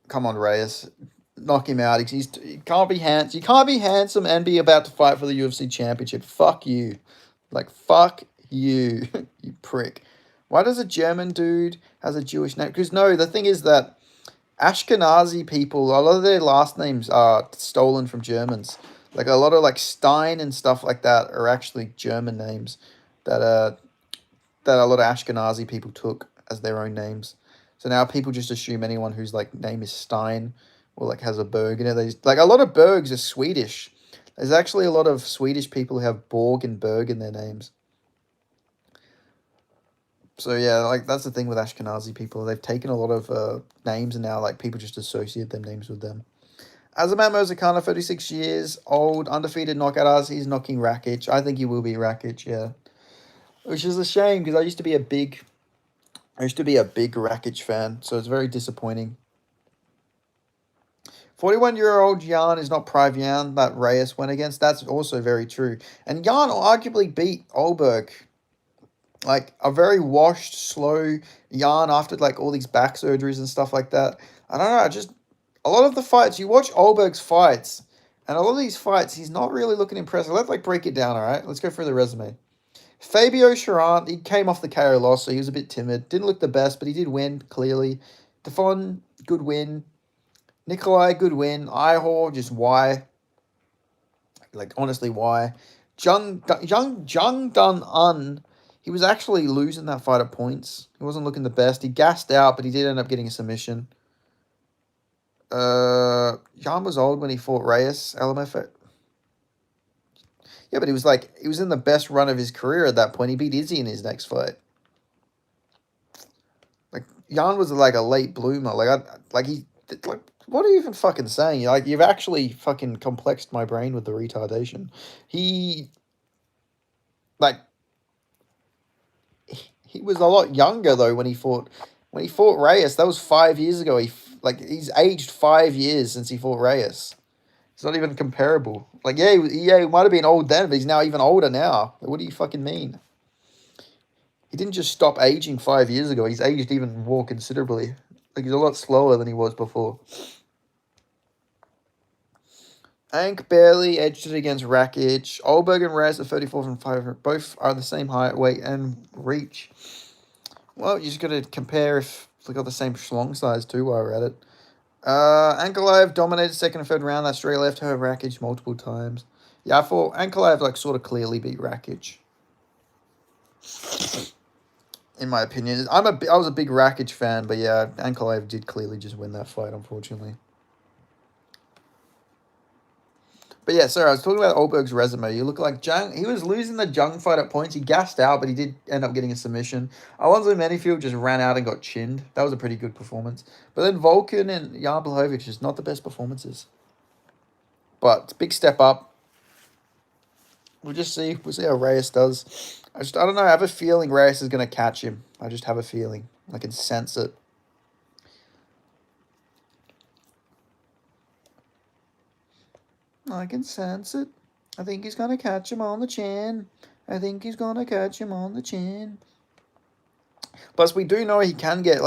Come on, Reyes. Knock him out. He can't be handsome. You can't be handsome and be about to fight for the UFC championship. Fuck you. Like, fuck you, you prick. Why does a German dude has a Jewish name? Because, no, the thing is that Ashkenazi people, a lot of their last names are stolen from Germans. Like, a lot of, like, Stein and stuff like that are actually German names that a lot of Ashkenazi people took as their own names. So now people just assume anyone whose, like, name is Stein or, like, has a Berg in it. Like, a lot of Bergs are Swedish. There's actually a lot of Swedish people who have Borg and Berg in their names. So yeah, like that's the thing with Ashkenazi people. They've taken a lot of names and now like people just associate them names with them. Azamat Mozakana, 36 years old, undefeated knockout artist. He's knocking Rakic. I think he will be Rakic, yeah. Which is a shame because I used to be a big Rakic fan, so it's very disappointing. 41-year-old Jan is not Prive Jan that Reyes went against. That's also very true. And Jan arguably beat Oldberg. Like a very washed, slow Jan after like all these back surgeries and stuff like that. I don't know, just a lot of the fights, you watch Oldberg's fights, and a lot of these fights, he's not really looking impressive. Let's like break it down, all right? Let's go through the resume. Fabio Charant, he came off the KO loss, so he was a bit timid. Didn't look the best, but he did win, clearly. Defon, good win. Nikolai, good win. Ihor, just why? Like, honestly, why? Jung Dun Un, he was actually losing that fight at points. He wasn't looking the best. He gassed out, but he did end up getting a submission. Jan was old when he fought Reyes, LMF. Yeah, but he was in the best run of his career at that point. He beat Izzy in his next fight. Like Jan was like a late bloomer. What are you even fucking saying? Like you've actually fucking complexed my brain with the retardation. He was a lot younger though when he fought Reyes. That was 5 years ago. He's aged 5 years since he fought Reyes. It's not even comparable. Like he might have been old then, but he's now even older now. What do you fucking mean? He didn't just stop aging 5 years ago. He's aged even more considerably. Like he's a lot slower than he was before. Ank barely edged it against Rakic. Oldberg and Reyes are 34th and 5. Both are the same height, weight, and reach. Well, you just got to compare if they got the same schlong size too while we're at it. Ankalaev dominated second and third round. That straight left her Rakic multiple times. Yeah, I thought Ankalaev like sort of clearly beat Rakic. In my opinion, I was a big Rakic fan, but yeah, Ankalaev did clearly just win that fight, unfortunately. But yeah, sorry, I was talking about Oldberg's resume. You look like Jung. He was losing the Jung fight at points. He gassed out, but he did end up getting a submission. Alonzo Menifield just ran out and got chinned. That was a pretty good performance. But then Volkan and Jan Blachowicz is not the best performances. But it's a big step up. We'll see how Reyes does. I don't know. I have a feeling Reyes is going to catch him. I just have a feeling. I can sense it. I can sense it. I think he's going to catch him on the chin. Plus, we do know he can get,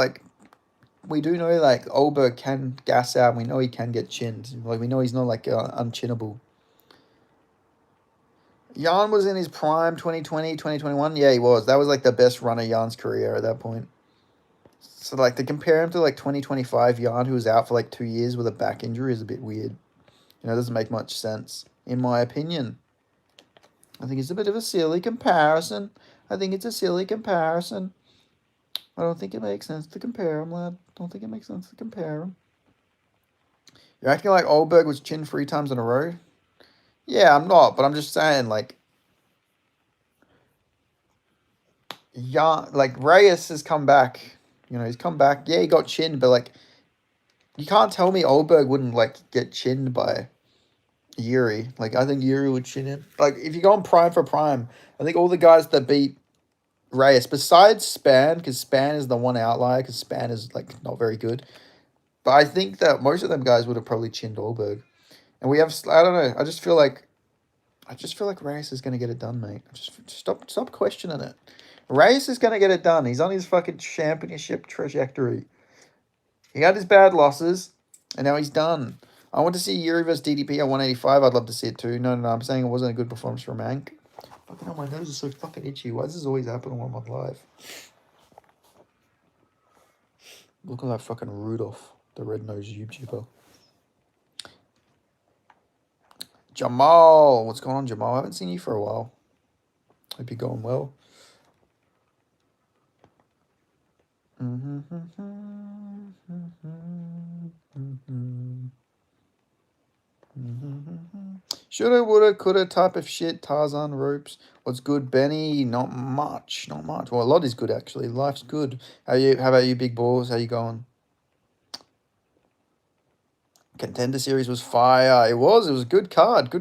we do know, Oldberg can gas out. We know he can get chinned. We know he's not, unchinnable. Jan was in his prime, 2020, 2021. Yeah, he was. That was, the best run of Jan's career at that point. So, to compare him to, 2025 Jan, who was out for, 2 years with a back injury is a bit weird. It doesn't make much sense, in my opinion. I think it's a bit of a silly comparison. I don't think it makes sense to compare them, lad. You're acting like Oldberg was chinned 3 times in a row? Yeah, I'm not, but I'm just saying, young, like Reyes has come back. You know, he's come back. Yeah, he got chinned, but like, you can't tell me Oldberg wouldn't like get chinned by Yuri. Like, I think Yuri would chin him. Like, if you go on prime for prime, I think all the guys that beat Reyes, besides Span, because Span is the one outlier, because Span is like not very good. But I think that most of them guys would have probably chinned Oldberg. And we have, I don't know, I just feel like Reyes is gonna get it done, mate. Just stop questioning it. Reyes is gonna get it done. He's on his fucking championship trajectory. He had his bad losses, and now he's done. I want to see Yuri vs DDP at 185. I'd love to see it too. No, I'm saying it wasn't a good performance from Mank. Fucking hell, my nose is so fucking itchy. Why does this always happen when I'm on live? Look at that fucking Rudolph, the red-nosed YouTuber. Jamal, what's going on, Jamal? I haven't seen you for a while. Hope you're going well. Shoulda, woulda, coulda type of shit. Tarzan ropes. What's good, Benny? Not much. Well, a lot is good actually. Life's good. How about you, big balls? How you going? Contender series was fire. It was a good card.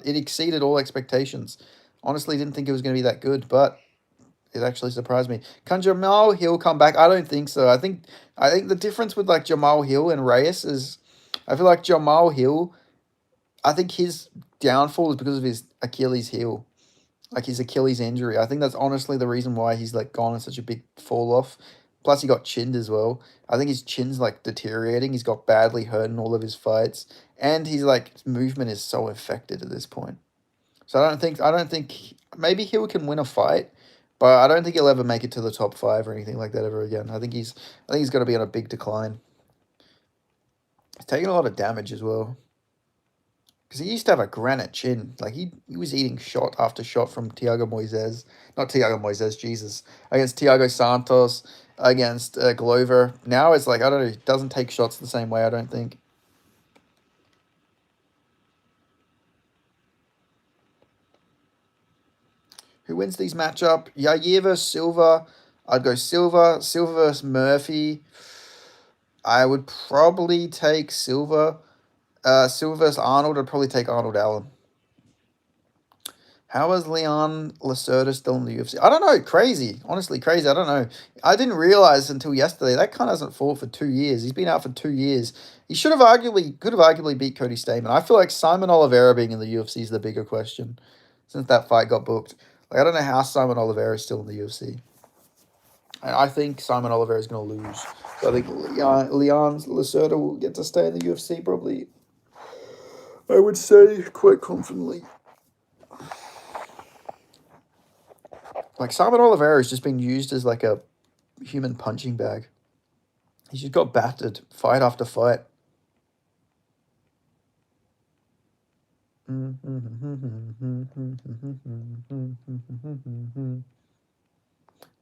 It exceeded all expectations. Honestly, didn't think it was going to be that good, but it actually surprised me. Can Jamal Hill come back? I don't think so. I think the difference with like Jamal Hill and Reyes is, I feel like Jamal Hill, I think his downfall is because of his Achilles heel, like his Achilles injury. I think that's honestly the reason why he's like gone on such a big fall off. Plus, he got chinned as well. I think his chin's like deteriorating. He's got badly hurt in all of his fights, and his like movement is so affected at this point. So I don't think maybe Hill can win a fight, but I don't think he'll ever make it to the top 5 or anything like that ever again. I think he's going to be on a big decline. He's taking a lot of damage as well. Because he used to have a granite chin. Like, he was eating shot after shot from Thiago Moises. Not Thiago Moises, Jesus. Against Thiago Santos, against Glover. Now it's like, I don't know, he doesn't take shots the same way, I don't think. Who wins these matchup? Yair versus Silva. I'd go Silva. Silva versus Murphy. I would probably take Silva. Silva versus Arnold. I'd probably take Arnold Allen. How is Leon Lacerda still in the UFC? I don't know. Crazy. Honestly, crazy. I don't know. I didn't realize until yesterday that cunt hasn't fought for 2 years. He's been out for 2 years. He could have arguably beat Cody Stamann. I feel like Simon Oliveira being in the UFC is the bigger question since that fight got booked. Like, I don't know how Simon Oliveira is still in the UFC. I think Simon Oliveira is going to lose. So I think Leon Lacerda will get to stay in the UFC probably. I would say quite confidently. Like, Simon Oliveira has just been used as like a human punching bag. He's just got battered fight after fight.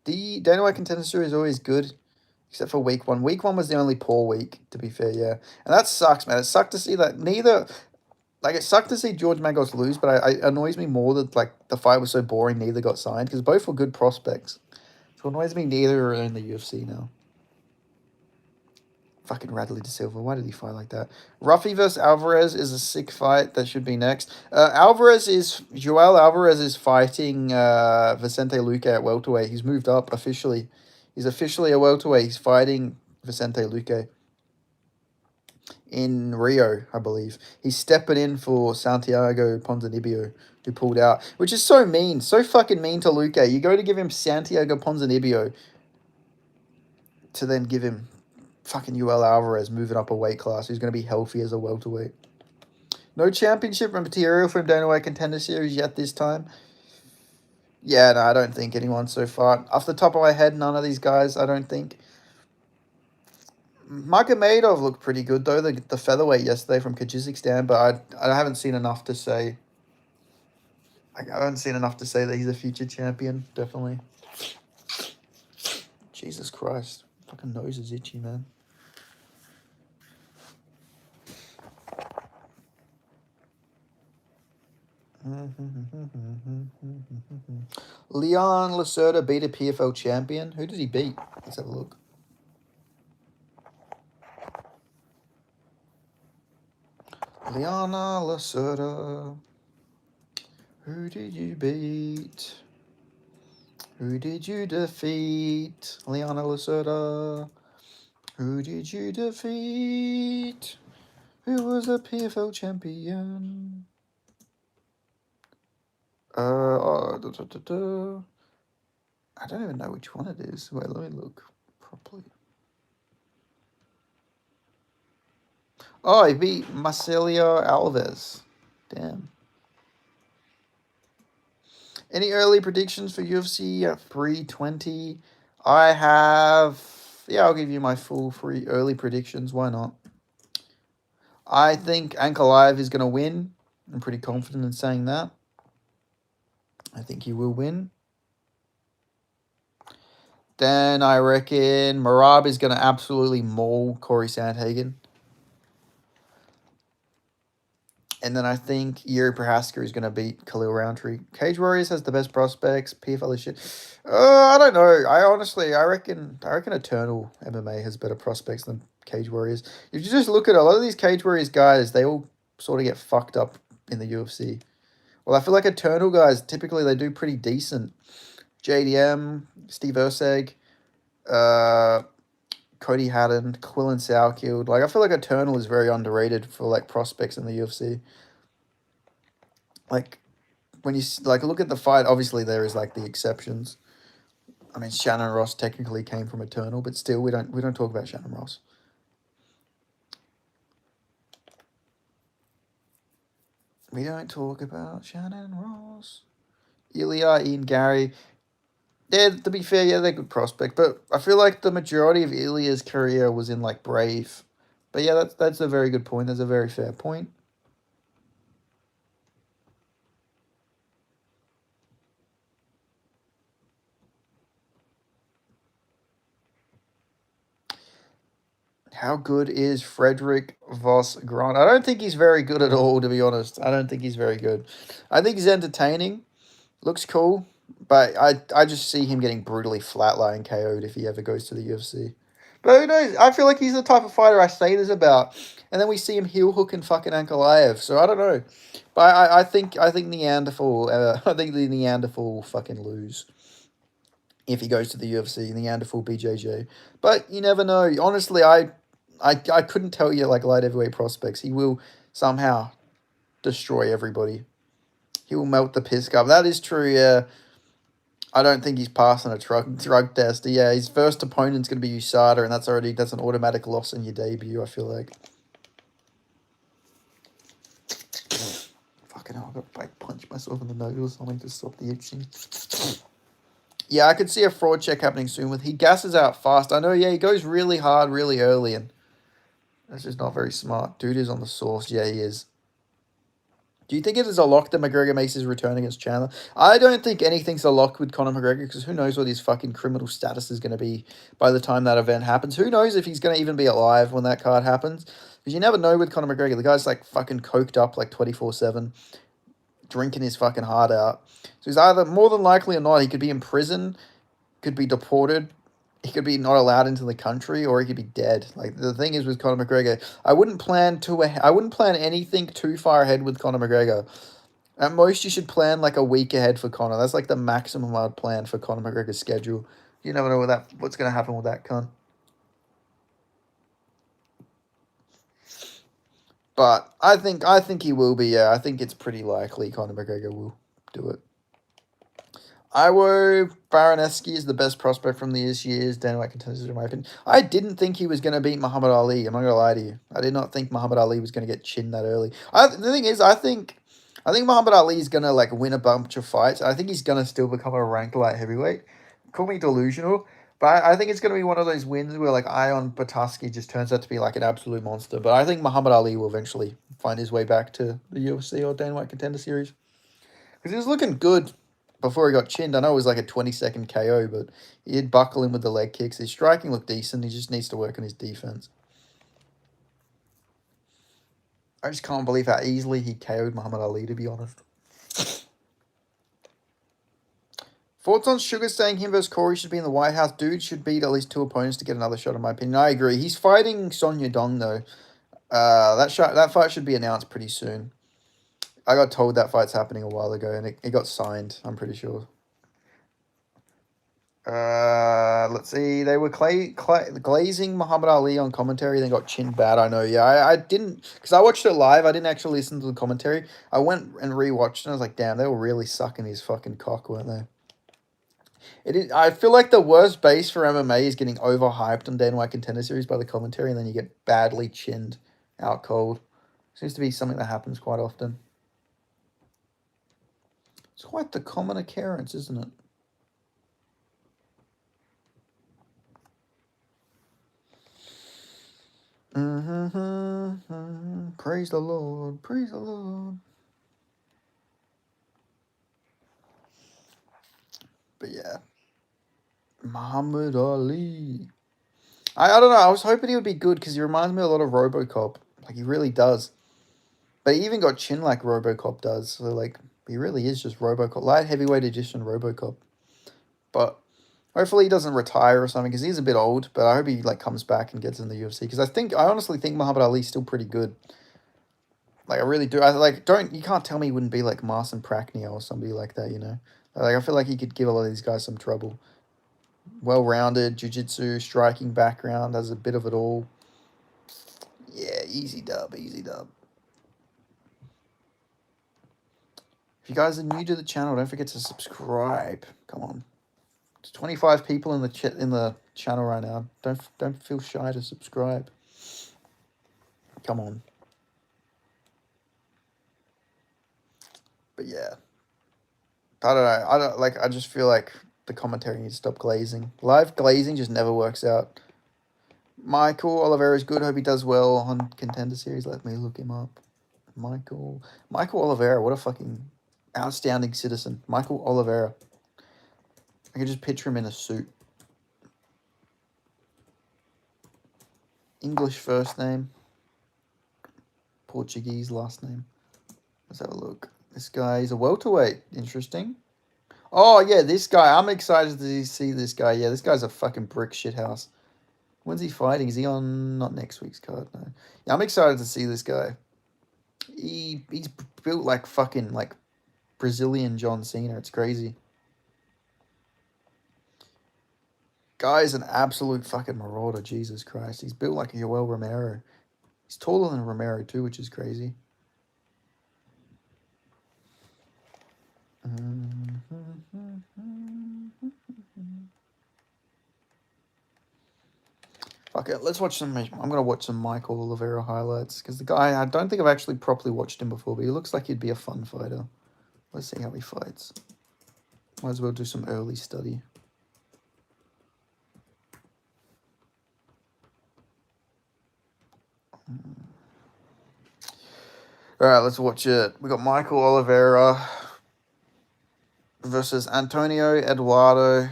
The Dana White Contender Series is always good, except for week 1. Week 1 was the only poor week, to be fair, yeah. And that sucks, man. It sucked to see that it sucked to see George Magos lose, but it annoys me more that, like, the fight was so boring, neither got signed, because both were good prospects. So it annoys me neither are in the UFC now. Fucking Radley De Silva. Why did he fight like that? Ruffy versus Alvarez is a sick fight. That should be next. Joel Alvarez is fighting Vicente Luque at welterweight. He's moved up officially. He's officially a welterweight. He's fighting Vicente Luque in Rio, I believe. He's stepping in for Santiago Ponzinibbio, who pulled out, which is so mean. So fucking mean to Luque. You go to give him Santiago Ponzinibbio to then give him fucking Joel Alvarez moving up a weight class who's going to be healthy as a welterweight. No championship material from Dana White Contender Series yet this time. Yeah, no, I don't think anyone so far. Off the top of my head, none of these guys, I don't think. Magomedov looked pretty good, though, the featherweight yesterday from Kyrgyzstan, but I haven't seen enough to say. I haven't seen enough to say that he's a future champion, definitely. Jesus Christ. Fucking nose is itchy, man. Leon Lacerda beat a PFL champion. Who does he beat? Let's have a look. Liana Lacerda. Who did you beat? Who did you defeat? Liana Lacerda. Who did you defeat? Who was a PFL champion? I don't even know which one it is. Wait, let me look properly. Oh, he beat Marcelio Alves. Damn. Any early predictions for UFC 320? I have... Yeah, I'll give you my full free early predictions. Why not? I think Ankalaev is going to win. I'm pretty confident in saying that. I think he will win. Then I reckon Marab is going to absolutely maul Corey Sandhagen. And then I think Yuri Prohaska is going to beat Khalil Roundtree. Cage Warriors has the best prospects. PFL is shit. I don't know. I reckon Eternal MMA has better prospects than Cage Warriors. If you just look at a lot of these Cage Warriors guys, they all sort of get fucked up in the UFC. Well, I feel like Eternal guys, typically they do pretty decent. JDM, Steve Urseg, Cody Haddon, Quillen Sourkild. Like, I feel like Eternal is very underrated for, like, prospects in the UFC. Like, when you, like, look at the fight, obviously there is, like, the exceptions. I mean, Shannon Ross technically came from Eternal, but still, we don't talk about Shannon Ross. We don't talk about Shannon Ross. Ilya, Ian Gary. Yeah, to be fair, yeah, they're good prospect. But I feel like the majority of Ilya's career was in, like, Brave. But yeah, that's a very good point. That's a very fair point. How good is Frederick Voss Grant? I don't think he's very good at all, to be honest. I don't think he's very good. I think he's entertaining. Looks cool. But I just see him getting brutally flatline KO'd if he ever goes to the UFC. But who knows? I feel like he's the type of fighter I say this about. And then we see him heel hook and fucking Ankalaev. So I don't know. But I think Neanderthal I think the Neanderthal will fucking lose. If he goes to the UFC, Neanderthal BJJ. But you never know. Honestly, I couldn't tell you like light heavyweight prospects. He will somehow destroy everybody. He will melt the piss cup. That is true, yeah. I don't think he's passing a drug test. Yeah, his first opponent's going to be USADA, and that's an automatic loss in your debut, I feel like. Fucking hell, I've got to punch myself in the nose or something to stop the itching. Yeah, I could see a fraud check happening soon with he gasses out fast. I know, yeah, he goes really hard really early, and that's just not very smart. Dude is on the sauce. Yeah, he is. Do you think it is a lock that McGregor makes his return against Chandler? I don't think anything's a lock with Conor McGregor because who knows what his fucking criminal status is going to be by the time that event happens. Who knows if he's going to even be alive when that card happens? Because you never know with Conor McGregor. The guy's like fucking coked up like 24/7, drinking his fucking heart out. So he's either more than likely or not, he could be in prison, could be deported, he could be not allowed into the country, or he could be dead. Like the thing is with Conor McGregor, I wouldn't plan anything too far ahead with Conor McGregor. At most, you should plan like a week ahead for Conor. That's like the maximum I'd plan for Conor McGregor's schedule. You never know what's going to happen with that cunt. But I think he will be. Yeah, I think it's pretty likely Conor McGregor will do it. Iwo Baraneski is the best prospect from this year's Dana White contenders, in my opinion. I didn't think he was going to beat Muhammad Ali. I'm not going to lie to you. I did not think Muhammad Ali was going to get chinned that early. The thing is, I think Muhammad Ali is going to like win a bunch of fights. I think he's going to still become a ranked light heavyweight. Call me delusional, but I think it's going to be one of those wins where like Ion Bataski just turns out to be like an absolute monster. But I think Muhammad Ali will eventually find his way back to the UFC or Dana White Contender Series. Because he was looking good before he got chinned. I know it was like a 20-second KO, but he did buckle in with the leg kicks. His striking looked decent. He just needs to work on his defense. I just can't believe how easily he KO'd Muhammad Ali, to be honest. Thoughts on Sugar saying him versus Corey should be in the White House? Dude should beat at least 2 opponents to get another shot, in my opinion. I agree. He's fighting Sonya Dong, though. That fight should be announced pretty soon. I got told that fight's happening a while ago, and it got signed, I'm pretty sure. Let's see. They were glazing Muhammad Ali on commentary, then got chinned bad. I know. Yeah, I didn't, because I watched it live. I didn't actually listen to the commentary. I went and rewatched, and I was like, damn, they were really sucking his fucking cock, weren't they? I feel like the worst base for MMA is getting overhyped on Day White Contender Series by the commentary, and then you get badly chinned out cold. Seems to be something that happens quite often. It's quite the common occurrence, isn't it? Praise the Lord. Praise the Lord. But yeah. Muhammad Ali. I don't know. I was hoping he would be good because he reminds me a lot of RoboCop. Like, he really does. But he even got chin like RoboCop does. So, like, he really is just RoboCop. Light heavyweight edition RoboCop. But hopefully he doesn't retire or something because he's a bit old. But I hope he, like, comes back and gets in the UFC. Because I honestly think Muhammad Ali's still pretty good. Like, I really do. You can't tell me he wouldn't be like Marcin Prachnio or somebody like that, you know? Like, I feel like he could give a lot of these guys some trouble. Well-rounded, jiu-jitsu, striking background, has a bit of it all. Yeah, easy dub, easy dub. If you guys are new to the channel, don't forget to subscribe. Come on. There's 25 people in the channel right now. Don't feel shy to subscribe. Come on. But yeah. I don't know. I just feel like the commentary needs to stop glazing. Live glazing just never works out. Michael Oliveira is good. Hope he does well on Contender Series. Let me look him up. Michael Oliveira. What a fucking outstanding citizen. Michael Oliveira. I can just picture him in a suit. English first name. Portuguese last name. Let's have a look. This guy is a welterweight. Interesting. Oh, yeah, this guy. I'm excited to see this guy. Yeah, this guy's a fucking brick shithouse. When's he fighting? Is he on... Not next week's card, no. Yeah, I'm excited to see this guy. He's built like fucking, like, Brazilian John Cena. It's crazy. Guy's an absolute fucking marauder. Jesus Christ. He's built like a Yoel Romero. He's taller than Romero, too, which is crazy. Okay, let's watch some... I'm going to watch some Michael Oliveira highlights. Because the guy... I don't think I've actually properly watched him before. But he looks like he'd be a fun fighter. Let's see how he fights. Might as well do some early study. Alright, let's watch it. We got Michael Oliveira versus Antonio Eduardo.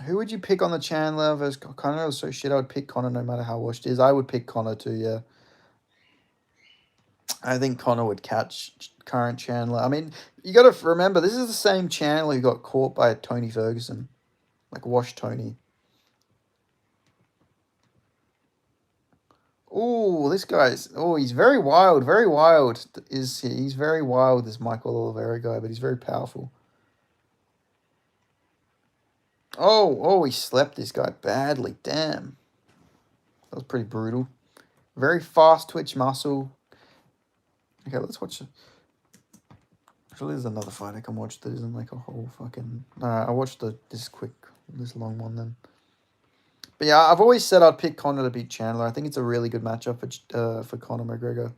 Who would you pick on the Chandler versus Conor? So shit, I would pick Conor no matter how washed it is. I would pick Conor too, yeah. I think Conor would catch current Chandler. I mean, you got to remember, this is the same Chandler who got caught by Tony Ferguson. Like, washed Tony. Oh, this guy's... Oh, he's very wild. Very wild. He's very wild, this Michael Oliveira guy, but he's very powerful. Oh, he slept this guy badly. Damn. That was pretty brutal. Very fast twitch muscle. Okay, let's watch it. Actually, there's another fight I can watch that isn't like a whole fucking... I watched this long one then. But yeah, I've always said I'd pick Conor to beat Chandler. I think it's a really good matchup for Conor McGregor.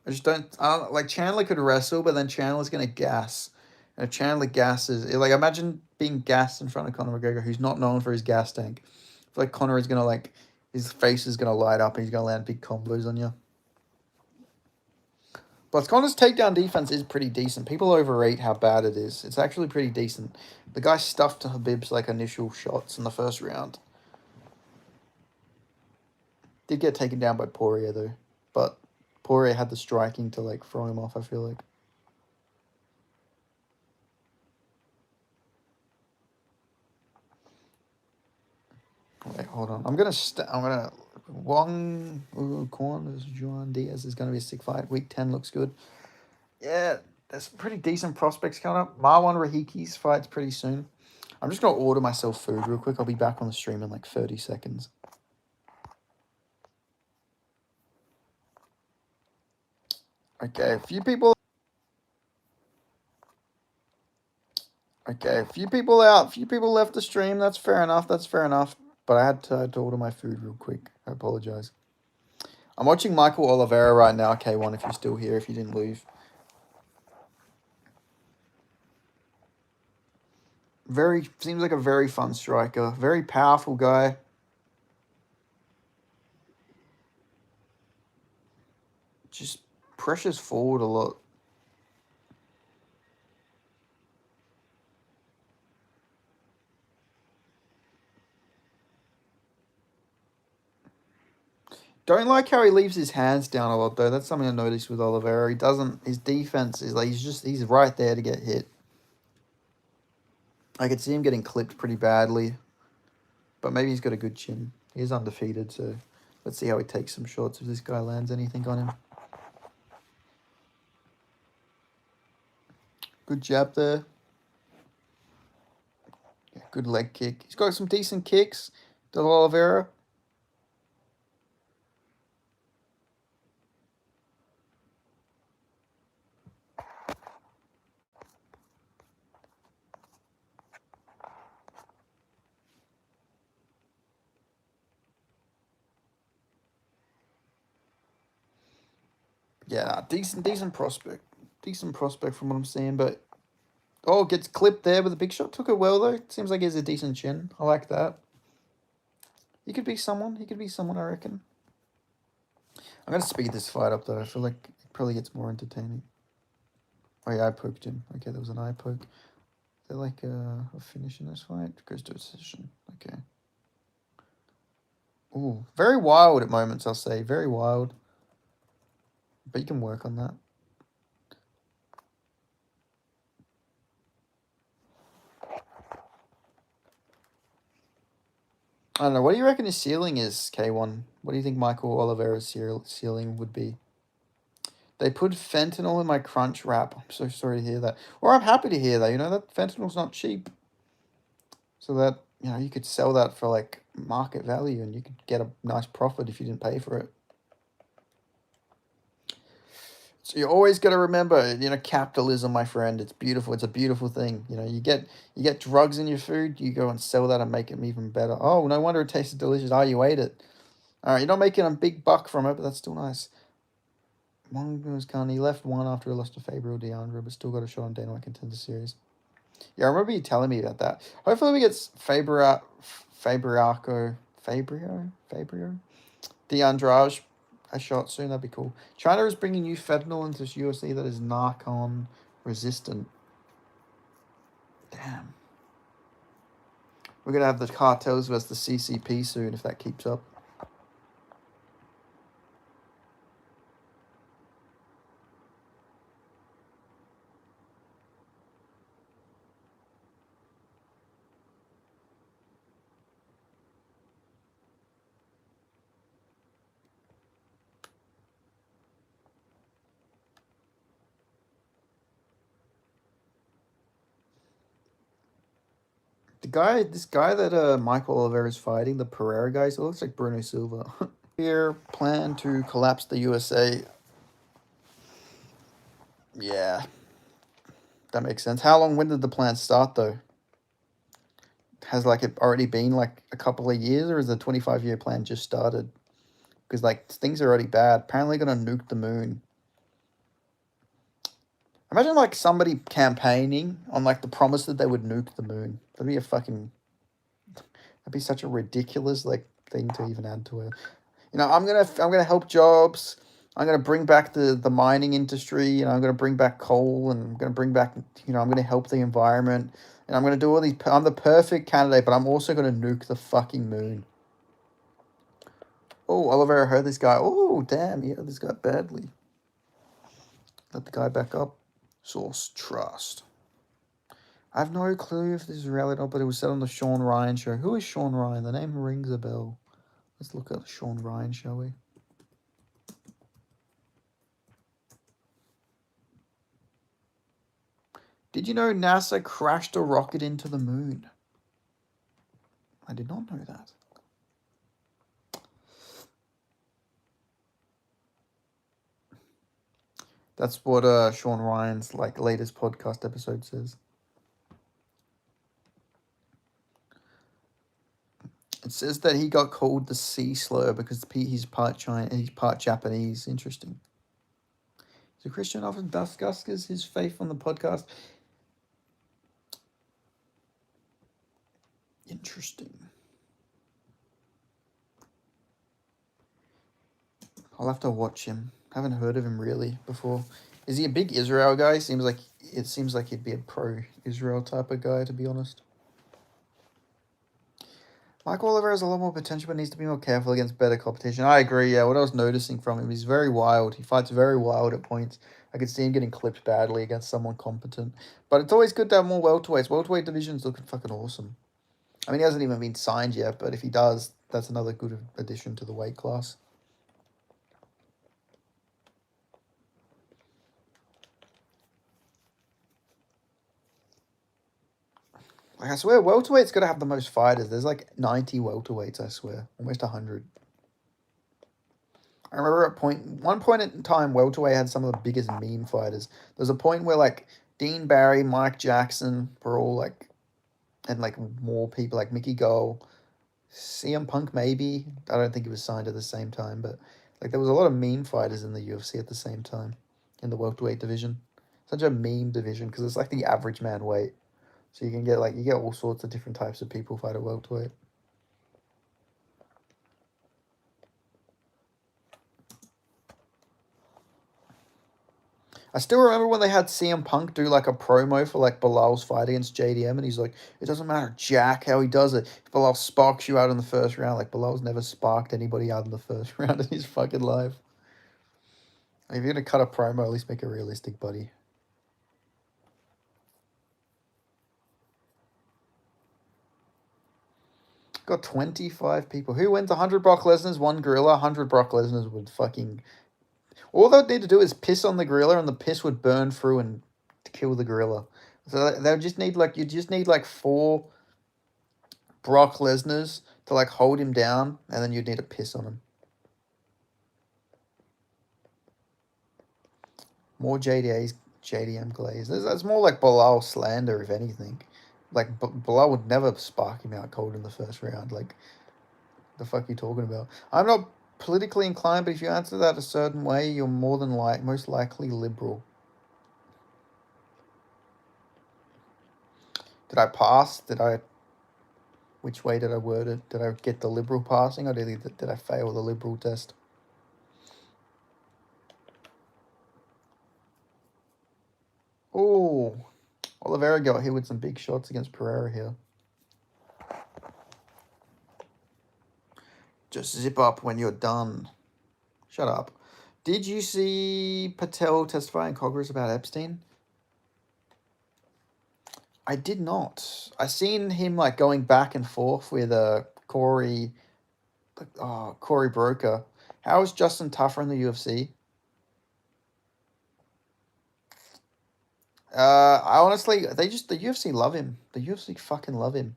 I just don't... like, Chandler could wrestle, but then Chandler's going to gas. And if Chandler gasses... Like, imagine being gassed in front of Conor McGregor, who's not known for his gas tank. I feel like Conor is going to, like... His face is going to light up and he's going to land big combos on you. But Conor's takedown defense is pretty decent. People overrate how bad it is. It's actually pretty decent. The guy stuffed to Habib's, like, initial shots in the first round. Did get taken down by Poirier, though. But Poirier had the striking to like throw him off, I feel like. Wait, hold on. I'm gonna Wong Corn versus Juan Diaz is gonna be a sick fight. Week 10 looks good. Yeah, there's pretty decent prospects coming up. Marwan Rahiki's fight's pretty soon. I'm just gonna order myself food real quick. I'll be back on the stream in like 30 seconds. Okay, a few people out. A few people left the stream. That's fair enough. But I had to order my food real quick. I apologize. I'm watching Michael Oliveira right now, K1, if you're still here, if you didn't leave. Seems like a very fun striker. Very powerful guy. Just pressures forward a lot. Don't like how he leaves his hands down a lot, though. That's something I noticed with Oliveira. He doesn't... His defense is like... He's right there to get hit. I could see him getting clipped pretty badly. But maybe he's got a good chin. He's undefeated, so... Let's see how he takes some shots if this guy lands anything on him. Good jab there. Yeah, good leg kick. He's got some decent kicks, Del Oliveira. Yeah, decent prospect. Decent prospect from what I'm seeing, but... Oh, gets clipped there with a big shot. Took it well, though. Seems like he has a decent chin. I like that. He could be someone. I reckon. I'm going to speed this fight up, though. I feel like it probably gets more entertaining. Oh, yeah, I poked him. Okay, there was an eye poke. Is there like a finish in this fight? It goes to a decision. Okay. Ooh, very wild at moments, I'll say. Very wild. But you can work on that. I don't know. What do you reckon his ceiling is, K1? What do you think Michael Oliveira's ceiling would be? They put fentanyl in my crunch wrap. I'm so sorry to hear that. Or I'm happy to hear that. You know, that fentanyl's not cheap. So that, you know, you could sell that for like market value and you could get a nice profit if you didn't pay for it. So you always got to remember, you know, capitalism, my friend. It's beautiful. It's a beautiful thing. You know, you get drugs in your food, you go and sell that and make them even better. Oh, no wonder it tasted delicious. Oh, you ate it. All right, you're not making a big buck from it, but that's still nice. Mongoose Khan, he left one after he lost to Fabio Deandra, but still got a shot on Dana White Contender Series. Yeah, I remember you telling me about that. Hopefully we get Fabio Deandrade a shot soon. That'd be cool. China is bringing new fentanyl into this UFC that is narcon resistant. Damn. We're going to have the cartels versus the CCP soon if that keeps up. This guy that Michael Oliveira is fighting, the Pereira guy, so it looks like Bruno Silva. Here, plan to collapse the USA. Yeah, that makes sense. When did the plan start though? Has like it already been like a couple of years, or is the 25-year plan just started? Because like things are already bad. Apparently, gonna nuke the moon. Imagine like somebody campaigning on like the promise that they would nuke the moon. That'd be such a ridiculous like thing to even add to it. You know, I'm gonna help jobs. I'm gonna bring back the mining industry. You know, I'm gonna bring back coal, and I'm gonna bring back. You know, I'm gonna help the environment, and I'm gonna do all these. I'm the perfect candidate, but I'm also gonna nuke the fucking moon. Oh, Oliveira hurt this guy. Oh, damn, he hurt this guy badly. Let the guy back up. Source trust. I have no clue if this is reality or not, but it was said on the Sean Ryan show. Who is Sean Ryan? The name rings a bell. Let's look at Sean Ryan, shall we? Did you know NASA crashed a rocket into the moon? I did not know that. That's what Sean Ryan's latest podcast episode says. It says that he got called the sea slur because he's part Chinese, he's part Japanese. Interesting. So Christian often discusses his faith on the podcast. Interesting. I'll have to watch him. Haven't heard of him really before. Is he a big Israel guy? It seems like he'd be a pro-Israel type of guy, to be honest. Michael Oliver has a lot more potential, but needs to be more careful against better competition. I agree, yeah. What I was noticing from him, he's very wild. He fights very wild at points. I could see him getting clipped badly against someone competent. But it's always good to have more welterweights. Welterweight division's looking fucking awesome. I mean, he hasn't even been signed yet, but if he does, that's another good addition to the weight class. Like, I swear, welterweight's got to have the most fighters. There's like 90 welterweights, I swear. Almost 100. I remember one point in time, welterweight had some of the biggest meme fighters. There's a point where like Dean Barry, Mike Jackson were all like, and like more people like Mickey Gall, CM Punk maybe. I don't think he was signed at the same time, but like there was a lot of meme fighters in the UFC at the same time in the welterweight division. Such a meme division because it's like the average man weight. So you can get you get all sorts of different types of people fight at welterweight. I still remember when they had CM Punk do like a promo for like Bilal's fight against JDM, and he's like, "It doesn't matter, Jack, how he does it. If Bilal sparks you out in the first round, like Bilal's never sparked anybody out in the first round in his fucking life. If you're gonna cut a promo, at least make it realistic, buddy." Got 25 people. Who wins 100 Brock Lesnar's, one gorilla? 100 Brock Lesnar's would fucking. All they'd need to do is piss on the gorilla, and the piss would burn through and kill the gorilla. So they would just need you just need like 4 Brock Lesnar's to like hold him down, and then you'd need to piss on him. More JDM glaze. That's more like Bilal slander, if anything. Like Bilal would never spark him out cold in the first round. Like, the fuck are you talking about? I'm not politically inclined, but if you answer that a certain way, you're most likely liberal. Did I pass? Which way did I word it? Did I get the liberal passing, or did I fail the liberal test? Oh, Oliveira got hit with some big shots against Pereira here. Just zip up when you're done. Shut up. Did you see Patel testify in Congress about Epstein? I did not. I seen him like going back and forth with Corey Broker. How is Justin tougher in the UFC? I honestly, the UFC love him. The UFC fucking love him.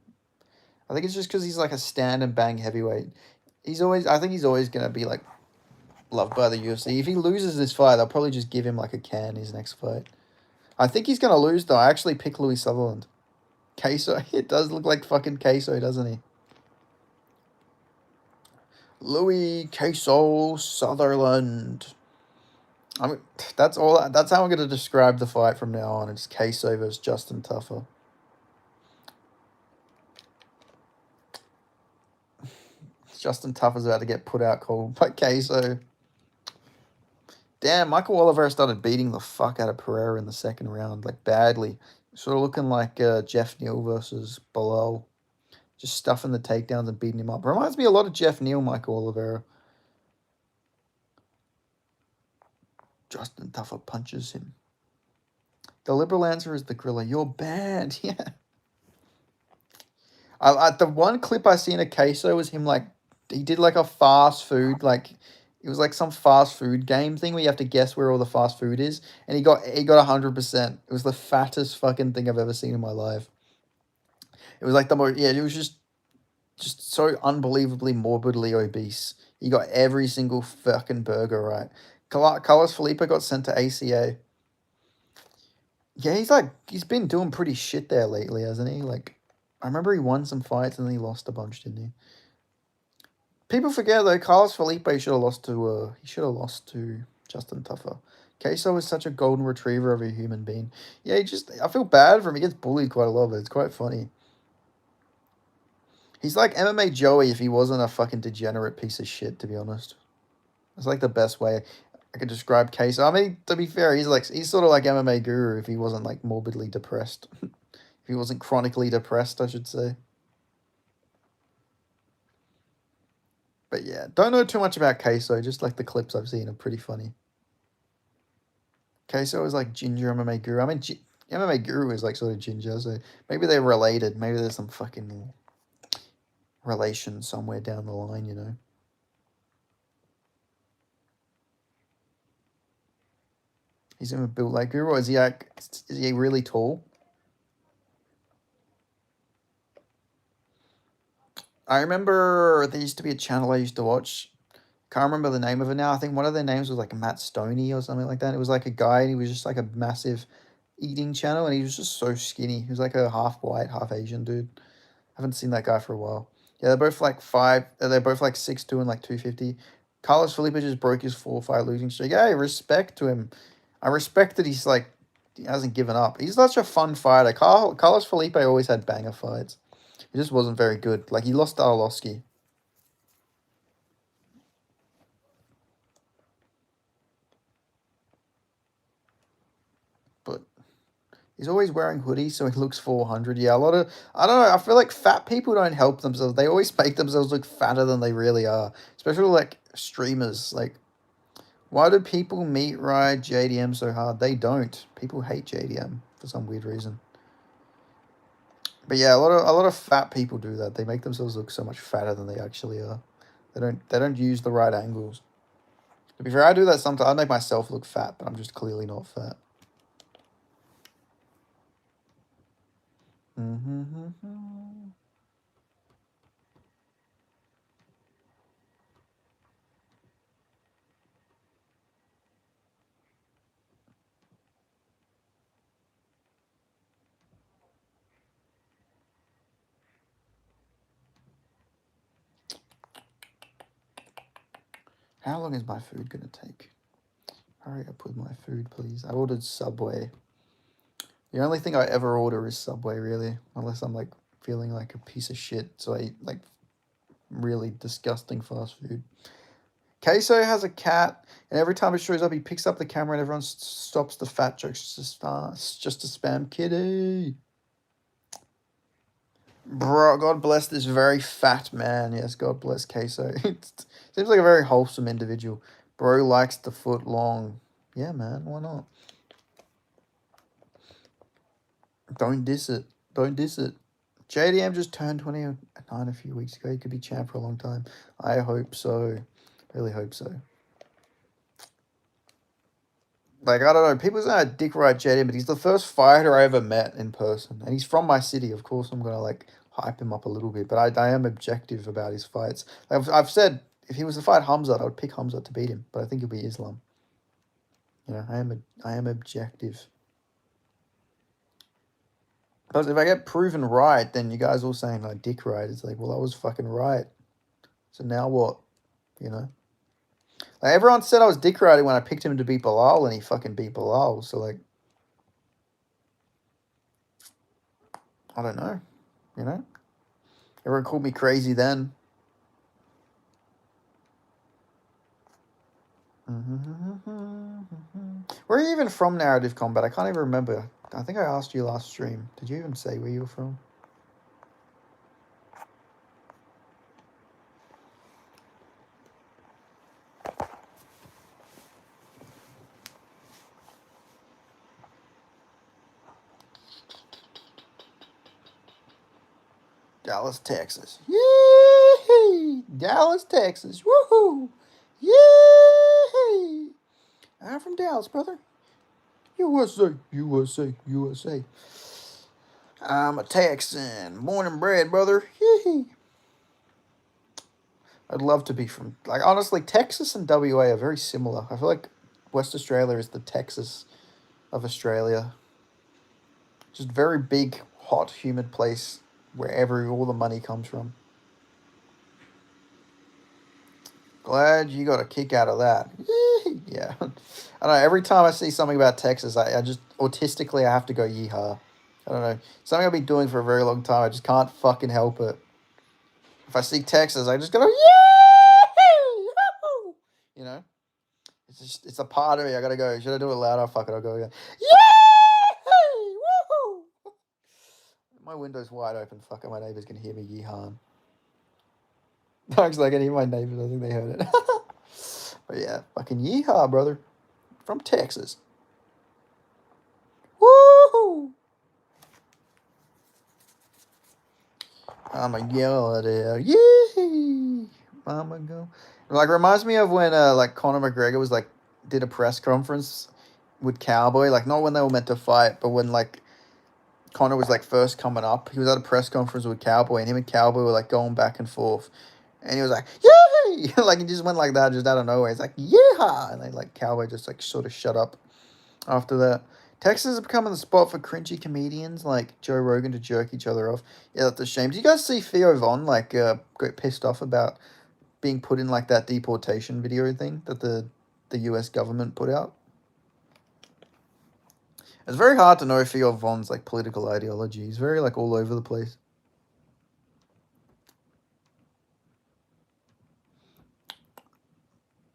I think it's just because he's like a stand and bang heavyweight. I think he's always gonna be like loved by the UFC. If he loses this fight, they'll probably just give him like a can his next fight. I think he's gonna lose though. I actually pick Louis Sutherland. Queso, it does look like fucking Queso, doesn't he? Louis Queso Sutherland. I mean, that's all. That's how I'm gonna describe the fight from now on. It's Queso versus Justin Tuffer. Justin Tuffer's about to get put out cold by Queso. Damn, Michael Oliveira started beating the fuck out of Pereira in the second round, like badly. Sort of looking like Jeff Neal versus Bilal. Just stuffing the takedowns and beating him up. Reminds me a lot of Jeff Neal, Michael Oliveira. Justin Tuffer punches him. The liberal answer is the Griller. You're banned. Yeah. The one clip I seen of Queso was him like he did like a fast food like it was like some fast food game thing where you have to guess where all the fast food is, and he got 100%. It was the fattest fucking thing I've ever seen in my life. It was like the most it was just so unbelievably morbidly obese. He got every single fucking burger right. Carlos Felipe got sent to ACA. Yeah, he's been doing pretty shit there lately, hasn't he? Like, I remember he won some fights and then he lost a bunch, didn't he? People forget though, Carlos Felipe should have lost to Justin Tuffer. Queso is such a golden retriever of a human being. Yeah, I feel bad for him. He gets bullied quite a lot, but it's quite funny. He's like MMA Joey if he wasn't a fucking degenerate piece of shit, to be honest. It's like the best way I could describe Queso. I mean, to be fair, he's sort of like MMA Guru if he wasn't like morbidly depressed. If he wasn't chronically depressed, I should say. But yeah, don't know too much about Queso. Just like the clips I've seen are pretty funny. Queso is like ginger MMA Guru. I mean, MMA Guru is like sort of ginger, so maybe they're related. Maybe there's some fucking relation somewhere down the line, you know. He's even built like Guru, or is he really tall? I remember there used to be a channel I used to watch. Can't remember the name of it now. I think one of their names was like Matt Stoney or something like that. It was like a guy and he was just like a massive eating channel and he was just so skinny. He was like a half white, half Asian dude. I haven't seen that guy for a while. Yeah, they're both like they're both like 6'2" and like 250. Carlos Felipe just broke his 4-5 losing streak. Yeah, respect to him. I respect that he hasn't given up. He's such a fun fighter. Carlos Felipe always had banger fights. He just wasn't very good. Like, he lost to Arlovsky. But he's always wearing hoodies, so he looks 400. Yeah, I don't know, I feel like fat people don't help themselves. They always make themselves look fatter than they really are. Especially, like, streamers. Like, why do people meat ride JDM so hard? They don't. People hate JDM for some weird reason. But yeah, a lot of fat people do that. They make themselves look so much fatter than they actually are. They don't use the right angles. To be fair, I do that sometimes. I make myself look fat, but I'm just clearly not fat. How long is my food going to take? Hurry up with my food, please. I ordered Subway. The only thing I ever order is Subway, really. Unless I'm, like, feeling like a piece of shit. So I eat, like, really disgusting fast food. Queso has a cat, and every time it shows up, he picks up the camera and everyone stops the fat jokes just to spam kitty. Bro, God bless this very fat man. Yes, God bless Queso. Seems like a very wholesome individual. Bro likes the foot long. Yeah, man, why not? Don't diss it. Don't diss it. JDM just turned 29 a few weeks ago. He could be champ for a long time. I hope so. Really hope so. Like, I don't know. People say I dick ride JDM, but he's the first fighter I ever met in person. And he's from my city. Of course, I'm going to, like, hype him up a little bit. But I am objective about his fights. I've said if he was to fight Hamzat, I would pick Hamzat to beat him. But I think he'll be Islam. You know, I am objective. Because if I get proven right, then you guys all saying I dick ride. It's like, well, I was fucking right. So now what? You know? Like, everyone said I was dick riding when I picked him to beat Bilal, and he fucking beat Bilal. So, like, I don't know. You know? Everyone called me crazy then. Where are you even from, Narrative Combat? I can't even remember. I think I asked you last stream. Did you even say where you were from? Dallas, Texas. Yay! Dallas, Texas. Woohoo! Yay! I'm from Dallas, brother. USA, USA, USA. I'm a Texan. Born and bred, brother. Yay! I'd love to be from, like, honestly, Texas and WA are very similar. I feel like West Australia is the Texas of Australia. Just very big, hot, humid place wherever all the money comes from. Glad you got a kick out of that. Yeah. I don't know. Every time I see something about Texas, I just, autistically, I have to go yeehaw. I don't know. Something I've been doing for a very long time. I just can't fucking help it. If I see Texas, I just go, yeah! You know? It's just, it's a part of me. I gotta go. Should I do it louder? Fuck it, I'll go again. Yeah! Woohoo! My window's wide open. Fuck it, my neighbours can hear me yeehaw. Actually, I can hear my neighbours. I think they heard it. But yeah, fucking yeehaw, brother. From Texas. Woohoo! I'ma yell at it. Yee! I'ma go. Like, reminds me of when like Conor McGregor was like did a press conference with Cowboy. Like, not when they were meant to fight, but when like Conor was like first coming up. He was at a press conference with Cowboy, and him and Cowboy were like going back and forth. And he was like, yay! Like, he just went like that, just out of nowhere. He's like, yeah! And then like Cowboy just like sort of shut up after that. Texas is becoming the spot for cringy comedians like Joe Rogan to jerk each other off. Yeah, that's a shame. Do you guys see Theo Von like get pissed off about being put in like that deportation video thing that the US government put out? It's very hard to know Theo Von's like political ideology. He's very like all over the place.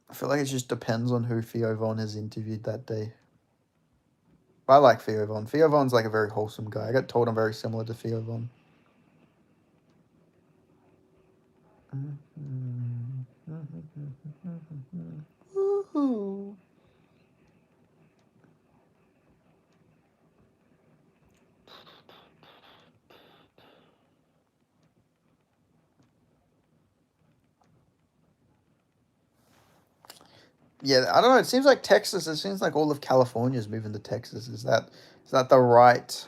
I feel like it just depends on who Theo Von has interviewed that day. I like Theo Von. Theo Von's like a very wholesome guy. I got told I'm very similar to Theo Von. Woohoo. Yeah, I don't know. It seems like Texas. It seems like all of California is moving to Texas. Is that the right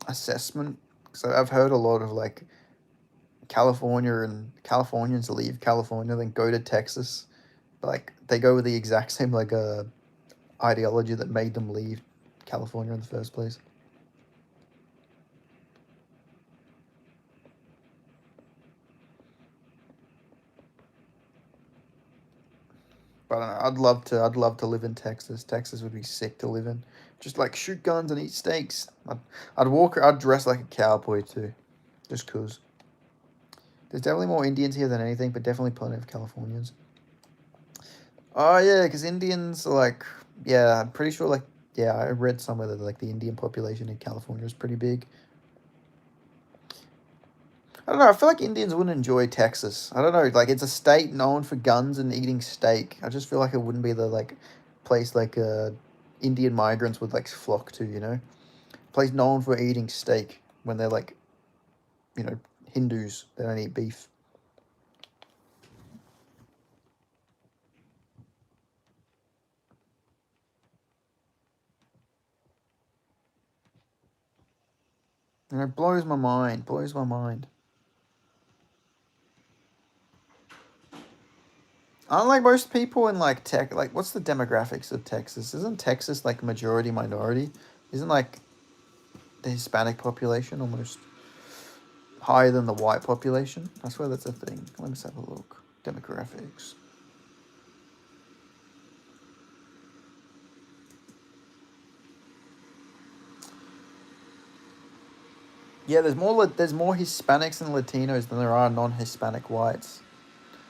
assessment? Because I've heard a lot of like Californians leave California, then go to Texas. But like they go with the exact same like ideology that made them leave California in the first place. But I don't know, I'd love to live in Texas. Texas would be sick to live in. Just like shoot guns and eat steaks. I'd dress like a cowboy too, just cause. There's definitely more Indians here than anything, but definitely plenty of Californians. Oh yeah, because Indians are like, yeah, I'm pretty sure like, yeah, I read somewhere that like the Indian population in California is pretty big. I don't know. I feel like Indians wouldn't enjoy Texas. I don't know. Like, it's a state known for guns and eating steak. I just feel like it wouldn't be the like place like Indian migrants would like flock to. You know, place known for eating steak when they're like, you know, Hindus. They don't eat beef. And it blows my mind. Blows my mind. Unlike most people in like tech, like what's the demographics of Texas? Isn't Texas like majority minority? Isn't like the Hispanic population almost higher than the white population? I swear that's a thing. Let me have a look. Demographics. Yeah, there's more Hispanics and Latinos than there are non-Hispanic whites,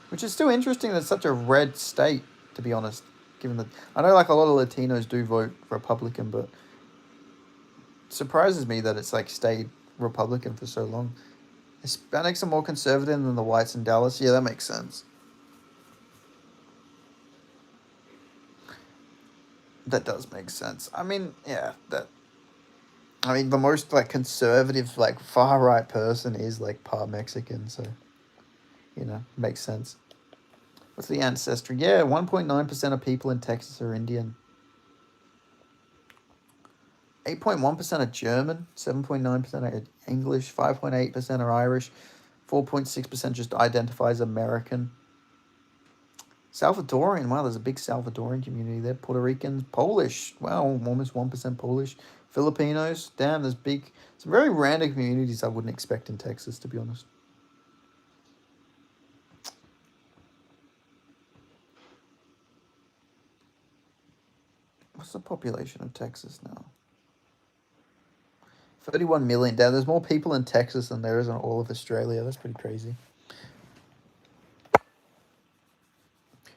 which is still interesting that it's such a red state, to be honest. Given that I know like a lot of Latinos do vote Republican, but it surprises me that it's like stayed Republican for so long. Hispanics are more conservative than the whites in Dallas. Yeah, that makes sense. That does make sense. I mean, yeah, that I mean, the most, like, conservative, like, far-right person is, like, part Mexican, so, you know, makes sense. What's the ancestry? Yeah, 1.9% of people in Texas are Indian. 8.1% are German, 7.9% are English, 5.8% are Irish, 4.6% just identifies American. Salvadorian, wow, there's a big Salvadorian community there. Puerto Ricans, Polish, wow, almost 1% Polish. Filipinos, damn, there's some very random communities I wouldn't expect in Texas, to be honest. What's the population of Texas now? 31 million. Damn, there's more people in Texas than there is in all of Australia. That's pretty crazy.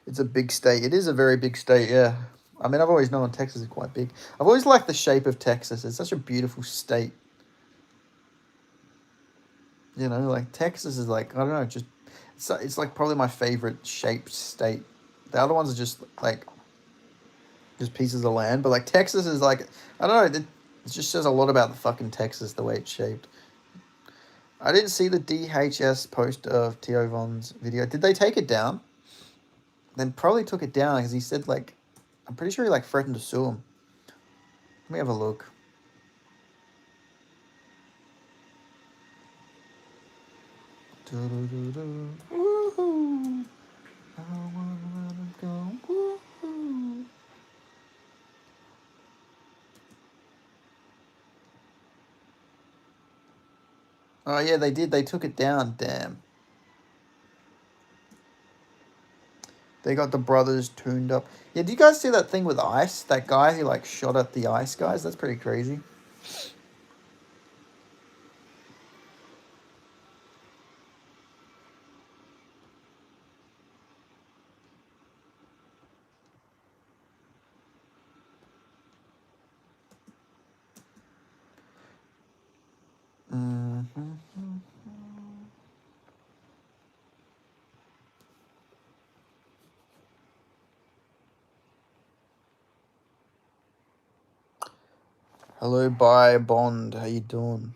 It's a big state. It is a very big state, yeah. I mean, I've always known Texas is quite big. I've always liked the shape of Texas. It's such a beautiful state. You know, like, Texas is like, I don't know, just, it's like probably my favorite shaped state. The other ones are just, like, just pieces of land. But, like, Texas is like, I don't know, it just says a lot about the fucking Texas, the way it's shaped. I didn't see the DHS post of Theo Von's video. Did they take it down? They probably took it down because he said, like, I'm pretty sure he, like, threatened to sue him. Let me have a look. Woohoo! I wanna let it go. Woohoo! Oh, yeah, they did. They took it down. Damn. They got the brothers tuned up. Yeah, do you guys see that thing with Ice? That guy who, like, shot at the Ice guys? That's pretty crazy. Hello, bye, Bond. How you doing?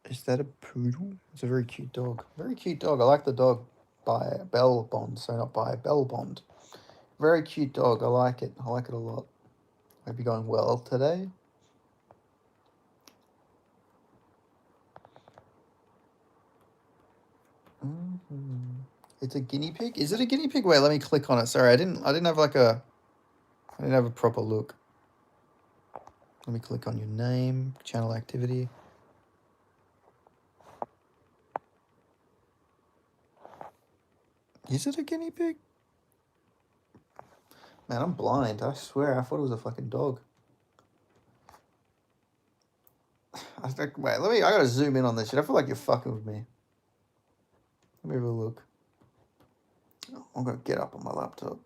Is that a poodle? It's a very cute dog. Very cute dog. I like the dog. By Bell Bond, so not by Bell Bond. Very cute dog. I like it. I like it a lot. Hope you're going well today. It's a guinea pig. Is it a guinea pig? Wait, let me click on it. Sorry, I didn't have like a. I didn't have a proper look. Let me click on your name, channel activity. Is it a guinea pig? Man, I'm blind. I swear, I thought it was a fucking dog. I think, wait, I gotta zoom in on this shit. I feel like you're fucking with me. Let me have a look. I'm gonna get up on my laptop.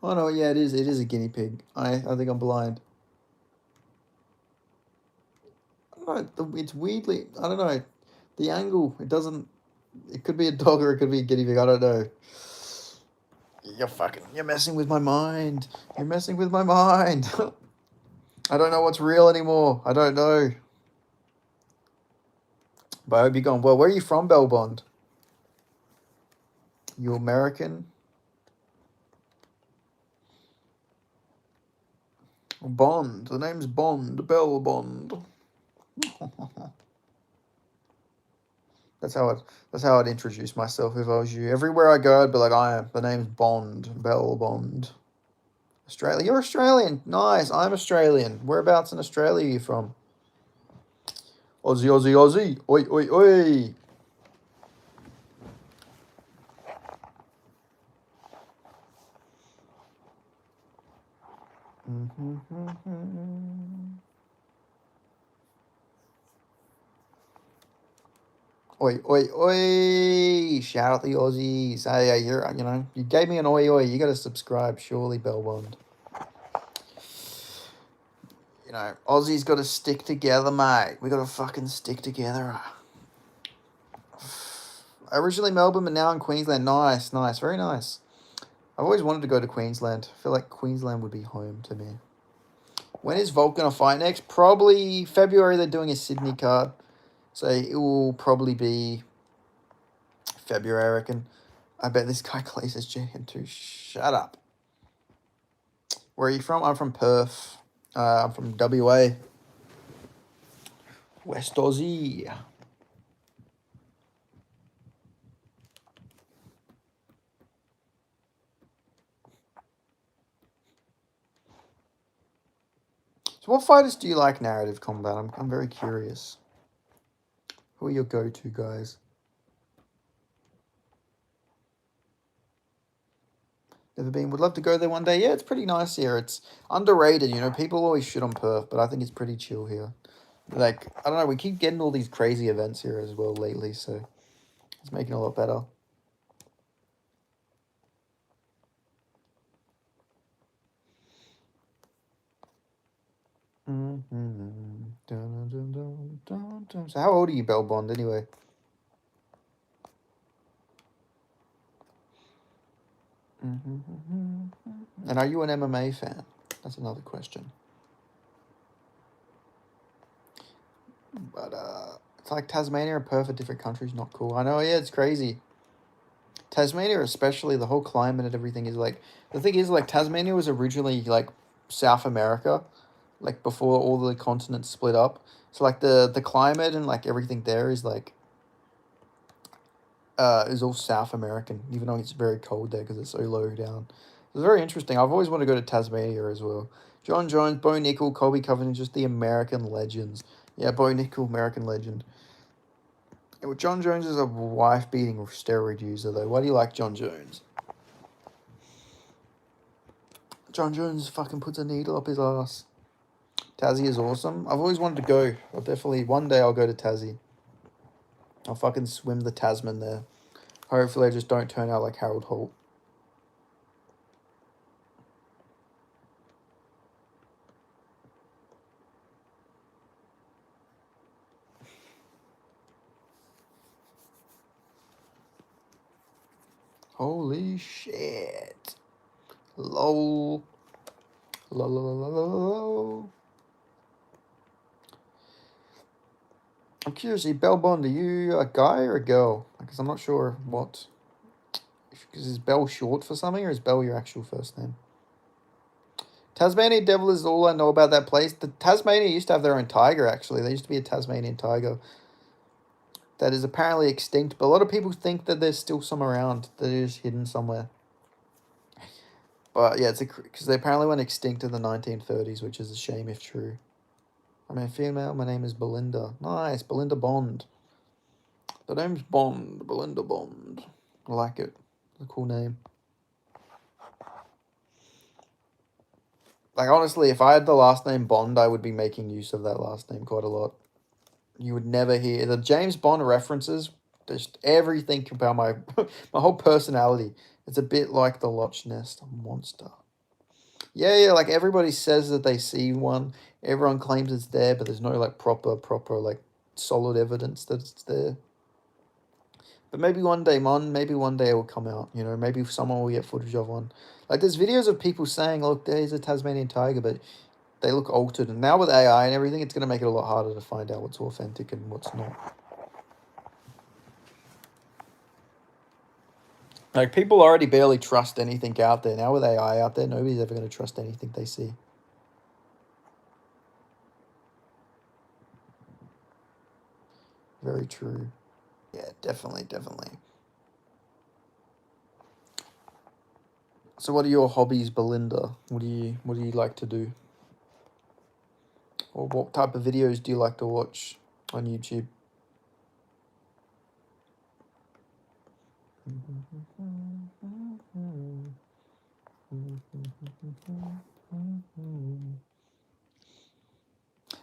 Oh no, yeah, it is. It is a guinea pig. I think I'm blind. I don't know. It's weirdly. I don't know. The angle. It doesn't. It could be a dog or it could be a guinea pig. I don't know. You're messing with my mind. You're messing with my mind. I don't know what's real anymore. I don't know. But I hope you're going well. Where are you from, Bell Bond? You American? Bond. The name's Bond. Bell Bond. That's how I'd introduce myself if I was you. Everywhere I go, I'd be like, the name's Bond. Bell Bond. Australia. You're Australian. Nice. I'm Australian. Whereabouts in Australia are you from? Aussie, Aussie, Aussie. Oi, oi, oi. Oi, oi, oi. Shout out the Aussies. Hey, you gave me an oi, oi. You got to subscribe, surely, Bellbond. You know, Aussies got to stick together, mate. We got to fucking stick together. Originally Melbourne, but now in Queensland. Nice, nice. Very nice. I've always wanted to go to Queensland. I feel like Queensland would be home to me. When is Volt going to fight next? Probably February. They're doing a Sydney card. So it will probably be February, I reckon. I bet this guy Clays is chicken too. Shut up. Where are you from? I'm from Perth. I'm from WA. West Aussie. So what fighters do you like narrative combat? I'm very curious. Who are your go-to guys? Never been. Would love to go there one day. Yeah, it's pretty nice here. It's underrated, you know. People always shit on Perth, but I think it's pretty chill here. Like, I don't know, we keep getting all these crazy events here as well lately, so it's making it a lot better. So how old are you, Bell Bond, anyway? And are you an MMA fan? That's another question. But it's like Tasmania and Perth are different countries, not cool. I know, yeah, it's crazy. Tasmania especially, the whole climate and everything is like... The thing is, like, Tasmania was originally, like, South America, like, before all the continents split up. So, like, the climate and, like, everything there is, like... is all South American, even though it's very cold there because it's so low down. It's very interesting. I've always wanted to go to Tasmania as well. John Jones, Bo Nickal, Colby Covington, just the American legends. Yeah, Bo Nickal, American legend. Yeah, well, John Jones is a wife-beating steroid user, though. Why do you like John Jones? John Jones fucking puts a needle up his ass. Tassie is awesome. I've always wanted to go. I'll definitely... One day I'll go to Tassie. I'll fucking swim the Tasman there. Hopefully I just don't turn out like Harold Holt. Holy shit. Lol. Lol. I'm curious, Bell Bond, are you a guy or a girl? Because I'm not sure what. Because is Bell short for something or is Bell your actual first name? Tasmanian Devil is all I know about that place. The Tasmania used to have their own tiger, actually. There used to be a Tasmanian tiger that is apparently extinct, but a lot of people think that there's still some around that is hidden somewhere. But yeah, it's because they apparently went extinct in the 1930s, which is a shame if true. I'm a female. My name is Belinda. Nice, Belinda Bond. The name's Bond. Belinda Bond. I like it. It's a cool name. Like, honestly, if I had the last name Bond, I would be making use of that last name quite a lot. You would never hear the James Bond references. Just everything about my my whole personality. It's a bit like the Loch Ness Monster. Yeah, like everybody says that they see one. Everyone claims it's there, but there's no like proper like solid evidence that it's there. But maybe one day, maybe one day it will come out, you know, maybe someone will get footage of one. Like there's videos of people saying, look, there's a Tasmanian tiger, but they look altered. And now with AI and everything, it's going to make it a lot harder to find out what's authentic and what's not. Like people already barely trust anything out there. Now with AI out there, nobody's ever going to trust anything they see. Very true. Yeah, definitely. So what are your hobbies, Belinda? What do you like to do? Or what type of videos do you like to watch on YouTube?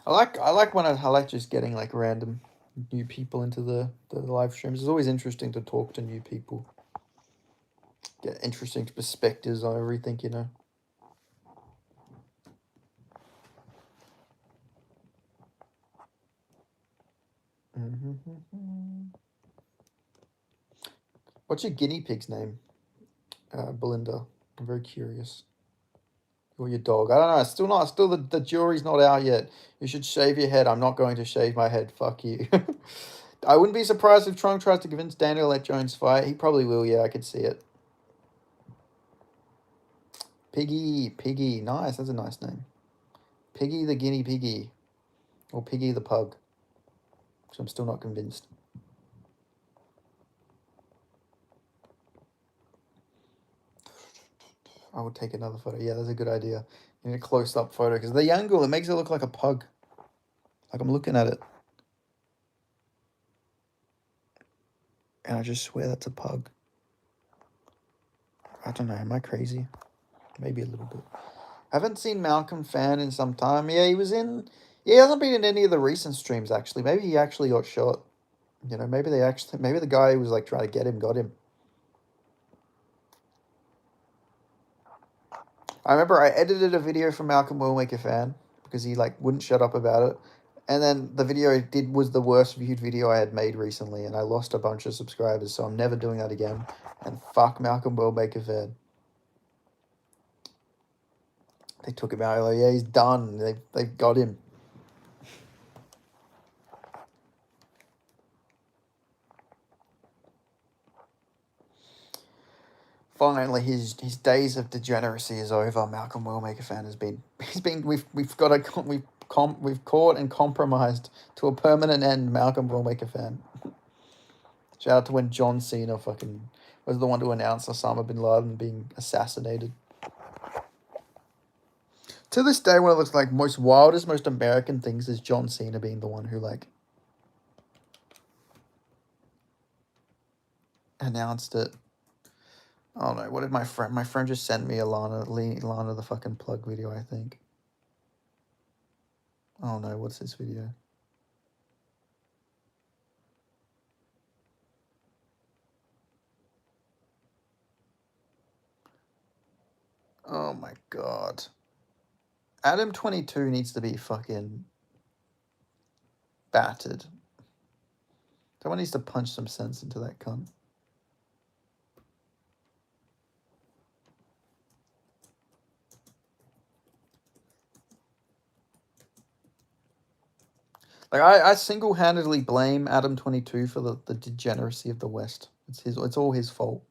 I like when I like just getting like random new people into the live streams. It's always interesting to talk to new people. Get interesting perspectives on everything, you know. What's your guinea pig's name, Belinda? I'm very curious. Or your dog. I don't know. Still the jury's not out yet. You should shave your head. I'm not going to shave my head. Fuck you. I wouldn't be surprised if Trump tries to convince Daniel to let Jones fight. He probably will. Yeah, I could see it. Piggy. Nice. That's a nice name. Piggy the guinea piggy. Or Piggy the pug. So I'm still not convinced. I would take another photo. Yeah, that's a good idea. You need a close-up photo because the angle, it makes it look like a pug. Like I'm looking at it. And I just swear that's a pug. I don't know. Am I crazy? Maybe a little bit. I haven't seen Malcolm Fan in some time. Yeah, he was in... Yeah, he hasn't been in any of the recent streams, actually. Maybe he actually got shot. You know, maybe the guy who was, like, trying to get him got him. I remember I edited a video for Malcolm Will Make a Fan because he, like, wouldn't shut up about it. And then the video I did was the worst viewed video I had made recently, and I lost a bunch of subscribers, so I'm never doing that again. And fuck Malcolm Will Make a Fan. They took him out. Like, yeah, he's done. They've got him. Finally, his days of degeneracy is over. Malcolm Will Make a Fan we've caught and compromised to a permanent end. Malcolm Will Make a Fan. Shout out to when John Cena fucking was the one to announce Osama bin Laden being assassinated. To this day, one of the like most wildest, most American things is John Cena being the one who like announced it. Oh no! What did my friend just sent me? Lana the fucking plug video, I think. Oh no! What's this video? Oh my god! Adam 22 needs to be fucking battered. Someone needs to punch some sense into that cunt. Like I single-handedly blame Adam 22 for the degeneracy of the West. It's all his fault.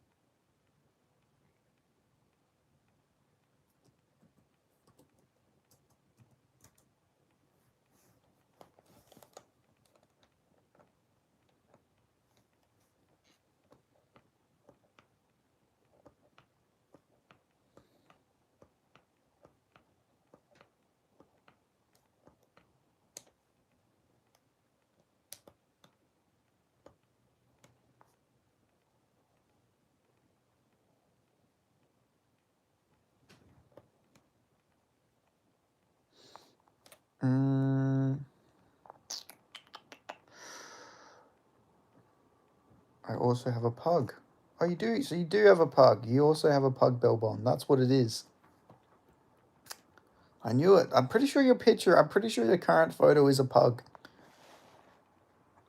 I also have a pug. Oh, you do? So you do have a pug. You also have a pug, Belbon. That's what it is. I knew it. I'm pretty sure your current photo is a pug.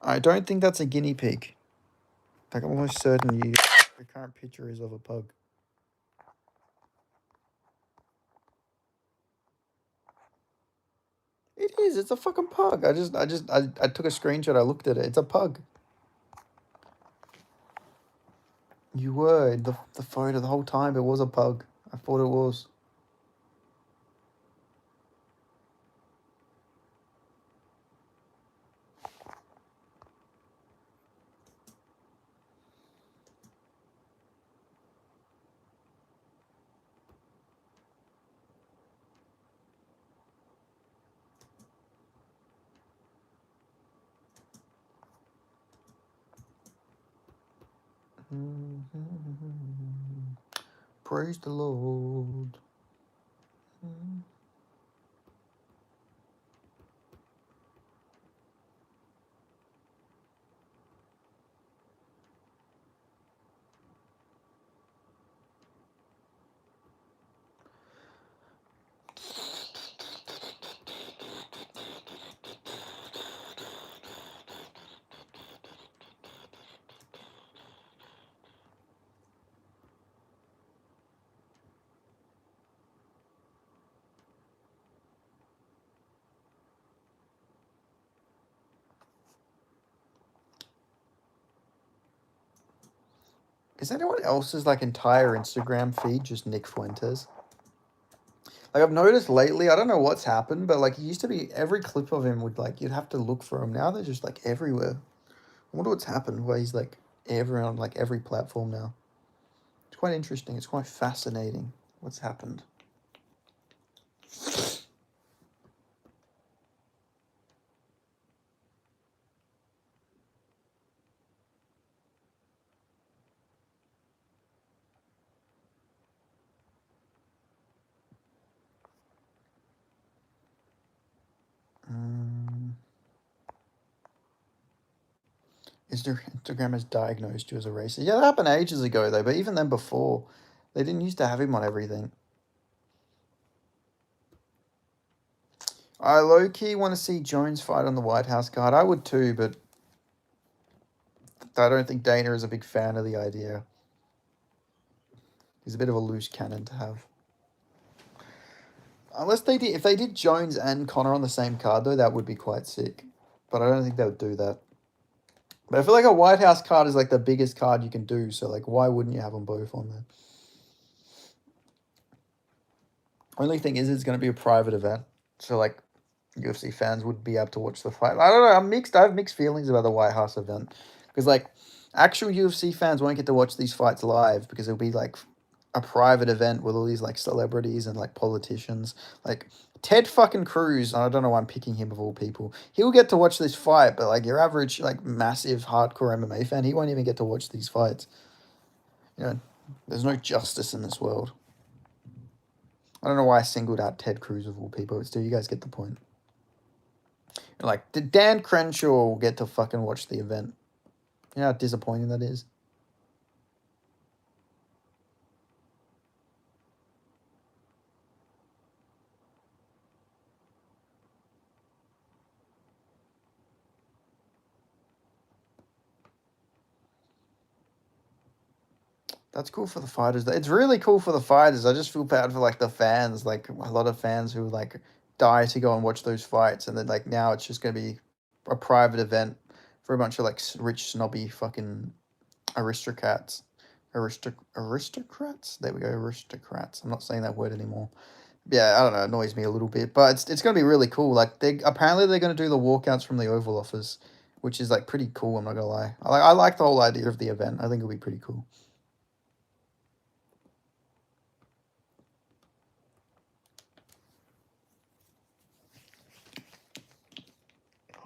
I don't think that's a guinea pig. Like, I'm almost certain your current picture is of a pug. It is. It's a fucking pug. I took a screenshot. I looked at it. It's a pug. You were. The photo the whole time. It was a pug. I thought it was. Praise the Lord. Is anyone else's like entire Instagram feed just Nick Fuentes? Like I've noticed lately, I don't know what's happened, but like it used to be every clip of him would like you'd have to look for him. Now they're just like everywhere. I wonder what's happened where he's like everywhere on like every platform now. It's quite interesting. It's quite fascinating what's happened. Instagram has diagnosed you as a racist. Yeah, that happened ages ago though, but even then before, they didn't used to have him on everything. I low-key want to see Jones fight on the White House card. I would too, but I don't think Dana is a big fan of the idea. He's a bit of a loose cannon to have. Unless they did, if they did Jones and Connor on the same card though, that would be quite sick. But I don't think they would do that. But I feel like a White House card is like the biggest card you can do, so like why wouldn't you have them both on there? Only thing is it's going to be a private event, so like UFC fans would be able to watch the fight. I don't know. I'm mixed. I have mixed feelings about the White House event because like actual UFC fans won't get to watch these fights live because it'll be like a private event with all these like celebrities and like politicians. Like Ted fucking Cruz. I don't know why I'm picking him of all people. He'll get to watch this fight, but like your average like massive hardcore MMA fan, he won't even get to watch these fights. You know, there's no justice in this world. I don't know why I singled out Ted Cruz of all people. But still, you guys get the point. Like, did Dan Crenshaw get to fucking watch the event? You know how disappointing that is? That's cool for the fighters. It's really cool for the fighters. I just feel bad for like the fans. Like a lot of fans who like die to go and watch those fights, and then like now it's just gonna be a private event for a bunch of like rich snobby fucking aristocrats. Aristocrats? There we go, aristocrats. I'm not saying that word anymore. Yeah, I don't know, it annoys me a little bit, but it's gonna be really cool. Like they're gonna do the walkouts from the Oval Office, which is like pretty cool. I'm not gonna lie. I like the whole idea of the event. I think it'll be pretty cool.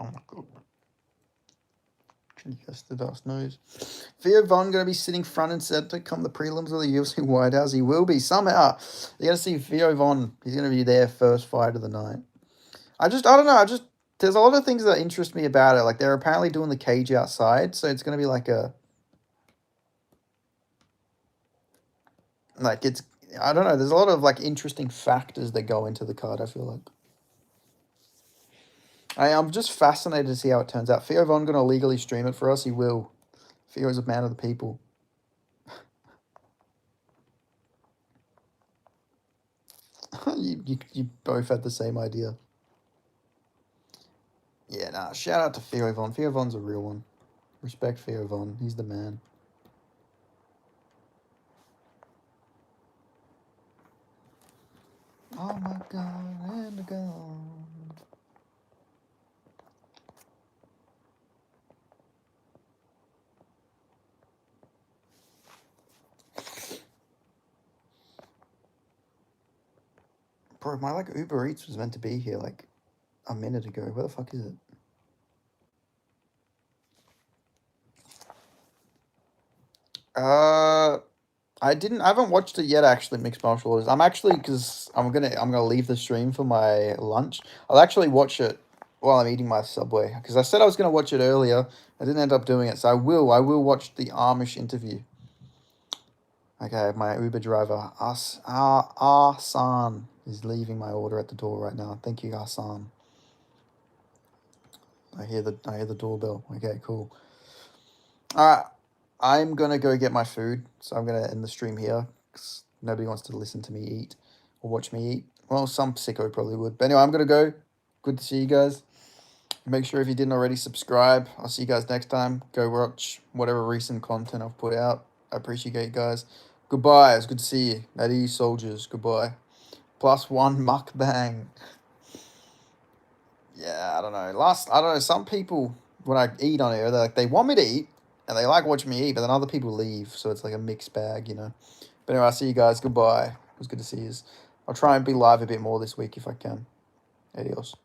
Oh my god. Yes, the dust knows. Theo Von going to be sitting front and center come the prelims of the UFC White House. He will be somehow. You're going to see Theo Von. He's going to be their first fight of the night. I don't know. There's a lot of things that interest me about it. Like they're apparently doing the cage outside, so it's going to be like it's. I don't know. There's a lot of like interesting factors that go into the card. I feel like. I'm just fascinated to see how it turns out. Theo Von going to legally stream it for us. He will. Theo is a man of the people. you both had the same idea. Yeah, nah, shout out to Theo Von. Theo Von's a real one. Respect Theo Von. He's the man. Oh my god, and God. Bro, my like Uber Eats was meant to be here like a minute ago. Where the fuck is it? I haven't watched it yet actually, Mixed Martial Arts. I'm actually because I'm gonna leave the stream for my lunch. I'll actually watch it while I'm eating my Subway. Because I said I was gonna watch it earlier. I didn't end up doing it, so I will watch the Amish interview. Okay, my Uber driver, Arsan, is leaving my order at the door right now. Thank you, Arsan. I hear the doorbell. Okay, cool. Alright, I'm gonna go get my food, so I'm gonna end the stream here, because nobody wants to listen to me eat, or watch me eat. Well, some sicko probably would. But anyway, I'm gonna go. Good to see you guys. Make sure if you didn't already subscribe. I'll see you guys next time. Go watch whatever recent content I've put out. I appreciate you guys. Goodbye. It's good to see you. That is soldiers. Goodbye. +1 mukbang. Yeah, I don't know. Some people, when I eat on here, they want me to eat and they like watching me eat, but then other people leave. So it's like a mixed bag, you know. But anyway, I'll see you guys. Goodbye. It was good to see you. I'll try and be live a bit more this week if I can. Adios.